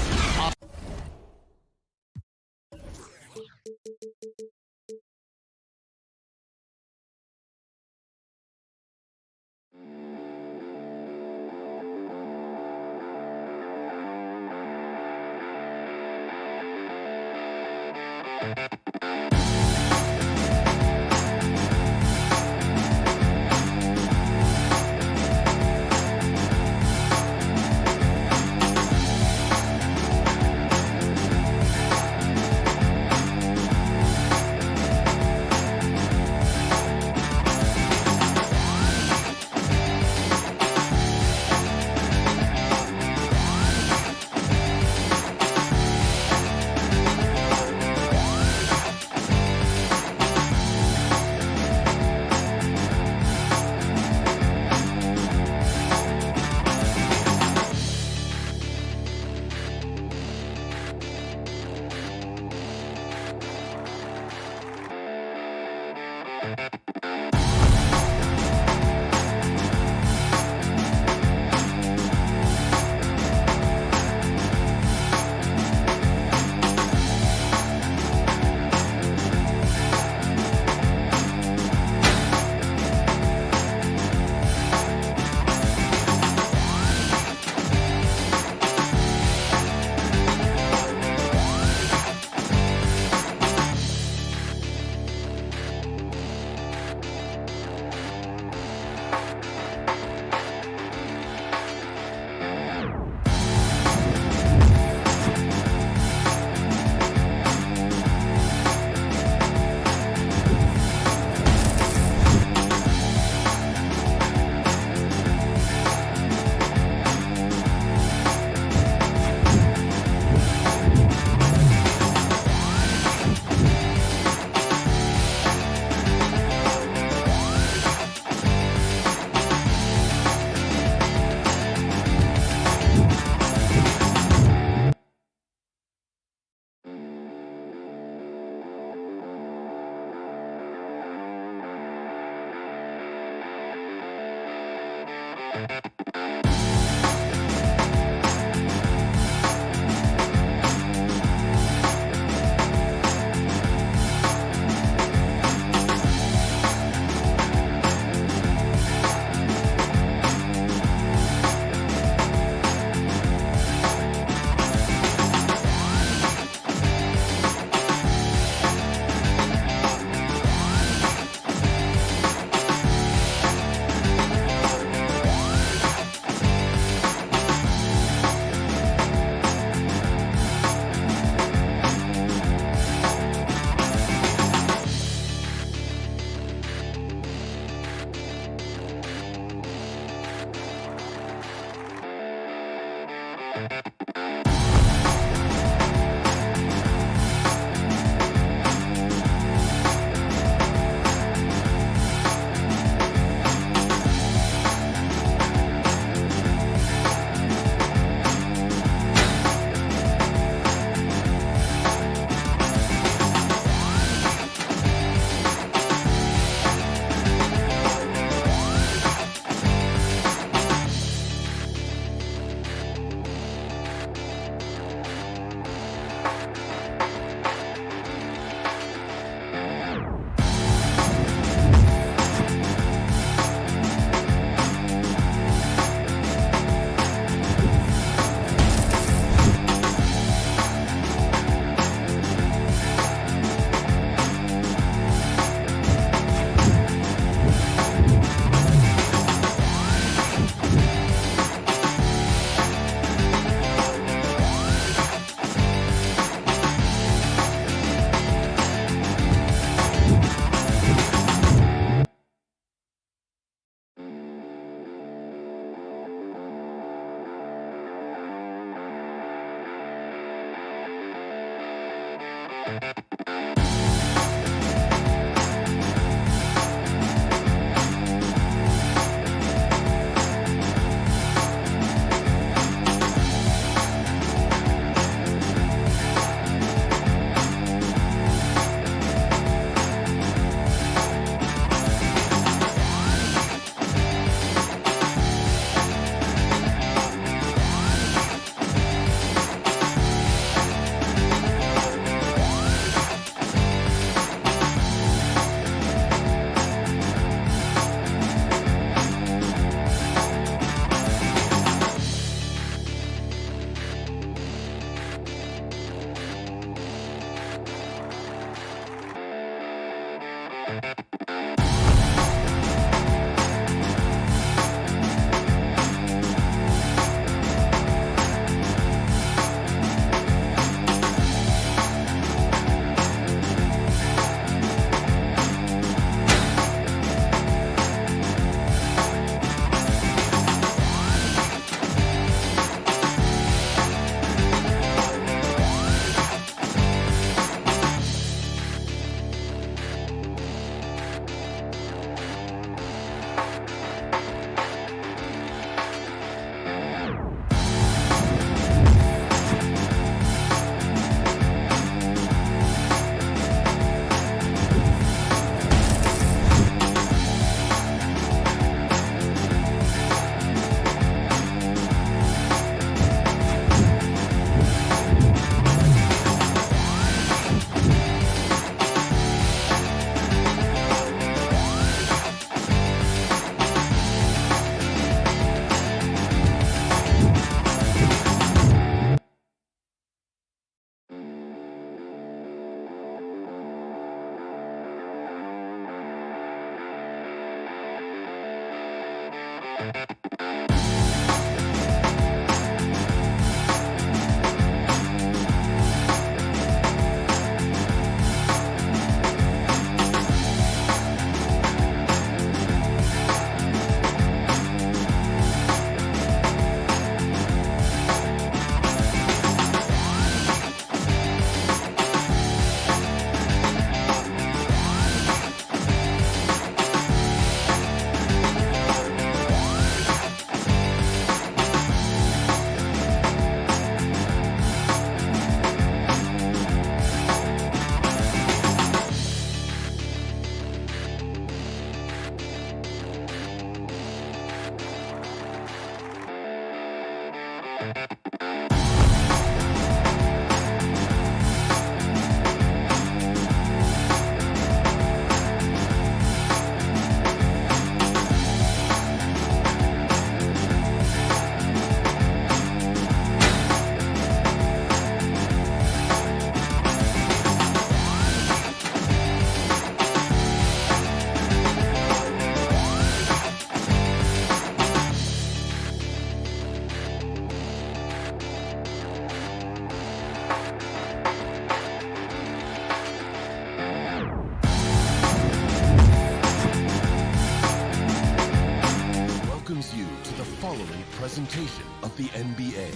a presentation of the NBA.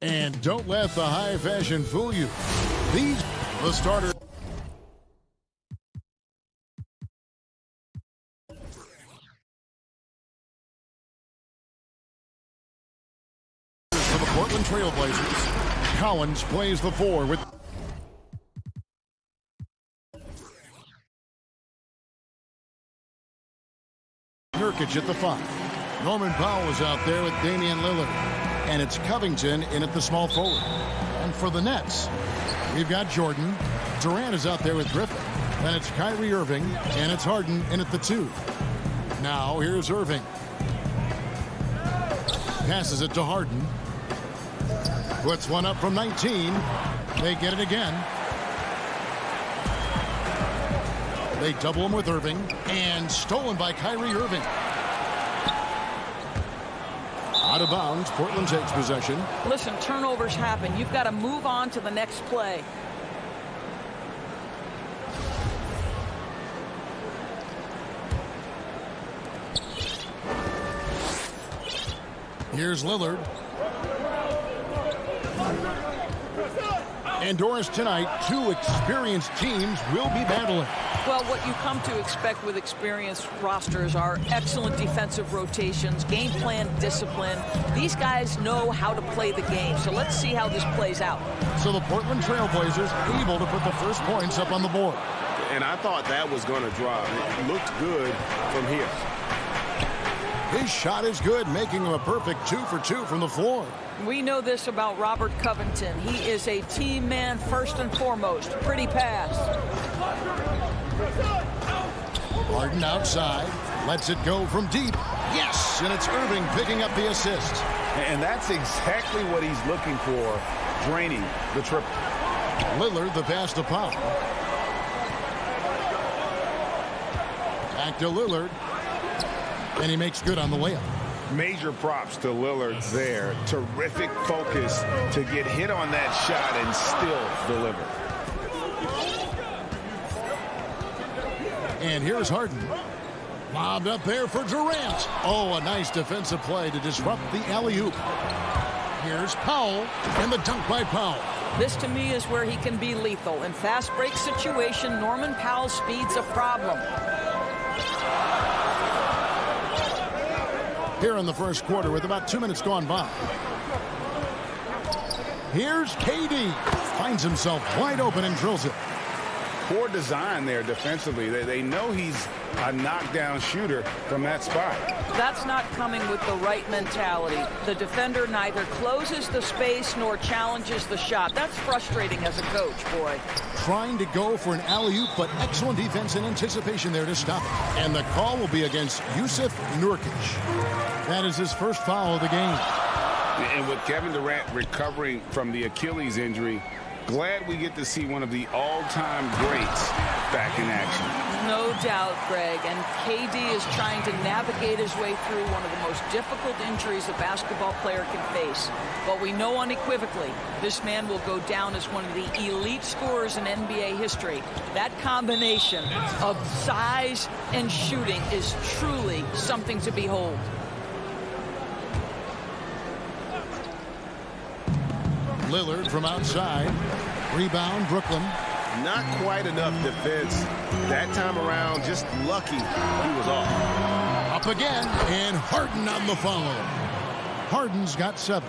And don't let the high fashion fool you. These, the starter. For the Portland Trail Blazers, Collins plays the 4 with Nurkic at the 5. Norman Powell is out there with Damian Lillard. And it's Covington in at the small forward. And for the Nets, we've got Jordan. Durant is out there with Griffin. Then it's Kyrie Irving, and it's Harden in at the 2. Now here's Irving. Passes it to Harden. Puts one up from 19. They get it again. They double him with Irving. And stolen by Kyrie Irving. Out of bounds, Portland takes possession. Listen, turnovers happen. You've got to move on to the next play. Here's Lillard. And Doris, tonight, 2 experienced teams will be battling. Well, what you come to expect with experienced rosters are excellent defensive rotations, game plan discipline. These guys know how to play the game, so let's see how this plays out. So the Portland Trail Blazers able to put the first points up on the board. And I thought that was going to drop. It looked good from here. His shot is good, making him a perfect 2 for 2 from the floor. We know this about Robert Covington. He is a team man first and foremost. Pretty pass. Harden outside, lets it go from deep. Yes, and it's Irving picking up the assist. And that's exactly what he's looking for, draining the triple. Lillard, the pass to Powell. Back to Lillard. And he makes good on the layup. Major props to Lillard there. Terrific focus to get hit on that shot and still deliver. And here's Harden. Lobbed up there for Durant. Oh, a nice defensive play to disrupt the alley-oop. Here's Powell, and the dunk by Powell. This, to me, is where he can be lethal. In fast break situation, Norman Powell's speed's a problem. Here in the first quarter with about 2 minutes gone by. Here's KD. Finds himself wide open and drills it. Poor design there defensively. They know he's a knockdown shooter from that spot. That's not coming with the right mentality. The defender neither closes the space nor challenges the shot. That's frustrating as a coach, boy. Trying to go for an alley-oop, but excellent defense and anticipation there to stop it. And the call will be against Jusuf Nurkic. That is his first foul of the game. And with Kevin Durant recovering from the Achilles injury, glad we get to see one of the all-time greats back in action. No doubt, Greg. And KD is trying to navigate his way through one of the most difficult injuries a basketball player can face. But we know unequivocally this man will go down as one of the elite scorers in NBA history. That combination of size and shooting is truly something to behold. Lillard from outside. Rebound, Brooklyn. Not quite enough defense that time around. Just lucky he was off. Up again, and Harden on the follow. Harden's got 7.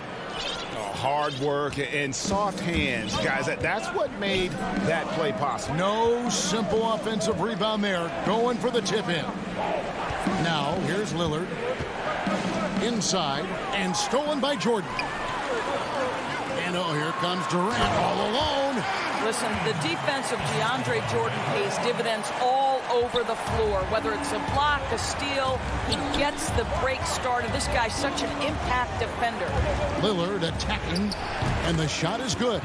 Hard work and soft hands, guys. That's what made that play possible. No simple offensive rebound there. Going for the tip-in. Now, here's Lillard. Inside, and stolen by Jordan. And oh, here comes Durant all alone. Listen, the defense of DeAndre Jordan pays dividends all over the floor. Whether it's a block, a steal, he gets the break started. This guy's such an impact defender. Lillard attacking, and the shot is good.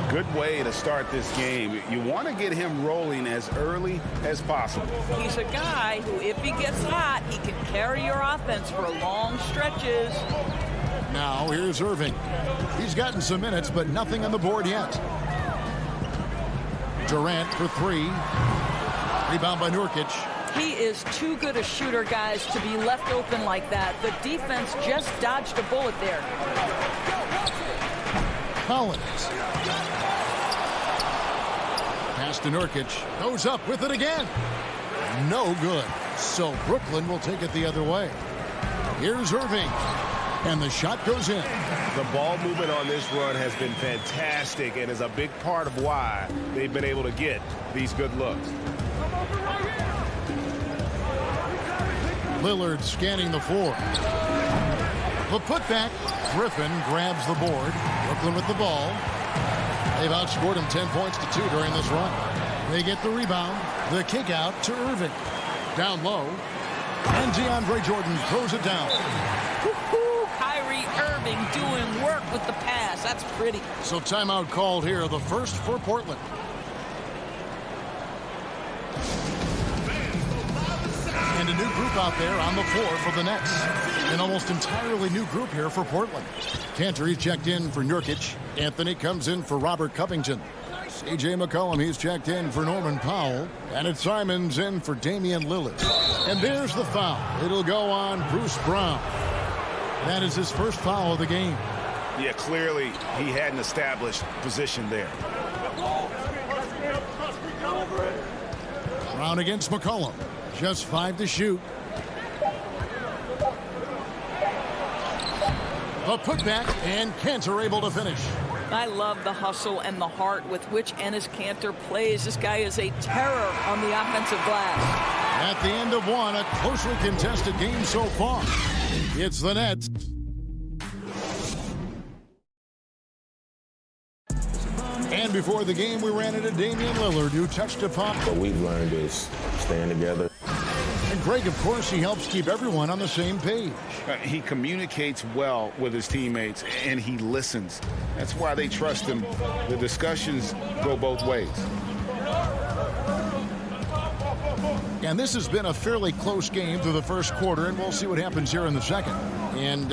Good way to start this game. You want to get him rolling as early as possible. He's a guy who, if he gets hot, he can carry your offense for long stretches. Now, here's Irving. He's gotten some minutes, but nothing on the board yet. Durant for 3. Rebound by Nurkic. He is too good a shooter, guys, to be left open like that. The defense just dodged a bullet there. Collins. Pass to Nurkic. Goes up with it again. No good. So Brooklyn will take it the other way. Here's Irving. And the shot goes in. The ball movement on this run has been fantastic and is a big part of why they've been able to get these good looks. Lillard scanning the floor. The putback. Griffin grabs the board. Brooklyn with the ball. They've outscored him 10 points to 2 during this run. They get the rebound. The kick out to Irving. Down low. And DeAndre Jordan throws it down. Kyrie Irving doing work with the pass. That's pretty. So timeout called here, the first for Portland. And a new group out there on the floor for the Nets. An almost entirely new group here for Portland. Cantor, he's checked in for Nurkic. Anthony comes in for Robert Covington. C.J. McCollum, he's checked in for Norman Powell. And it's Simons in for Damian Lillard. And there's the foul. It'll go on Bruce Brown. That is his first foul of the game. Yeah, clearly he had an established position there. Brown against McCollum. Just 5 to shoot. The putback, and Cantor able to finish. I love the hustle and the heart with which Enes Kanter plays. This guy is a terror on the offensive glass. At the end of one, a closely contested game so far. It's the Nets. And before the game, we ran into Damian Lillard, who touched upon. What we've learned is staying together. And Greg, of course, he helps keep everyone on the same page. He communicates well with his teammates, and he listens. That's why they trust him. The discussions go both ways. And this has been a fairly close game through the first quarter, and we'll see what happens here in the second. And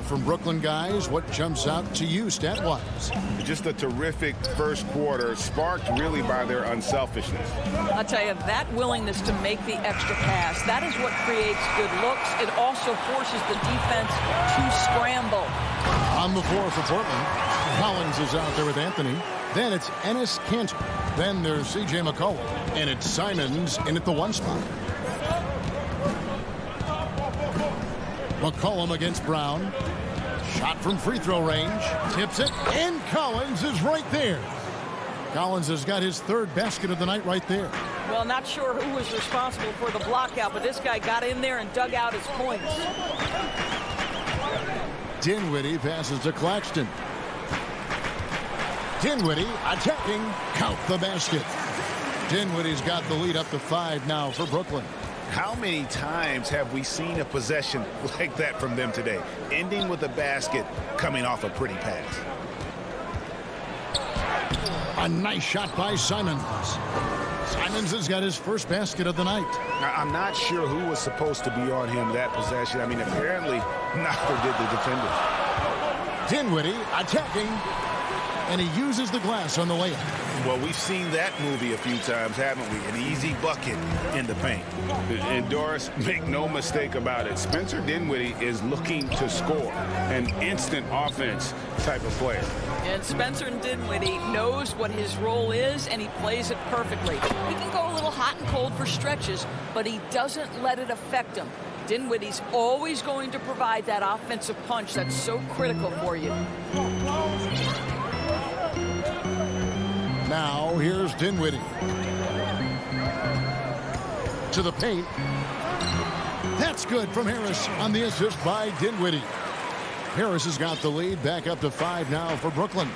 from Brooklyn guys, what jumps out to you stat-wise? Just a terrific first quarter, sparked really by their unselfishness. I'll tell you, that willingness to make the extra pass, that is what creates good looks. It also forces the defense to scramble. On the floor for Portland, Collins is out there with Anthony. Then it's Enes Kanter. Then there's C.J. McCollum. And it's Simons in at the 1 spot. McCollum against Brown. Shot from free throw range. Tips it. And Collins is right there. Collins has got his 3rd basket of the night right there. Well, not sure who was responsible for the block out, but this guy got in there and dug out his points. Dinwiddie passes to Claxton. Dinwiddie attacking. Count the basket. Dinwiddie's got the lead up to 5 now for Brooklyn. How many times have we seen a possession like that from them today? Ending with a basket, coming off a pretty pass. A nice shot by Simons. Simons has got his first basket of the night. Now, I'm not sure who was supposed to be on him that possession. I mean, apparently, neither did the defenders. Dinwiddie attacking. And he uses the glass on the layup. Well, we've seen that movie a few times, haven't we? An easy bucket in the paint. And Doris, make no mistake about it. Spencer Dinwiddie is looking to score. An instant offense type of player. And Spencer Dinwiddie knows what his role is, and he plays it perfectly. He can go a little hot and cold for stretches, but he doesn't let it affect him. Dinwiddie's always going to provide that offensive punch that's so critical for you. Now, here's Dinwiddie. To the paint. That's good from Harris on the assist by Dinwiddie. Harris has got the lead back up to 5 now for Brooklyn.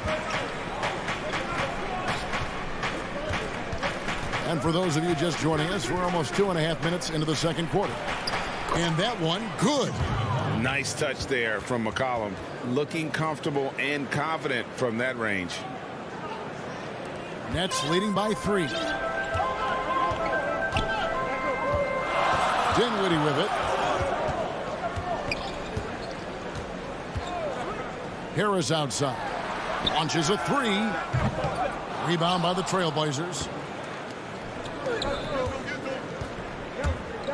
And for those of you just joining us, we're almost 2.5 minutes into the second quarter. And that one, good. Nice touch there from McCollum. Looking comfortable and confident from that range. Nets leading by 3. Dinwiddie with it. Harris outside. Launches a 3. Rebound by the Trailblazers.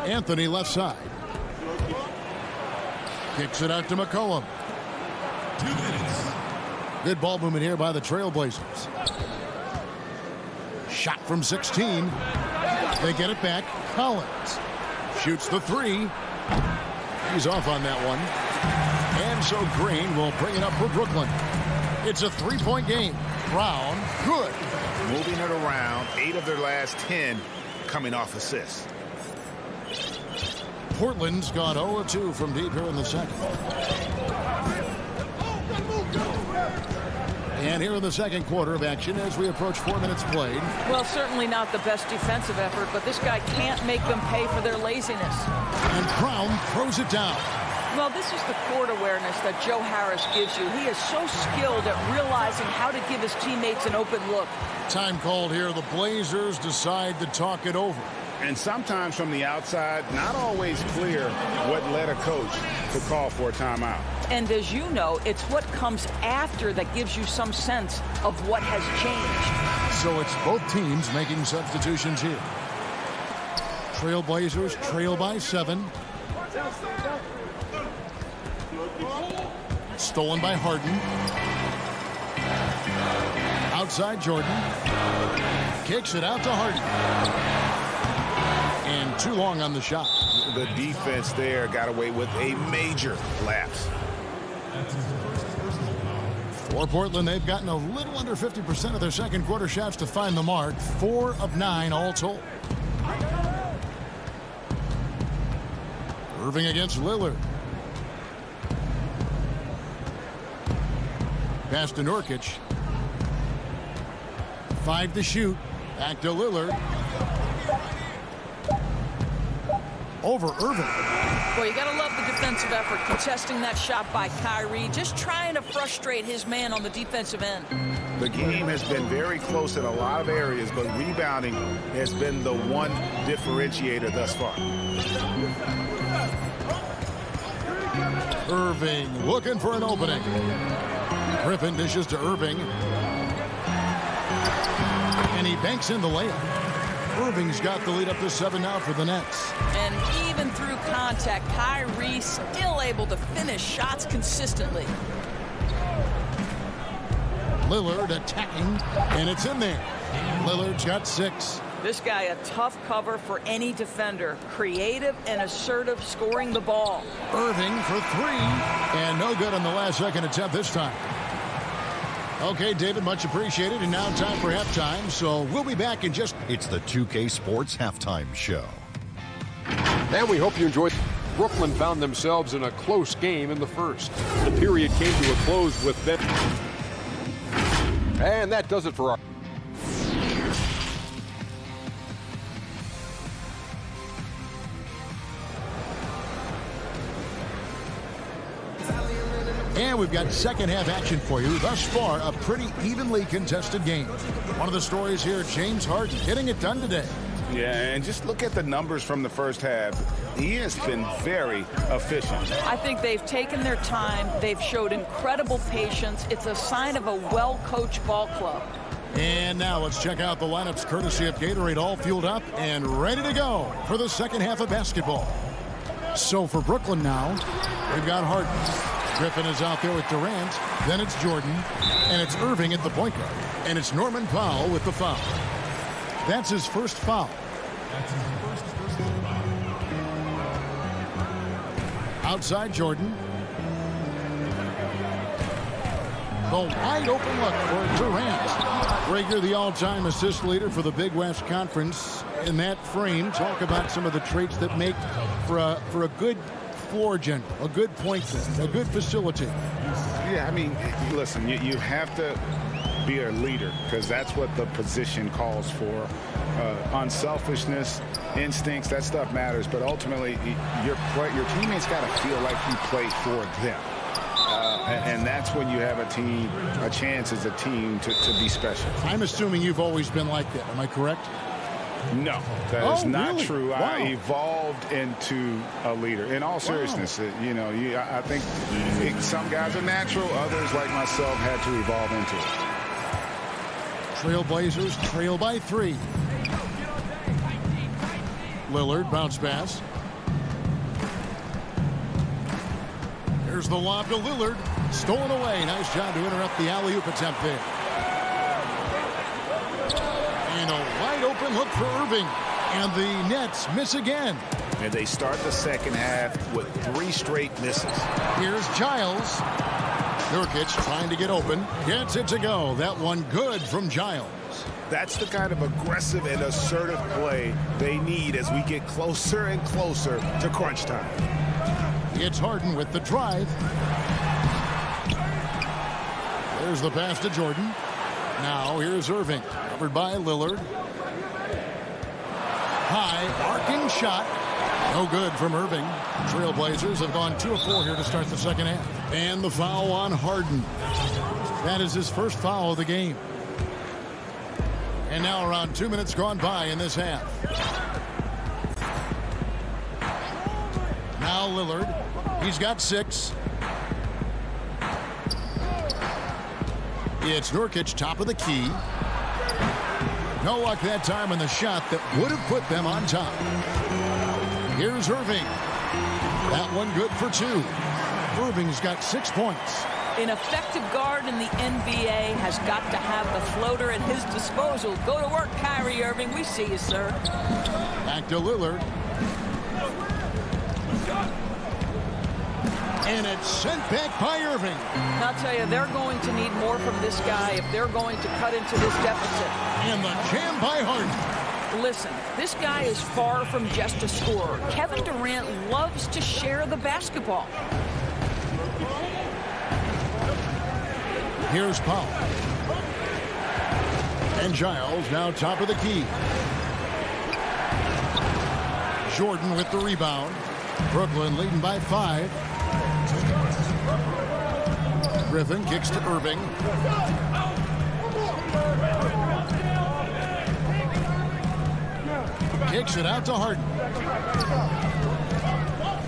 Anthony left side. Kicks it out to McCollum. 2 minutes. Good ball movement here by the Trailblazers. Shot from 16. They get it back. Collins shoots the 3. He's off on that one. And so Green will bring it up for Brooklyn. It's a 3-point game. Brown, good. Moving it around, 8 of their last 10 coming off assists. Portland's gone 0-2 from deep here in the second. And here in the second quarter of action as we approach 4 minutes played. Well, certainly not the best defensive effort, but this guy can't make them pay for their laziness. And Brown throws it down. Well, this is the court awareness that Joe Harris gives you. He is so skilled at realizing how to give his teammates an open look. Time called here. The Blazers decide to talk it over. And sometimes from the outside, not always clear what led a coach to call for a timeout. And as you know, it's what comes after that gives you some sense of what has changed. So it's both teams making substitutions here. Trailblazers trail by 7. Stolen by Harden. Outside Jordan. Kicks it out to Harden. And too long on the shot. The defense there got away with a major lapse. For Portland, they've gotten a little under 50% of their second quarter shots to find the mark. 4 of 9 all told. Irving against Lillard. Pass to Nurkic. 5 to shoot. Back to Lillard. Over Irving. Well, you got to love the defensive effort, contesting that shot by Kyrie, just trying to frustrate his man on the defensive end. The game has been very close in a lot of areas, but rebounding has been the one differentiator thus far. Irving looking for an opening. Griffin dishes to Irving. And he banks in the layup. Irving's got the lead up to 7 now for the Nets. And even through contact, Kyrie still able to finish shots consistently. Lillard attacking, and it's in there. Lillard's got 6. This guy a tough cover for any defender. Creative and assertive scoring the ball. Irving for 3, and no good on the last second attempt this time. Okay, David, much appreciated. And now time for halftime, so we'll be back in just... It's the 2K Sports Halftime Show. And we hope you enjoyed. Brooklyn found themselves in a close game in the first. The period came to a close with them. And that does it for our... And we've got second half action for you. Thus far, a pretty evenly contested game. One of the stories here, James Harden getting it done today. Yeah, and just look at the numbers from the first half. He has been very efficient. I think they've taken their time. They've showed incredible patience. It's a sign of a well-coached ball club. And now let's check out the lineups courtesy of Gatorade, all fueled up and ready to go for the second half of basketball. So for Brooklyn now, we've got Harden. Griffin is out there with Durant. Then it's Jordan. And it's Irving at the point guard. And it's Norman Powell with the foul. That's his first foul. Outside Jordan. The wide open look for Durant. Rager, the all-time assist leader for the Big West Conference. In that frame, talk about some of the traits that make for a good floor general, a good point guard, a good facilitator. Yeah, I mean, listen, you have to be a leader because that's what the position calls for. Unselfishness, instincts, that stuff matters. But ultimately, your teammates got to feel like you play for them. And that's when you have a chance as a team to be special. I'm assuming you've always been like that. Am I correct? No, that is not really? true. Wow. I evolved into a leader. In all seriousness, I think some guys are natural. Others, like myself, had to evolve into it. Trailblazers trail by 3. Lillard, bounce pass. Here's the lob to Lillard. Stolen away. Nice job to interrupt the alley-oop attempt there. And a wide open look for Irving. And the Nets miss again. And they start the second half with 3 straight misses. Here's Giles. Nurkic trying to get open. Gets it to go. That one good from Giles. That's the kind of aggressive and assertive play they need as we get closer and closer to crunch time. It's Harden with the drive. There's the pass to Jordan. Now here's Irving. Covered by Lillard. High arcing shot. No good from Irving. Trailblazers have gone 2 of 4 here to start the second half. And the foul on Harden. That is his first foul of the game. And now around 2 minutes gone by in this half. Now Lillard. He's got 6. It's Nurkic, top of the key. No luck that time on the shot that would have put them on top. Here's Irving. That one good for 2. Irving's got 6 points. An effective guard in the NBA has got to have the floater at his disposal. Go to work, Kyrie Irving. We see you, sir. Back to Lillard. And it's sent back by Irving. And I'll tell you, they're going to need more from this guy if they're going to cut into this deficit. And the jam by Harden. Listen, this guy is far from just a scorer. Kevin Durant loves to share the basketball. Here's Powell. And Giles now top of the key. Jordan with the rebound. Brooklyn leading by 5. Griffin kicks to Irving. Kicks it out to Harden.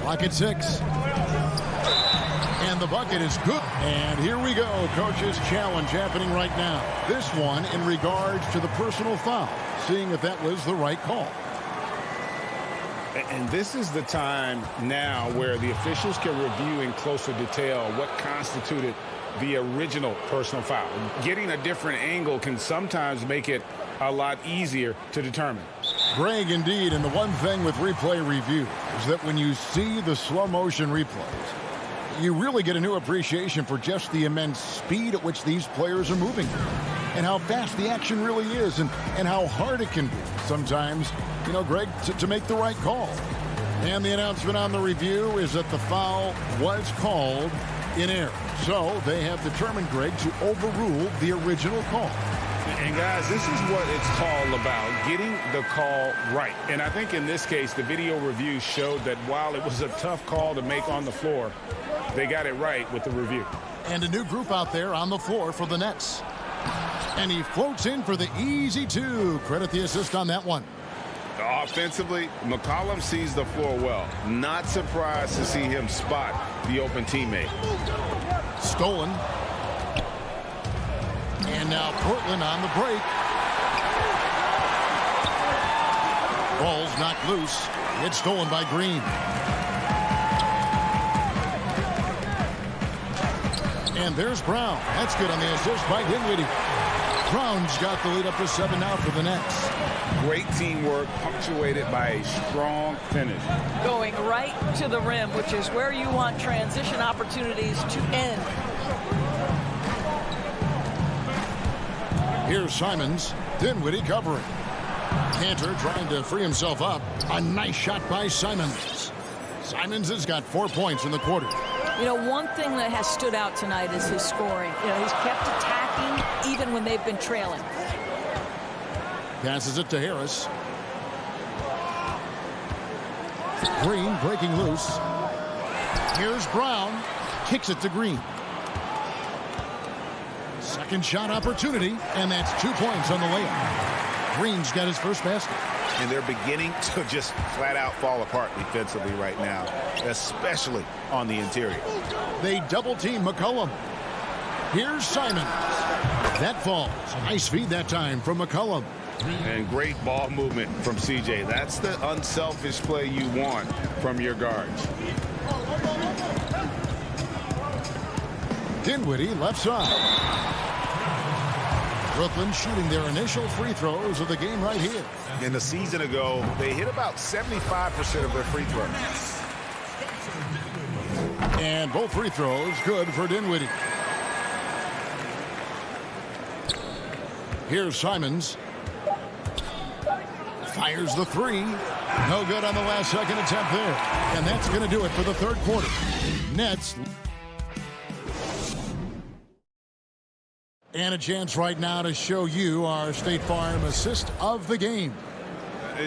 Clock at 6. And the bucket is good. And here we go. Coach's challenge happening right now. This one in regards to the personal foul. Seeing if that was the right call. And this is the time now where the officials can review in closer detail what constituted the original personal foul. Getting a different angle can sometimes make it a lot easier to determine. Greg, indeed, and the one thing with replay review is that when you see the slow motion replays, you really get a new appreciation for just the immense speed at which these players are moving and how fast the action really is and how hard it can be sometimes, you know, Greg, to make the right call. And the announcement on the review is that the foul was called in error. So they have determined, Greg, to overrule the original call. And guys, this is what it's all about, getting the call right. And I think in this case, the video review showed that while it was a tough call to make on the floor, they got it right with the review. And a new group out there on the floor for the Nets. And he floats in for the easy 2. Credit the assist on that one. Offensively, McCollum sees the floor well. Not surprised to see him spot the open teammate. Stolen. And now Portland on the break. Ball's knocked loose. It's stolen by Green. And there's Brown. That's good on the assist by Dinwiddie. Brown's got the lead up to 7 now for the Nets. Great teamwork punctuated by a strong finish. Going right to the rim, which is where you want transition opportunities to end. Here's Simons. Dinwiddie covering. Cantor trying to free himself up. A nice shot by Simons. Simons has got 4 points in the quarter. You know, one thing that has stood out tonight is his scoring. You know, he's kept attacking even when they've been trailing. Passes it to Harris. Green breaking loose. Here's Brown. Kicks it to Green. Second shot opportunity, and that's 2 points on the layup. Green's got his first basket. And they're beginning to just flat out fall apart defensively right now, especially on the interior. They double team McCollum. Here's Simons. That falls. Nice feed that time from McCollum. And great ball movement from CJ. That's the unselfish play you want from your guards. Dinwiddie left side. Brooklyn shooting their initial free throws of the game right here. In the season ago, they hit about 75% of their free throws. And both free throws good for Dinwiddie. Here's Simons. Fires the three. No good on the last second attempt there. And that's going to do it for the third quarter. Nets. And a chance right now to show you our State Farm assist of the game.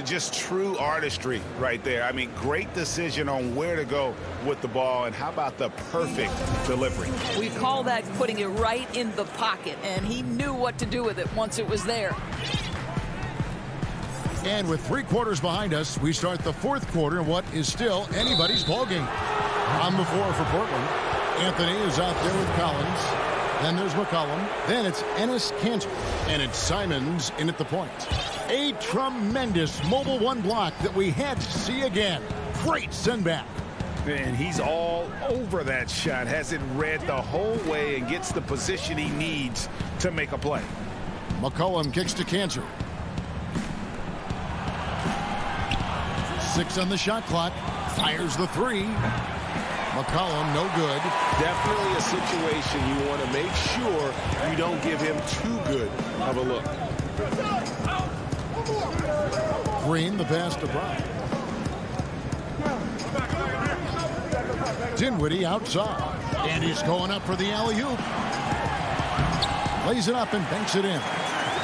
Just true artistry right there. I mean, great decision on where to go with the ball, and how about the perfect delivery? We call that putting it right in the pocket, and he knew what to do with it once it was there. And with 3 quarters behind us, we start the fourth quarter in what is still anybody's ball game. On the floor for Portland, Anthony is out there with Collins. Then there's McCollum. Then it's Enes Kanter. And it's Simons in at the point. A tremendous mobile one block that we had to see again. Great send back. And he's all over that shot. Has it read the whole way and gets the position he needs to make a play. McCollum kicks to Kanter. 6 on the shot clock. Fires the three. McCollum, no good. Definitely a situation you want to make sure you don't give him too good of a look. Green, the pass to Brown. Dinwiddie outside. And he's going up for the alley-oop. Lays it up and banks it in.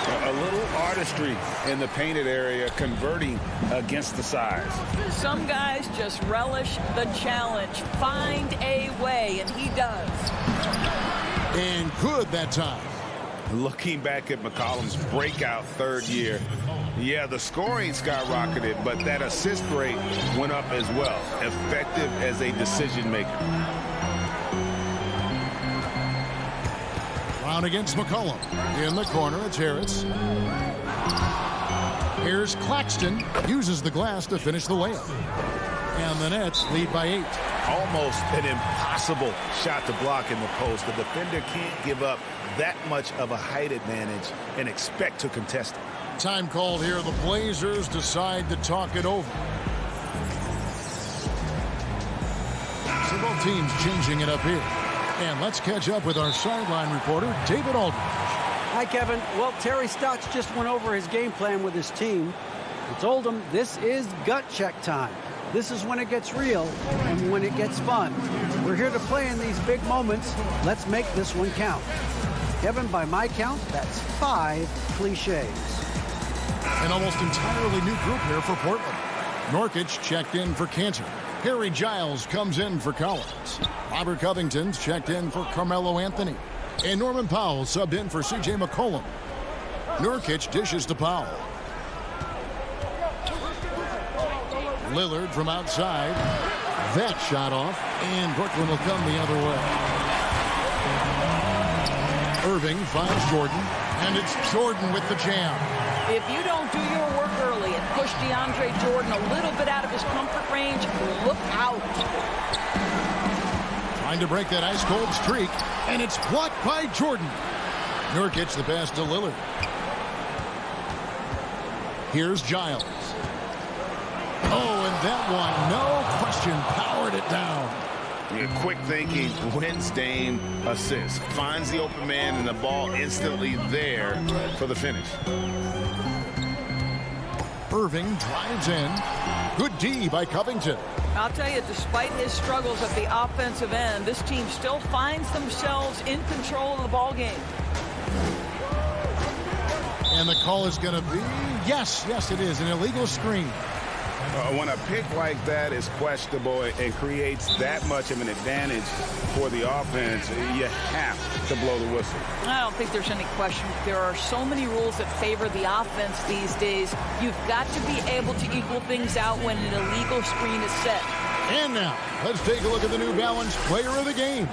A little artistry in the painted area, converting against the size. Some guys just relish the challenge. Find a way, and he does. And good that time. Looking back at McCollum's breakout third year, yeah, the scoring skyrocketed, but that assist rate went up as well. Effective as a decision maker. Brown against McCollum. In the corner, it's Harris. Here's Claxton. Uses the glass to finish the layup. And the Nets lead by 8. Almost an impossible shot to block in the post. The defender can't give up that much of a height advantage and expect to contest it. Time called here. The Blazers decide to talk it over. So both teams changing it up here. And let's catch up with our sideline reporter, David Aldridge. Hi, Kevin. Well, Terry Stotts just went over his game plan with his team. He told them this is gut check time. This is when it gets real and when it gets fun. We're here to play in these big moments. Let's make this one count. Kevin, by my count, that's 5 cliches. An almost entirely new group here for Portland. Nurkic checked in for Kanter. Harry Giles comes in for Collins. Robert Covington's checked in for Carmelo Anthony. And Norman Powell subbed in for C.J. McCollum. Nurkic dishes to Powell. Lillard from outside. That shot off, and Brooklyn will come the other way. Irving finds Jordan, and it's Jordan with the jam. If you don't do your work early and push DeAndre Jordan a little bit out of his comfort range, look out. Trying to break that ice-cold streak, and it's blocked by Jordan. Nurkic the pass to Lillard. Here's Giles. Oh, and that one, no question, powered it down. Yeah, quick thinking, wins Dame assist. Finds the open man, and the ball instantly there for the finish. Irving drives in. Good D by Covington. I'll tell you, despite his struggles at the offensive end, this team still finds themselves in control of the ball game. And the call is going to be, yes, it is, an illegal screen. When a pick like that is questionable and creates that much of an advantage for the offense, you have to blow the whistle. I don't think there's any question. There are so many rules that favor the offense these days. You've got to be able to equal things out when an illegal screen is set. And now, let's take a look at the New Balance player of the game,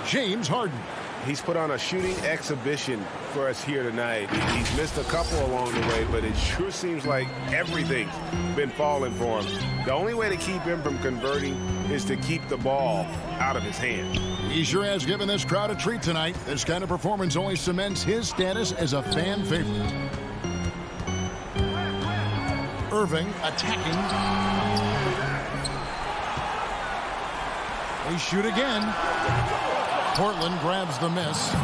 James Harden. He's put on a shooting exhibition for us here tonight. He's missed a couple along the way, but it sure seems like everything's been falling for him. The only way to keep him from converting is to keep the ball out of his hand. He sure has given this crowd a treat tonight. This kind of performance only cements his status as a fan favorite. Irving attacking. They shoot again. Portland grabs the miss.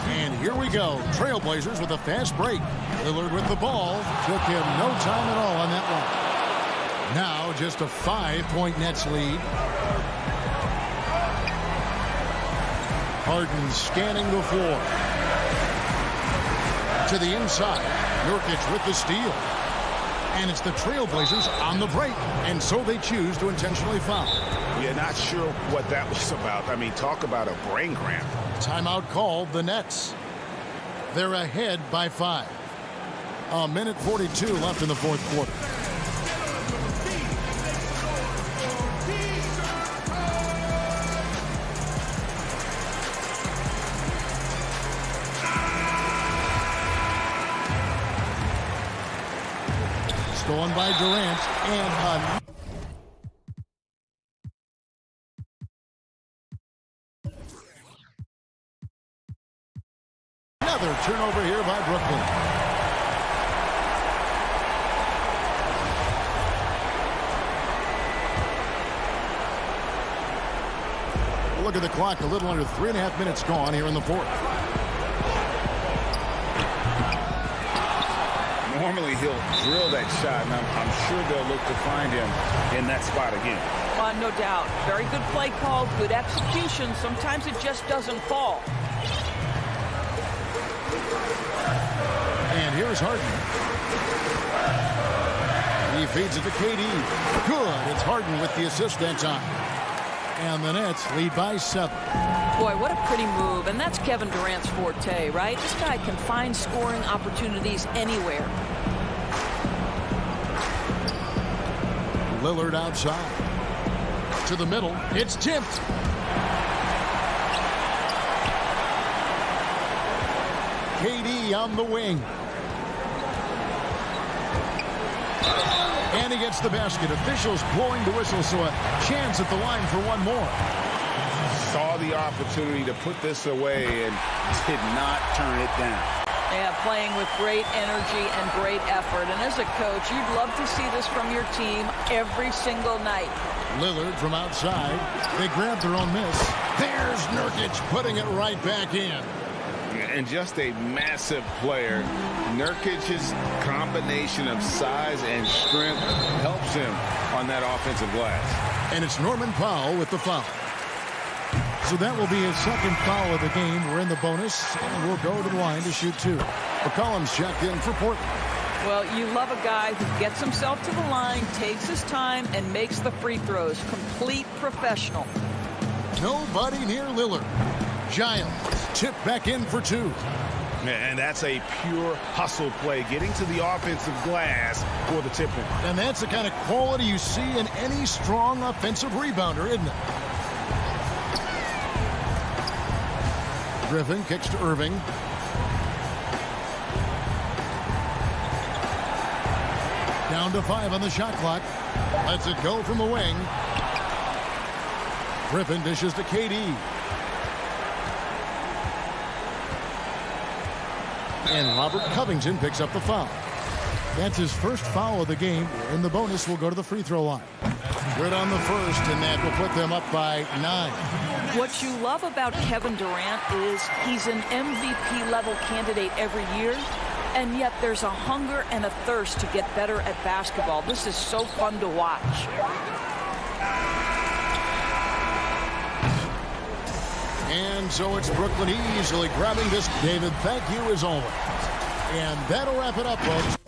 And here we go. Trailblazers with a fast break. Lillard with the ball. Took him no time at all on that one. Now just a 5-point Nets lead. Harden scanning the floor. To the inside. Nurkic with the steal. And it's the Trailblazers on the break. And so they choose to intentionally foul. Yeah, not sure what that was about. I mean, talk about a brain cramp. Timeout called the Nets. They're ahead by 5. A minute 42 left in the fourth quarter. Stolen by Durant and another turnover here by Brooklyn. Look at the clock, a little under 3.5 minutes gone here in the fourth. Normally he'll drill that shot, and I'm sure they'll look to find him in that spot again. No doubt. Very good play call, good execution. Sometimes it just doesn't fall. And here's Harden. He feeds it to KD. Good. It's Harden with the assist that time. And the Nets lead by 7. Boy, what a pretty move. And that's Kevin Durant's forte, right? This guy can find scoring opportunities anywhere. Lillard outside. To the middle. It's tipped. KD on the wing. And he gets the basket. Officials blowing the whistle, so a chance at the line for one more. Saw the opportunity to put this away and did not turn it down. Yeah, playing with great energy and great effort. And as a coach, you'd love to see this from your team every single night. Lillard from outside. They grab their own miss. There's Nurkic putting it right back in. And just a massive player. Nurkic's combination of size and strength helps him on that offensive glass. And it's Norman Powell with the foul. So that will be his second foul of the game. We're in the bonus, and we'll go to the line to shoot 2. McCollum's checked in for Portland. Well, you love a guy who gets himself to the line, takes his time, and makes the free throws. Complete professional. Nobody near Lillard. Giles tipped back in for 2. And that's a pure hustle play, getting to the offensive glass for the tip-in. And that's the kind of quality you see in any strong offensive rebounder, isn't it? Griffin kicks to Irving. Down to 5 on the shot clock. Lets it go from the wing. Griffin dishes to KD. And Robert Covington picks up the foul. That's his first foul of the game. In the bonus, we'll go to the free throw line. Good on the first, and that will put them up by 9. What you love about Kevin Durant is he's an MVP level candidate every year, and yet there's a hunger and a thirst to get better at basketball. This is so fun to watch. And so it's Brooklyn easily grabbing this. David, thank you as always. And that'll wrap it up, folks.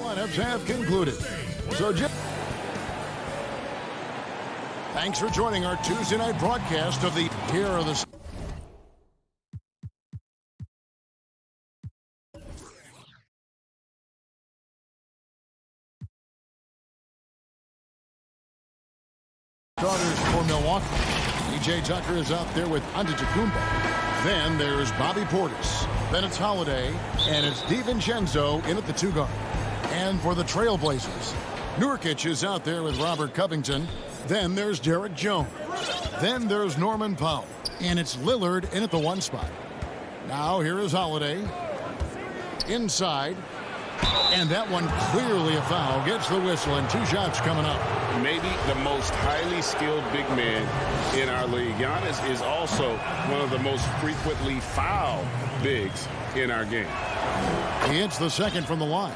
Lineups have concluded. So, thanks for joining our Tuesday night broadcast of the Here Are the Starters for Milwaukee. PJ Tucker is out there with Antetokounmpo. Then there's Bobby Portis. Then it's Holiday. And it's DiVincenzo in at the 2 guard. And for the Trailblazers, Nurkic is out there with Robert Covington. Then there's Derek Jones. Then there's Norman Powell. And it's Lillard in at the 1 spot. Now here is Holiday. Inside. And that one clearly a foul. Gets the whistle and 2 shots coming up. maybe the most highly skilled big man in our league. Giannis is also one of the most frequently fouled bigs in our game. He hits the second from the line.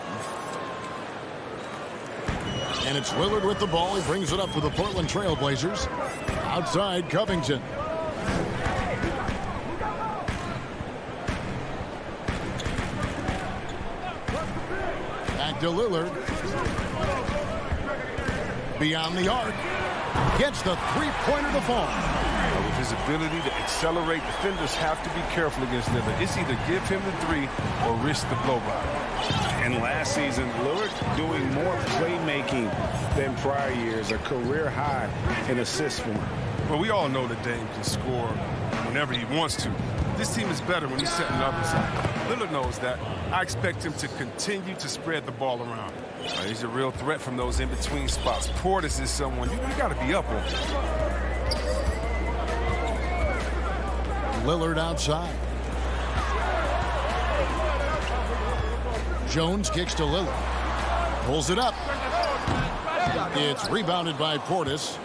And it's Lillard with the ball. He brings it up for the Portland Trail Blazers. Outside, Covington. Back to Lillard. Beyond the arc. Gets the three-pointer to fall. With his ability to accelerate, defenders have to be careful against Lillard. It's either give him the three or risk the blow-by. And last season, Lillard doing more playmaking than prior years, a career high in assists for him. Well, we all know that Dame can score whenever he wants to. This team is better when he's setting others up. Lillard knows that. I expect him to continue to spread the ball around. He's a real threat from those in-between spots. Portis is someone you got to be up on. Lillard outside. Jones kicks to Lillard. Pulls it up. It's rebounded by Portis.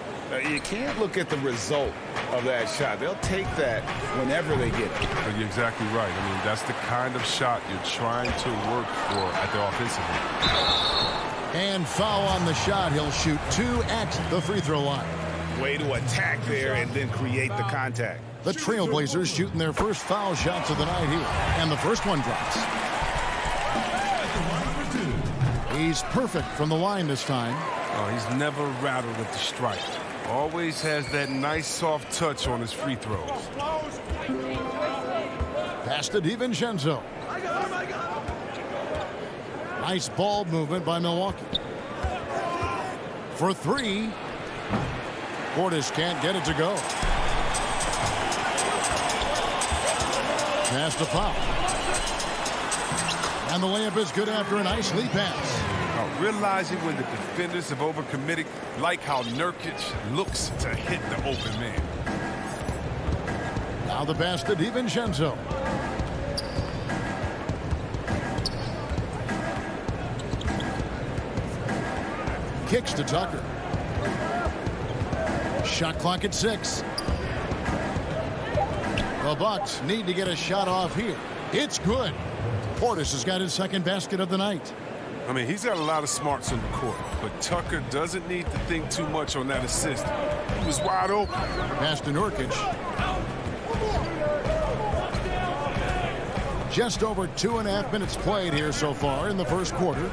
You can't look at the result of that shot. They'll take that whenever they get it. You're exactly right. I mean, that's the kind of shot you're trying to work for at the offensive end. And foul on the shot. He'll shoot 2 at the free throw line. Way to attack there and then create the contact. The Trailblazers shooting their first foul shots of the night here. And the first one drops. He's perfect from the line this time. Oh, he's never rattled at the strike. Always has that nice soft touch on his free throws. Pass to DiVincenzo. Nice ball movement by Milwaukee. For 3. Portis can't get it to go. Pass to Powell. And the layup is good after a nice lead pass. Realizing when the defenders have overcommitted, like how Nurkic looks to hit the open man. Now the pass to DiVincenzo. Kicks to Tucker. Shot clock at 6. The Bucks need to get a shot off here. It's good. Portis has got his second basket of the night. I mean, he's got a lot of smarts on the court, but Tucker doesn't need to think too much on that assist. He was wide open. Pass to Nurkic. Just over 2.5 minutes played here so far in the first quarter.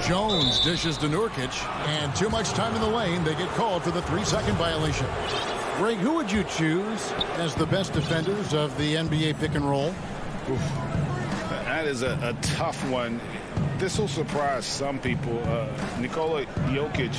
Jones dishes to Nurkic, and too much time in the lane. They get called for the 3-second violation. Greg, who would you choose as the best defenders of the NBA pick and roll? Oof. That is a tough one. This will surprise some people. Nikola Jokic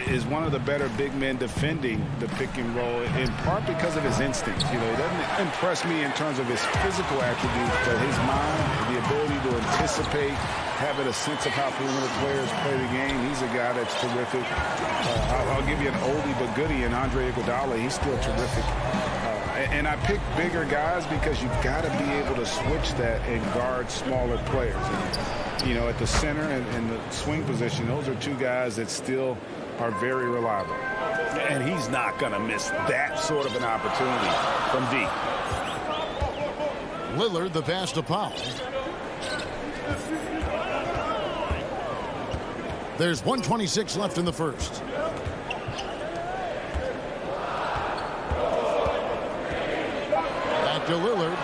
is one of the better big men defending the pick and roll, in part because of his instincts. You know, he doesn't impress me in terms of his physical attributes, but his mind, the ability to anticipate, having a sense of how perimeter players play the game. He's a guy that's terrific. I'll give you an oldie but goodie in Andre Iguodala. He's still terrific. And I pick bigger guys because you've got to be able to switch that and guard smaller players. And, you know, at the center and the swing position, those are two guys that still are very reliable. And he's not going to miss that sort of an opportunity from deep. Lillard, the pass to Powell. There's 1:26 left in the first. To Lillard.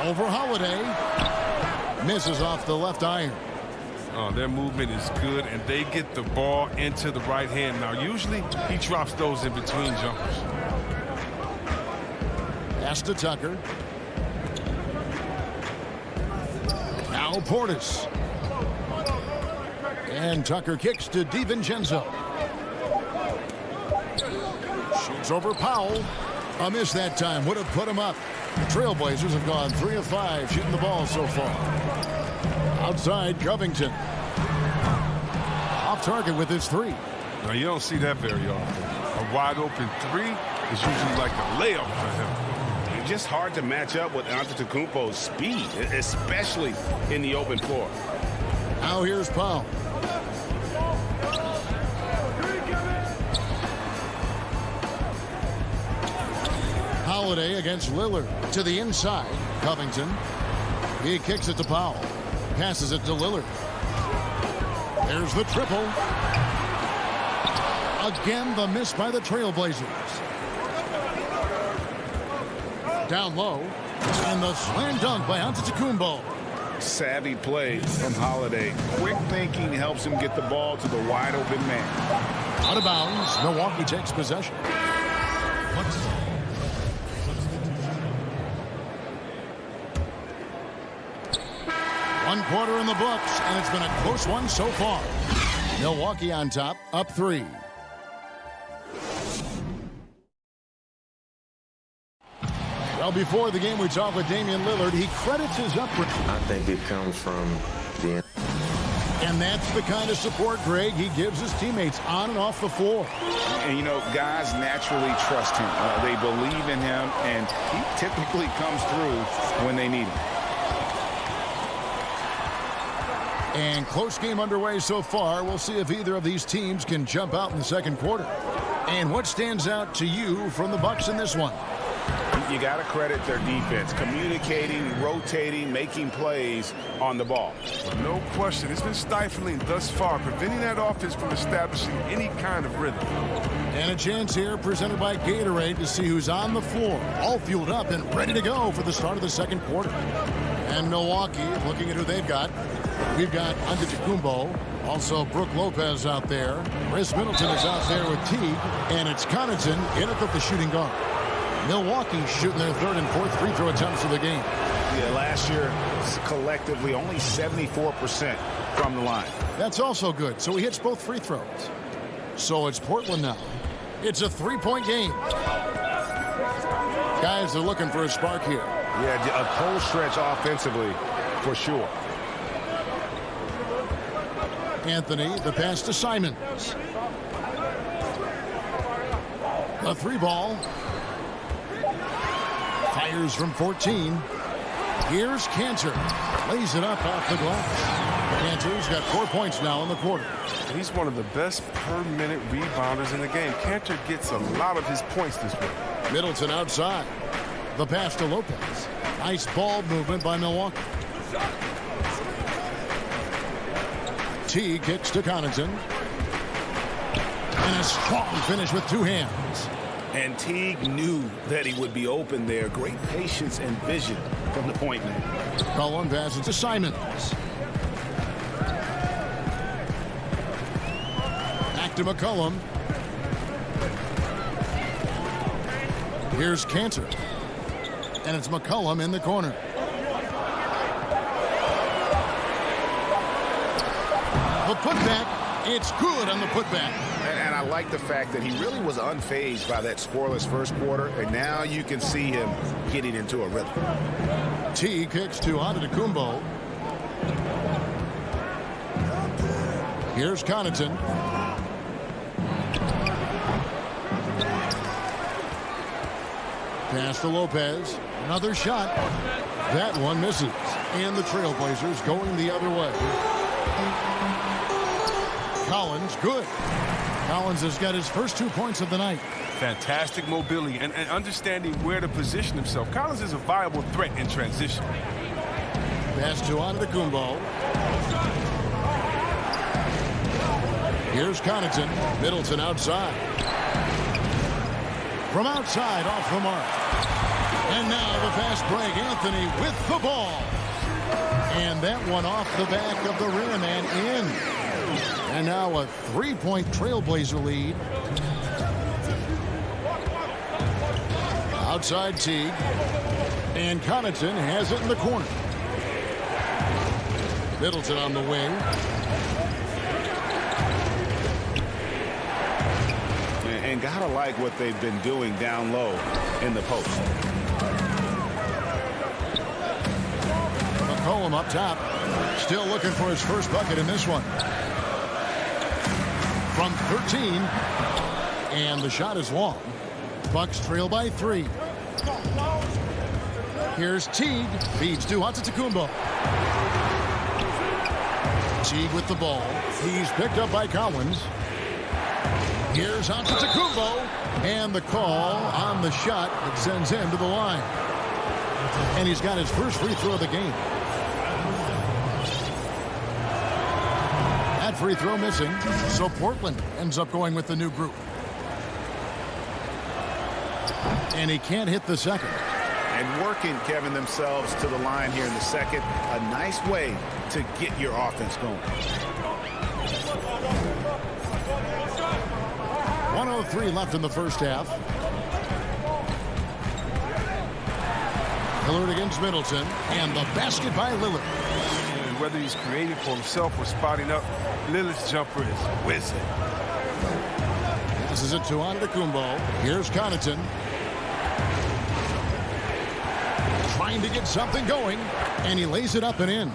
Over Holiday. Misses off the left iron. Oh, their movement is good, and they get the ball into the right hand. Now, usually he drops those in between jumpers. Pass to Tucker. Now Portis. And Tucker kicks to DiVincenzo. Shoots over Powell. A miss that time. Would have put him up. The Trailblazers have gone 3 of 5 shooting the ball so far. Outside, Covington. Off target with his 3. Now, you don't see that very often. A wide open 3 is usually like a layup for him. It's just hard to match up with Antetokounmpo's speed, especially in the open floor. Now here's Powell. Holiday against Lillard. To the inside. Covington. He kicks it to Powell. Passes it to Lillard. There's the triple. Again, the miss by the Trailblazers. Down low. And the slam dunk by Antetokounmpo. Savvy play from Holiday. Quick thinking helps him get the ball to the wide open man. Out of bounds. Milwaukee takes possession. One quarter in the books, and it's been a close one so far. Milwaukee on top, up 3. Well, before the game, we talked with Damian Lillard. He credits his upbringing. I think it comes from the... And that's the kind of support, Greg, he gives his teammates on and off the floor. And, you know, guys naturally trust him. They believe in him, and he typically comes through when they need him. And close game underway so far. We'll see if either of these teams can jump out in the second quarter. And what stands out to you from the Bucks in this one? You got to credit their defense, communicating, rotating, making plays on the ball. No question. It's been stifling thus far, preventing that offense from establishing any kind of rhythm. And a chance here presented by Gatorade to see who's on the floor, all fueled up and ready to go for the start of the second quarter. And Milwaukee, looking at who they've got, we've got Antetokounmpo, also Brook Lopez out there. Chris Middleton is out there with Teague, and it's Connaughton in at the shooting guard. Milwaukee shooting their third and fourth free throw attempts of the game. Yeah, last year, collectively, only 74% from the line. That's also good. So he hits both free throws. So it's Portland now. It's a three-point game. Guys are looking for a spark here. Yeah, a cold stretch offensively, for sure. Anthony, the pass to Simons. A three ball. Fires from 14. Here's Cantor. Lays it up off the glass. Cantor's got 4 points now in the quarter. He's one of the best per-minute rebounders in the game. Cantor gets a lot of his points this way. Middleton outside. The pass to Lopez. Nice ball movement by Milwaukee. T kicks to Connaughton. And a strong finish with two hands. And Teague knew that he would be open there. Great patience and vision from the point man. Cullen passes to Simons. Back to McCollum. Here's Cantor. And it's McCollum in the corner. The putback. It's good on the putback. And I like the fact that he really was unfazed by that scoreless first quarter, and now you can see him getting into a rhythm. T kicks to Antetokounmpo. Here's Connaughton. Pass to Lopez. Another shot. That one misses. And the Trailblazers going the other way. Collins, good. Collins has got his first 2 points of the night. Fantastic mobility and understanding where to position himself. Collins is a viable threat in transition. Pass to Antetokounmpo. Here's Connaughton. Middleton outside. From outside, off the mark. And now the fast break. Anthony with the ball. And that one off the back of the rim and in. And now a three-point Trailblazer lead. Outside Teague. And Connaughton has it in the corner. Middleton on the wing. And gotta like what they've been doing down low in the post. McCollum up top. Still looking for his first bucket in this one. From 13. And the shot is long. Bucks trail by 3. Here's Teague. Feeds to Antetokounmpo. Teague with the ball. He's picked up by Collins. Here's Antetokounmpo. And the call on the shot that sends him to the line. And he's got his first free throw of the game. That free throw missing. So Portland ends up going with the new group. And he can't hit the second. And working, Kevin, themselves to the line here in the second. A nice way to get your offense going. 1:03 left in the first half. Lillard against Middleton. And the basket by Lillard. And whether he's creating for himself or spotting up, Lillard's jumper is whizzing. This is it to Antetokounmpo. Here's Connaughton. Trying to get something going. And he lays it up and in.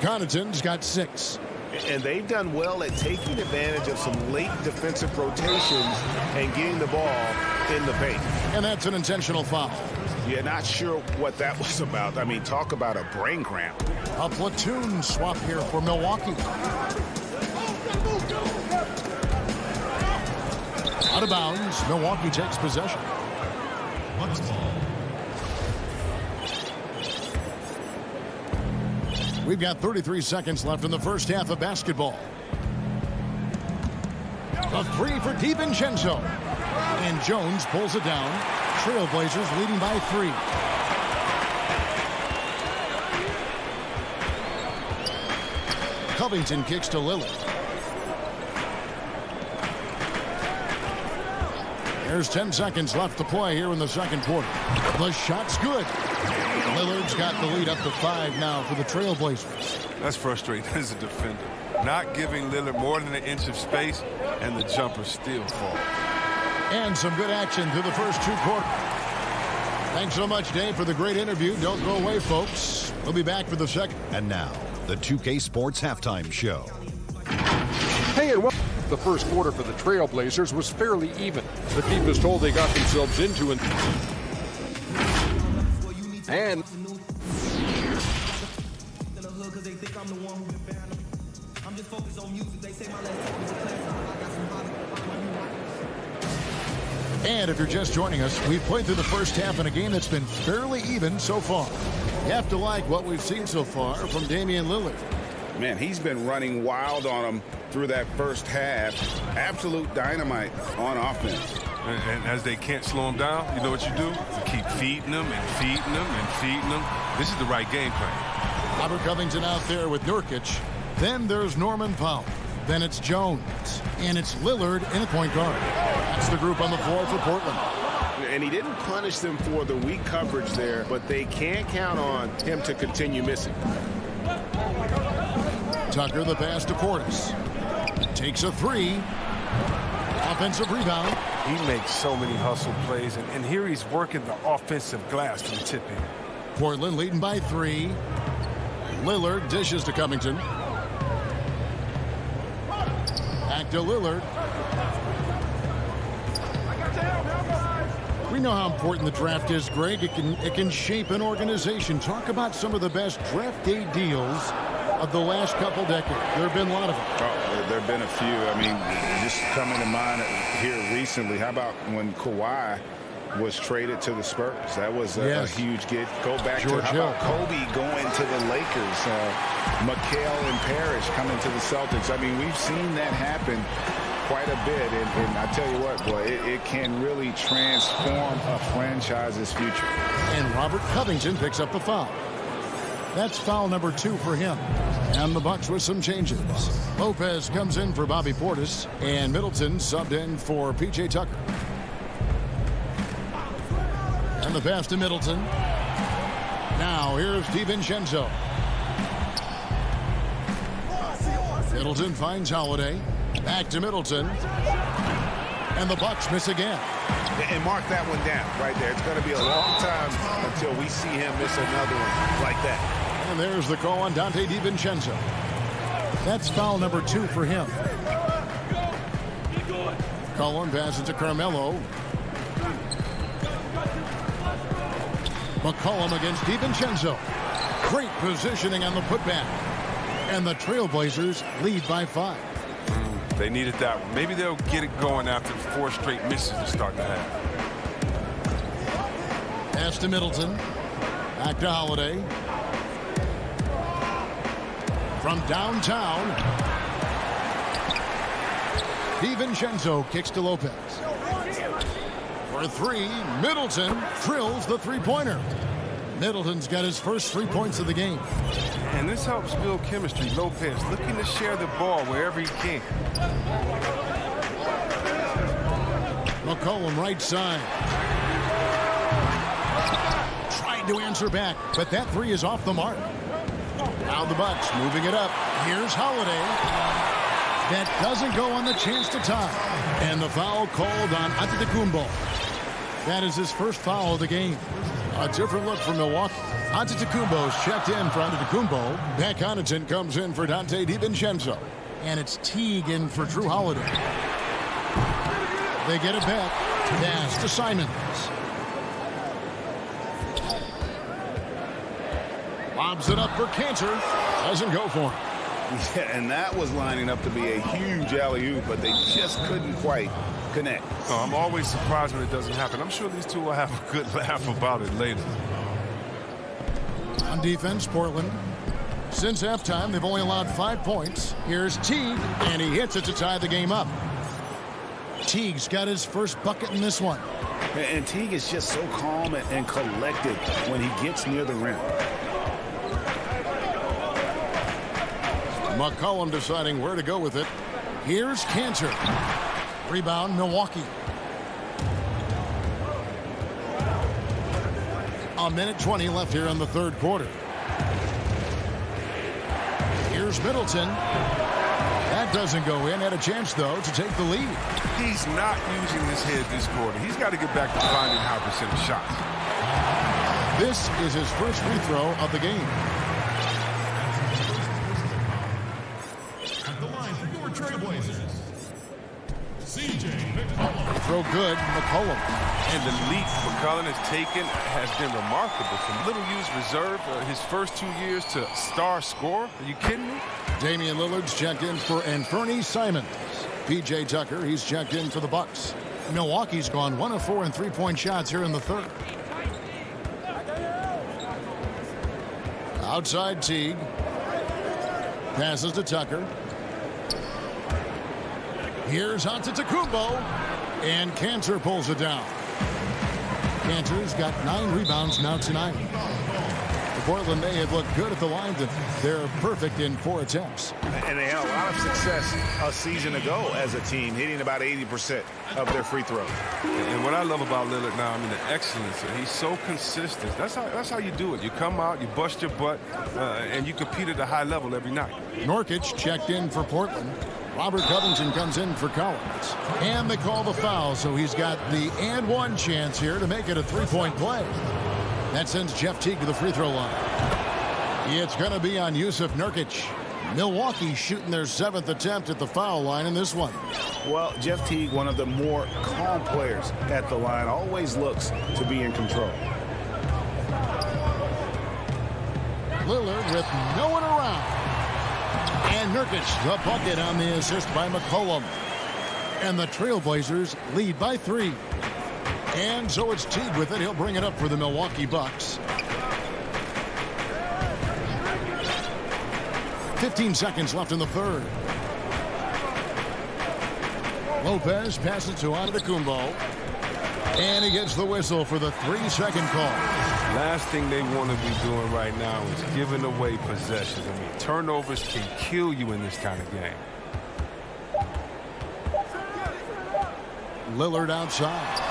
Connaughton's got 6. And they've done well at taking advantage of some late defensive rotations and getting the ball in the paint. And that's an intentional foul. Yeah, not sure what that was about. I mean, talk about a brain cramp. A platoon swap here for Milwaukee. Out of bounds. Milwaukee takes possession. We've got 33 seconds left in the first half of basketball. A three for DiVincenzo. And Jones pulls it down. Trailblazers leading by 3. Covington kicks to Lillard. There's 10 seconds left to play here in the second quarter. The shot's good. Lillard's got the lead up to 5 now for the Trailblazers. That's frustrating as a defender. Not giving Lillard more than an inch of space, and the jumper still falls. And some good action through the first 2 quarters. Thanks so much, Dave, for the great interview. Don't go away, folks. We'll be back for the second. And now, the 2K Sports Halftime Show. Hey, and welcome. The first quarter for the Trailblazers was fairly even. The team is told they got themselves into an... And... And if you're just joining us, we've played through the first half in a game that's been fairly even so far. You have to like what we've seen so far from Damian Lillard. Man, he's been running wild on them through that first half. Absolute dynamite on offense. And as they can't slow him down, you know what you do? You keep feeding them and feeding them and feeding them. This is the right game plan. Robert Covington out there with Nurkic. Then there's Norman Powell. Then it's Jones. And it's Lillard in the point guard. That's the group on the floor for Portland. And he didn't punish them for the weak coverage there, but they can't count on him to continue missing. Tucker, the pass to Portis. Takes a 3. Offensive rebound. He makes so many hustle plays, and here he's working the offensive glass from the tip in. Portland leading by 3. Lillard dishes to Covington. Back to Lillard. We know how important the draft is, Greg. It can shape an organization. Talk about some of the best draft day deals of the last couple decades. There have been a lot of them. Oh, there have been a few. I mean, just coming to mind here recently, how about when Kawhi was traded to the Spurs? That was a huge get. Go back George to how about Kobe going to the Lakers, McHale and Parrish coming to the Celtics. I mean, we've seen that happen quite a bit, and I tell you what, boy, it can really transform a franchise's future. And Robert Covington picks up the foul. That's foul number 2 for him. And the Bucks with some changes. Lopez comes in for Bobby Portis, and Middleton subbed in for P.J. Tucker. And the pass to Middleton. Now here's DiVincenzo. Middleton finds Holiday. Back to Middleton. And the Bucks miss again. And mark that one down right there. It's going to be a long time until we see him miss another one like that. And there's the call on Dante DiVincenzo. That's foul number 2 for him. Cullen passes to Carmelo. McCollum against DiVincenzo. Great positioning on the putback. And the Trailblazers lead by 5. They needed that one. Maybe they'll get it going after 4 straight misses to start the half. Pass to Middleton. Back to Holiday. From downtown, DiVincenzo kicks to Lopez. For 3, Middleton drills the three-pointer. Middleton's got his first 3 points of the game. And this helps build chemistry. Lopez looking to share the ball wherever he can. McCollum right side. Trying to answer back, but that 3 is off the mark. Now the Bucks moving it up. Here's Holiday. That doesn't go on the chance to tie. And the foul called on Antetokounmpo. That is his first foul of the game. A different look for Milwaukee. Antetokounmpo's checked in for Antetokounmpo. Pat Connaughton comes in for Donte DiVincenzo. And it's Teague in for Drew Holiday. They get it back. Pass to Simons. Lobs it up for Cantor. Doesn't go for him. Yeah, and that was lining up to be a huge alley-oop, but they just couldn't quite connect. Oh, I'm always surprised when it doesn't happen. I'm sure these two will have a good laugh about it later. On defense, Portland. Since halftime, they've only allowed 5 points. Here's Teague, and he hits it to tie the game up. Teague's got his first bucket in this one. And Teague is just so calm and collected when he gets near the rim. McCollum deciding where to go with it. Here's Cantor. Rebound, Milwaukee. A minute 20 left here in the third quarter. Here's Middleton. That doesn't go in. Had a chance, though, to take the lead. He's not using his head this quarter. He's got to get back to finding high percentage shots. This is his first free throw of the game. At the line for your Trailblazers, CJ McCollum. Throw good, McCollum. And the leap McCollum has taken has been remarkable. From little used reserve his first 2 years to star scorer. Are you kidding me? Damian Lillard's checked in for Anthony Simons. P.J. Tucker, he's checked in for the Bucks. Milwaukee's gone 1 of 4 in three-point shots here in the third. Outside Teague. Passes to Tucker. Here's Antetokounmpo. And Cantor pulls it down. Cantor's got 9 rebounds now tonight. Portland, they have looked good at the line. They're perfect in 4 attempts. And they had a lot of success a season ago as a team, hitting about 80% of their free throws. And what I love about Lillard now, I mean, the excellence. He's so consistent. That's how you do it. You come out, you bust your butt, and you compete at a high level every night. Nurkic checked in for Portland. Robert Covington comes in for Collins. And they call the foul, so he's got the and one chance here to make it a three-point play. That sends Jeff Teague to the free throw line. It's going to be on Yusuf Nurkic. Milwaukee shooting their 7th attempt at the foul line in this one. Well, Jeff Teague, one of the more calm players at the line, always looks to be in control. Lillard with no one around. And Nurkic, the bucket on the assist by McCollum. And the Trailblazers lead by 3. And so it's Teague with it. He'll bring it up for the Milwaukee Bucks. 15 seconds left in the third. Lopez passes to Antetokounmpo. And he gets the whistle for the 3-second call. Last thing they want to be doing right now is giving away possessions. I mean, turnovers can kill you in this kind of game. Lillard outside.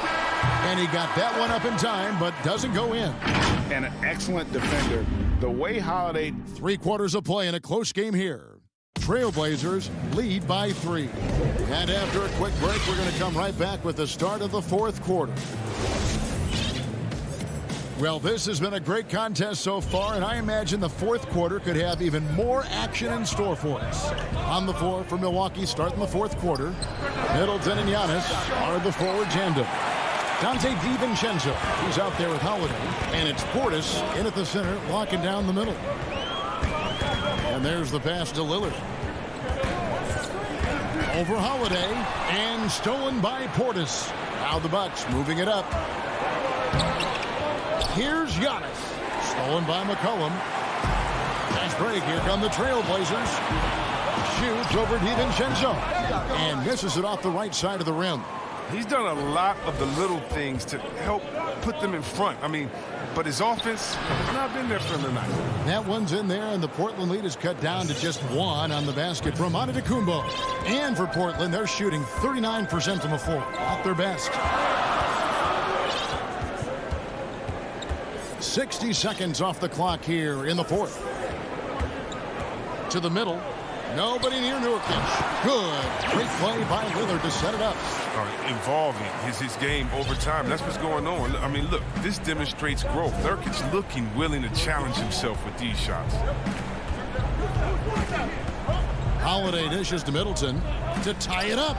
And he got that one up in time, but doesn't go in. And an excellent defender. The way Holiday... 3 quarters of play in a close game here. Trailblazers lead by 3. And after a quick break, we're going to come right back with the start of the 4th quarter. Well, this has been a great contest so far, and I imagine the 4th quarter could have even more action in store for us. On the floor for Milwaukee, starting the 4th quarter, Middleton and Giannis are the forward tandem. Donte DiVincenzo, he's out there with Holiday, and it's Portis in at the center, locking down the middle. And there's the pass to Lillard. Over Holiday, and stolen by Portis. Now the Bucks moving it up. Here's Giannis. Stolen by McCollum. Nice break. Here come the Trailblazers. Shoots over DiVincenzo. And misses it off the right side of the rim. He's done a lot of the little things to help put them in front. I mean, but his offense has not been there for him tonight. That one's in there, and the Portland lead is cut down to just one on the basket from Antetokounmpo. And for Portland, they're shooting 39% from the floor. Not their best. 60 seconds off the clock here in the fourth. To the middle. Nobody near Nurkic. Good. Great play by Lillard to set it up. Involving his game over time. That's what's going on. I mean, look, this demonstrates growth. Nurkic looking willing to challenge himself with these shots. Holiday dishes to Middleton to tie it up.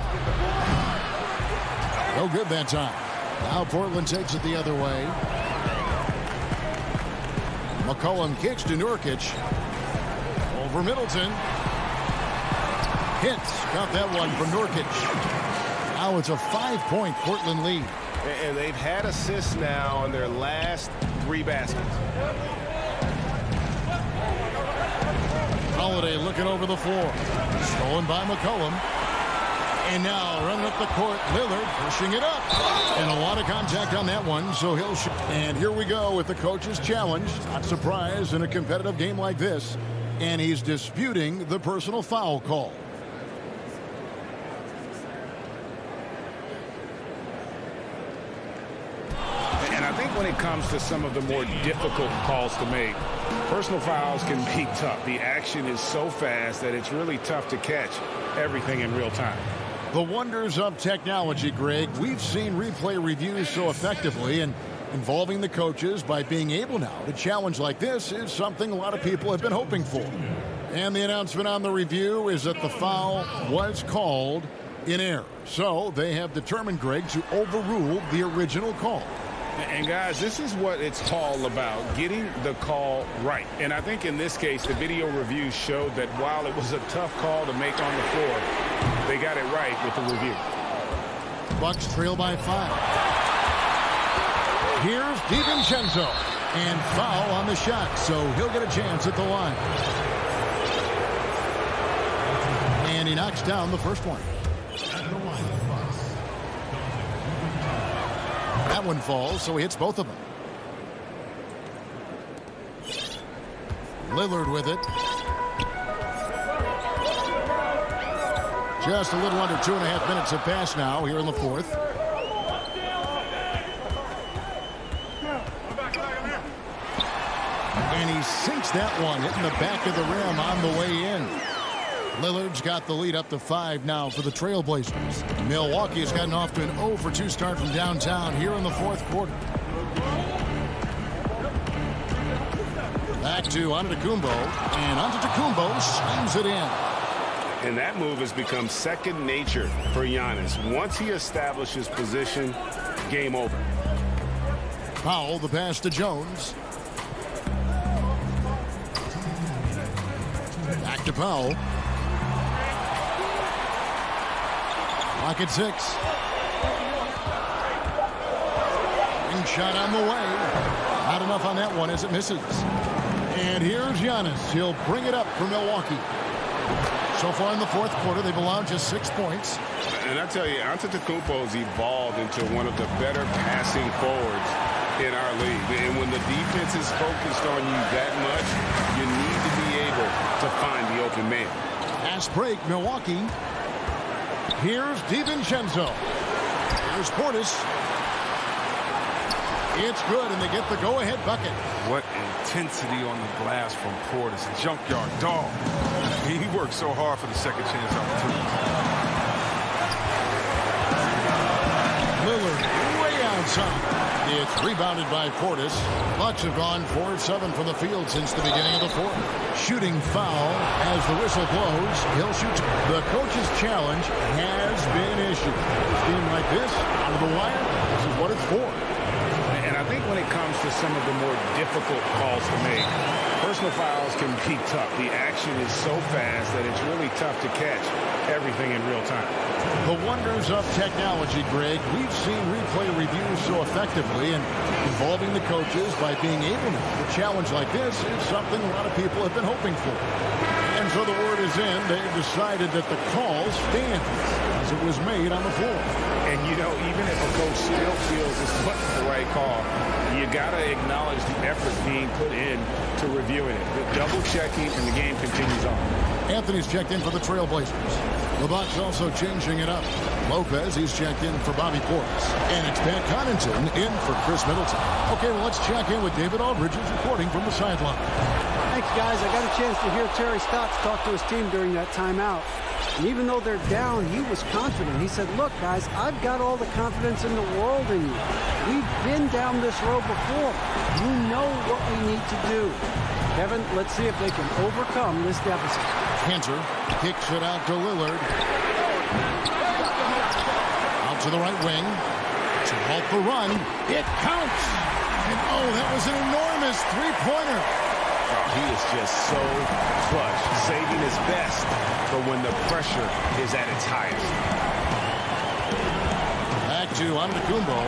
No good that time. Now Portland takes it the other way. McCollum kicks to Nurkic. Over Middleton. Hits. Got that one from Nurkic. Now it's a 5-point Portland lead. And they've had assists now on their last 3 baskets. Holiday looking over the floor. Stolen by McCollum. And now running up the court, Lillard pushing it up. And a lot of contact on that one, so he'll shoot. And here we go with the coach's challenge. Not surprised in a competitive game like this. And he's disputing the personal foul call. When it comes to some of the more difficult calls to make, personal fouls can be tough. The action is so fast that it's really tough to catch everything in real time. The wonders of technology, Greg. We've seen replay reviews so effectively, and involving the coaches by being able now to challenge like this is something a lot of people have been hoping for. And the announcement on the review is that the foul was called in error. So they have determined, Greg, to overrule the original call. And guys, this is what it's all about, getting the call right. And I think in this case, the video review showed that while it was a tough call to make on the floor, they got it right with the review. Bucks trail by 5. Here's DiVincenzo. And foul on the shot, so he'll get a chance at the line. And he knocks down the first one. That one falls, so he hits both of them. Lillard with it. Just a little under 2.5 minutes have passed now here in the fourth. And he sinks that one, hitting the back of the rim on the way in. Lillard's got the lead up to 5 now for the Trailblazers. Milwaukee has gotten off to an 0-for-2 start from downtown here in the fourth quarter. Back to Antetokounmpo, and Antetokounmpo slams it in. And that move has become second nature for Giannis. Once he establishes position, game over. Powell, the pass to Jones. Back to Powell. Clock at 6. Ring shot on the way. Not enough on that one as it misses. And here's Giannis. He'll bring it up for Milwaukee. So far in the fourth quarter, they've allowed just 6 points. And I tell you, Antetokounmpo has evolved into one of the better passing forwards in our league. And when the defense is focused on you that much, you need to be able to find the open man. Pass break, Milwaukee. Here's DiVincenzo. Here's Portis. It's good, and they get the go-ahead bucket. What intensity on the glass from Portis. Junkyard dog. He worked so hard for the second chance opportunities. Lillard way outside. It's rebounded by Portis. Bucks have gone 4-7 from the field since the beginning of the fourth. Shooting foul as the whistle blows. He'll shoot. The coach's challenge has been issued. A team like this, out of the wire, this is what it's for. And I think when it comes to some of the more difficult calls to make, personal fouls can be tough. The action is so fast that it's really tough to catch everything in real time. The wonders of technology, Greg. We've seen replay reviews so effectively, and involving the coaches by being able to. A challenge like this is something a lot of people have been hoping for. And so the word is in. They've decided that the call stands as it was made on the floor. And, you know, even if a coach still feels this wasn't the right call, you got to acknowledge the effort being put in to reviewing it. The double-checking, and the game continues on. Anthony's checked in for the Trailblazers. The Bucks also changing it up. Lopez, he's checked in for Bobby Portis. And it's Pat Connaughton in for Chris Middleton. Okay, well, let's check in with David Aldridge, who's reporting from the sideline. Thanks, guys. I got a chance to hear Terry Stotts talk to his team during that timeout. And even though they're down, he was confident. He said, look, guys, I've got all the confidence in the world in you. We've been down this road before. You know what we need to do. Kevin, let's see if they can overcome this deficit. Cantor kicks it out to Lillard. Out to the right wing. To halt the run. It counts. And oh, that was an enormous three-pointer. He is just so clutch, saving his best for when the pressure is at its highest. Back to Antetokounmpo.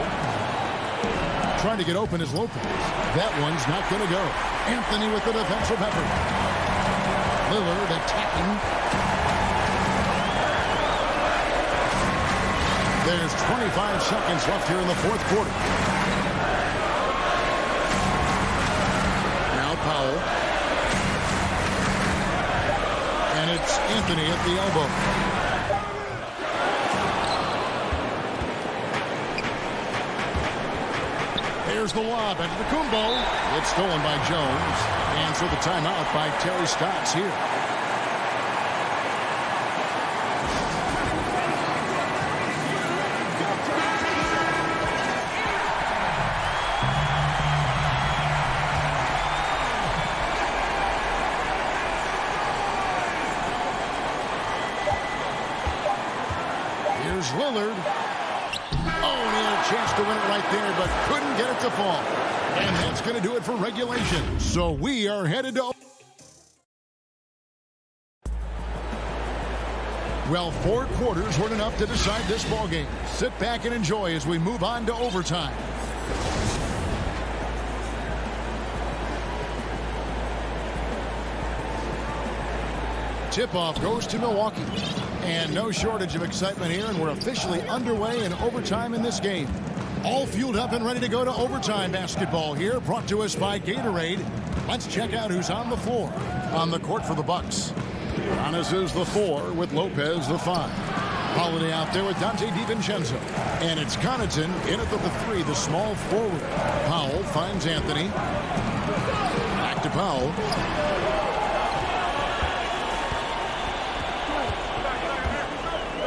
Trying to get open is Lopez. That one's not going to go. Anthony with the defensive effort. Lillard attacking. There's 25 seconds left here in the fourth quarter. Now Powell. And it's Anthony at the elbow. Here's the lob at Antetokounmpo. It's stolen by Jones. And so the timeout by Terry Stotts here. Here's Lillard. Oh, and he had a chance to win it right there, but couldn't get it to fall. And that's going to do it for regulation. So we are headed to... Well, 4 quarters weren't enough to decide this ballgame. Sit back and enjoy as we move on to overtime. Tip-off goes to Milwaukee. And no shortage of excitement here, and we're officially underway in overtime in this game. All fueled up and ready to go to overtime basketball here, brought to us by Gatorade. Let's check out who's on the floor. On the court for the Bucks. Giannis is the 4 with Lopez the 5. Holiday out there with Dante DiVincenzo. And it's Connaughton in at the 3, the small forward. Powell finds Anthony. Back to Powell.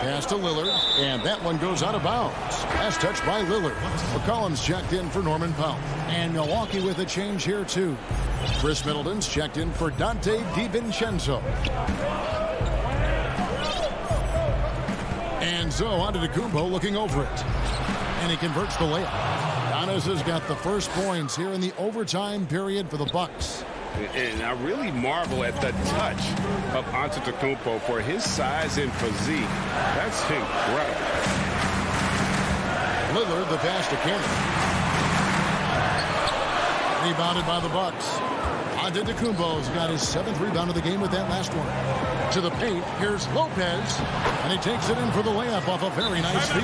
Pass to Lillard, and that one goes out of bounds. Pass touched by Lillard. McCollum's checked in for Norman Powell. And Milwaukee with a change here, too. Chris Middleton's checked in for Dante DiVincenzo. And so Antetokounmpo looking over it. And he converts the layup. Giannis has got the first points here in the overtime period for the Bucks. And I really marvel at the touch of Antetokounmpo for his size and physique. That's incredible. Lillard, the pass to Cannon. Rebounded by the Bucks. Antetokounmpo's got his 7th rebound of the game with that last one. To the paint, here's Lopez. And he takes it in for the layup off a very nice feed.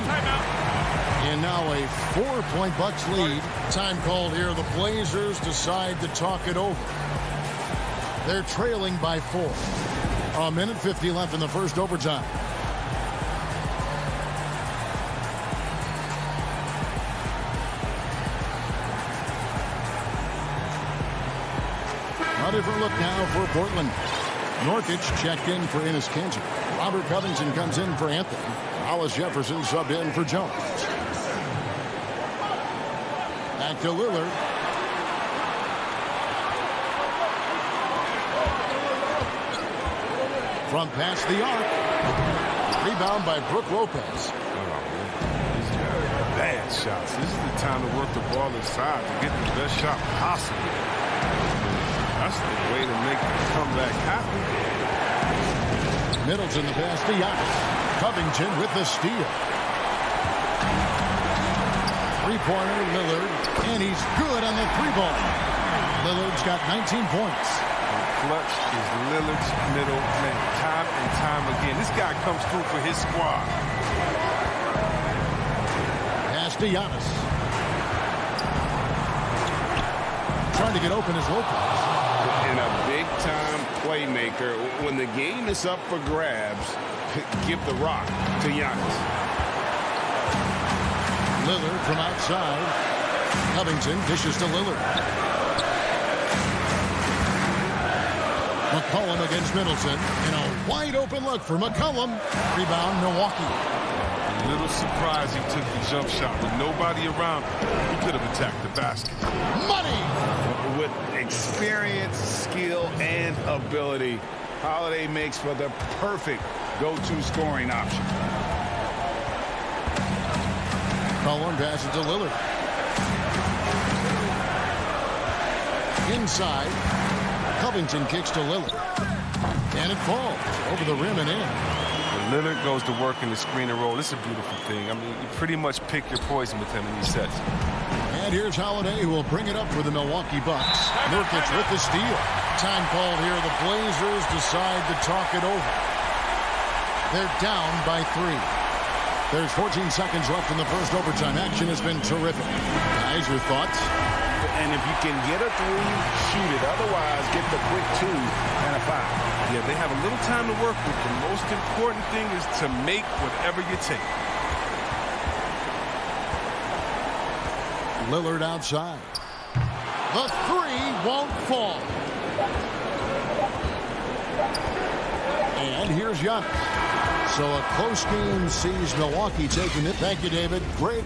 And now a 4-point Bucks lead. Time called here. The Blazers decide to talk it over. They're trailing by 4. 1:50 left in the first overtime. A different look now for Portland. Nurkic checked in for Enes Kanter. Robert Covington comes in for Anthony. Hollis Jefferson subbed in for Jones. Back to Lillard. From past the arc. Rebound by Brook Lopez. Bad shots. This is the time to work the ball inside to get the best shot possible. That's the way to make the comeback happen. Middleton the pass to Giannis. Covington with the steal. Three-pointer, Lillard, and he's good on the three-ball. Lillard's got 19 points. Clutch is Lillard's middle man, time and time again. This guy comes through for his squad. Pass to Giannis. Trying to get open as Lopez. And a big-time playmaker. When the game is up for grabs, give the rock to Giannis. Lillard from outside. Covington dishes to Lillard. McCollum against Middleton. And a wide-open look for McCollum. Rebound, Milwaukee. A little surprised he took the jump shot. With nobody around, he could have attacked the basket. Money! With experience, skill, and ability, Holiday makes for the perfect go-to scoring option. McCollum passes to Lillard. Inside. Covington kicks to Lillard. And it falls over the rim and in. When Lillard goes to work in the screen and roll, this is a beautiful thing. I mean, you pretty much pick your poison with him in these sets. And here's Holiday, who will bring it up for the Milwaukee Bucks. Nurkic with the steal. Time called here. The Blazers decide to talk it over. They're down by 3. There's 14 seconds left in the first overtime. Action has been terrific. Guys, your thoughts? And if you can get a 3, shoot it. Otherwise, get the quick 2 and a foul. Yeah, they have a little time to work with. The most important thing is to make whatever you take. Lillard outside. The 3 won't fall. And here's Giannis. So a close game sees Milwaukee taking it. Thank you, David. Great.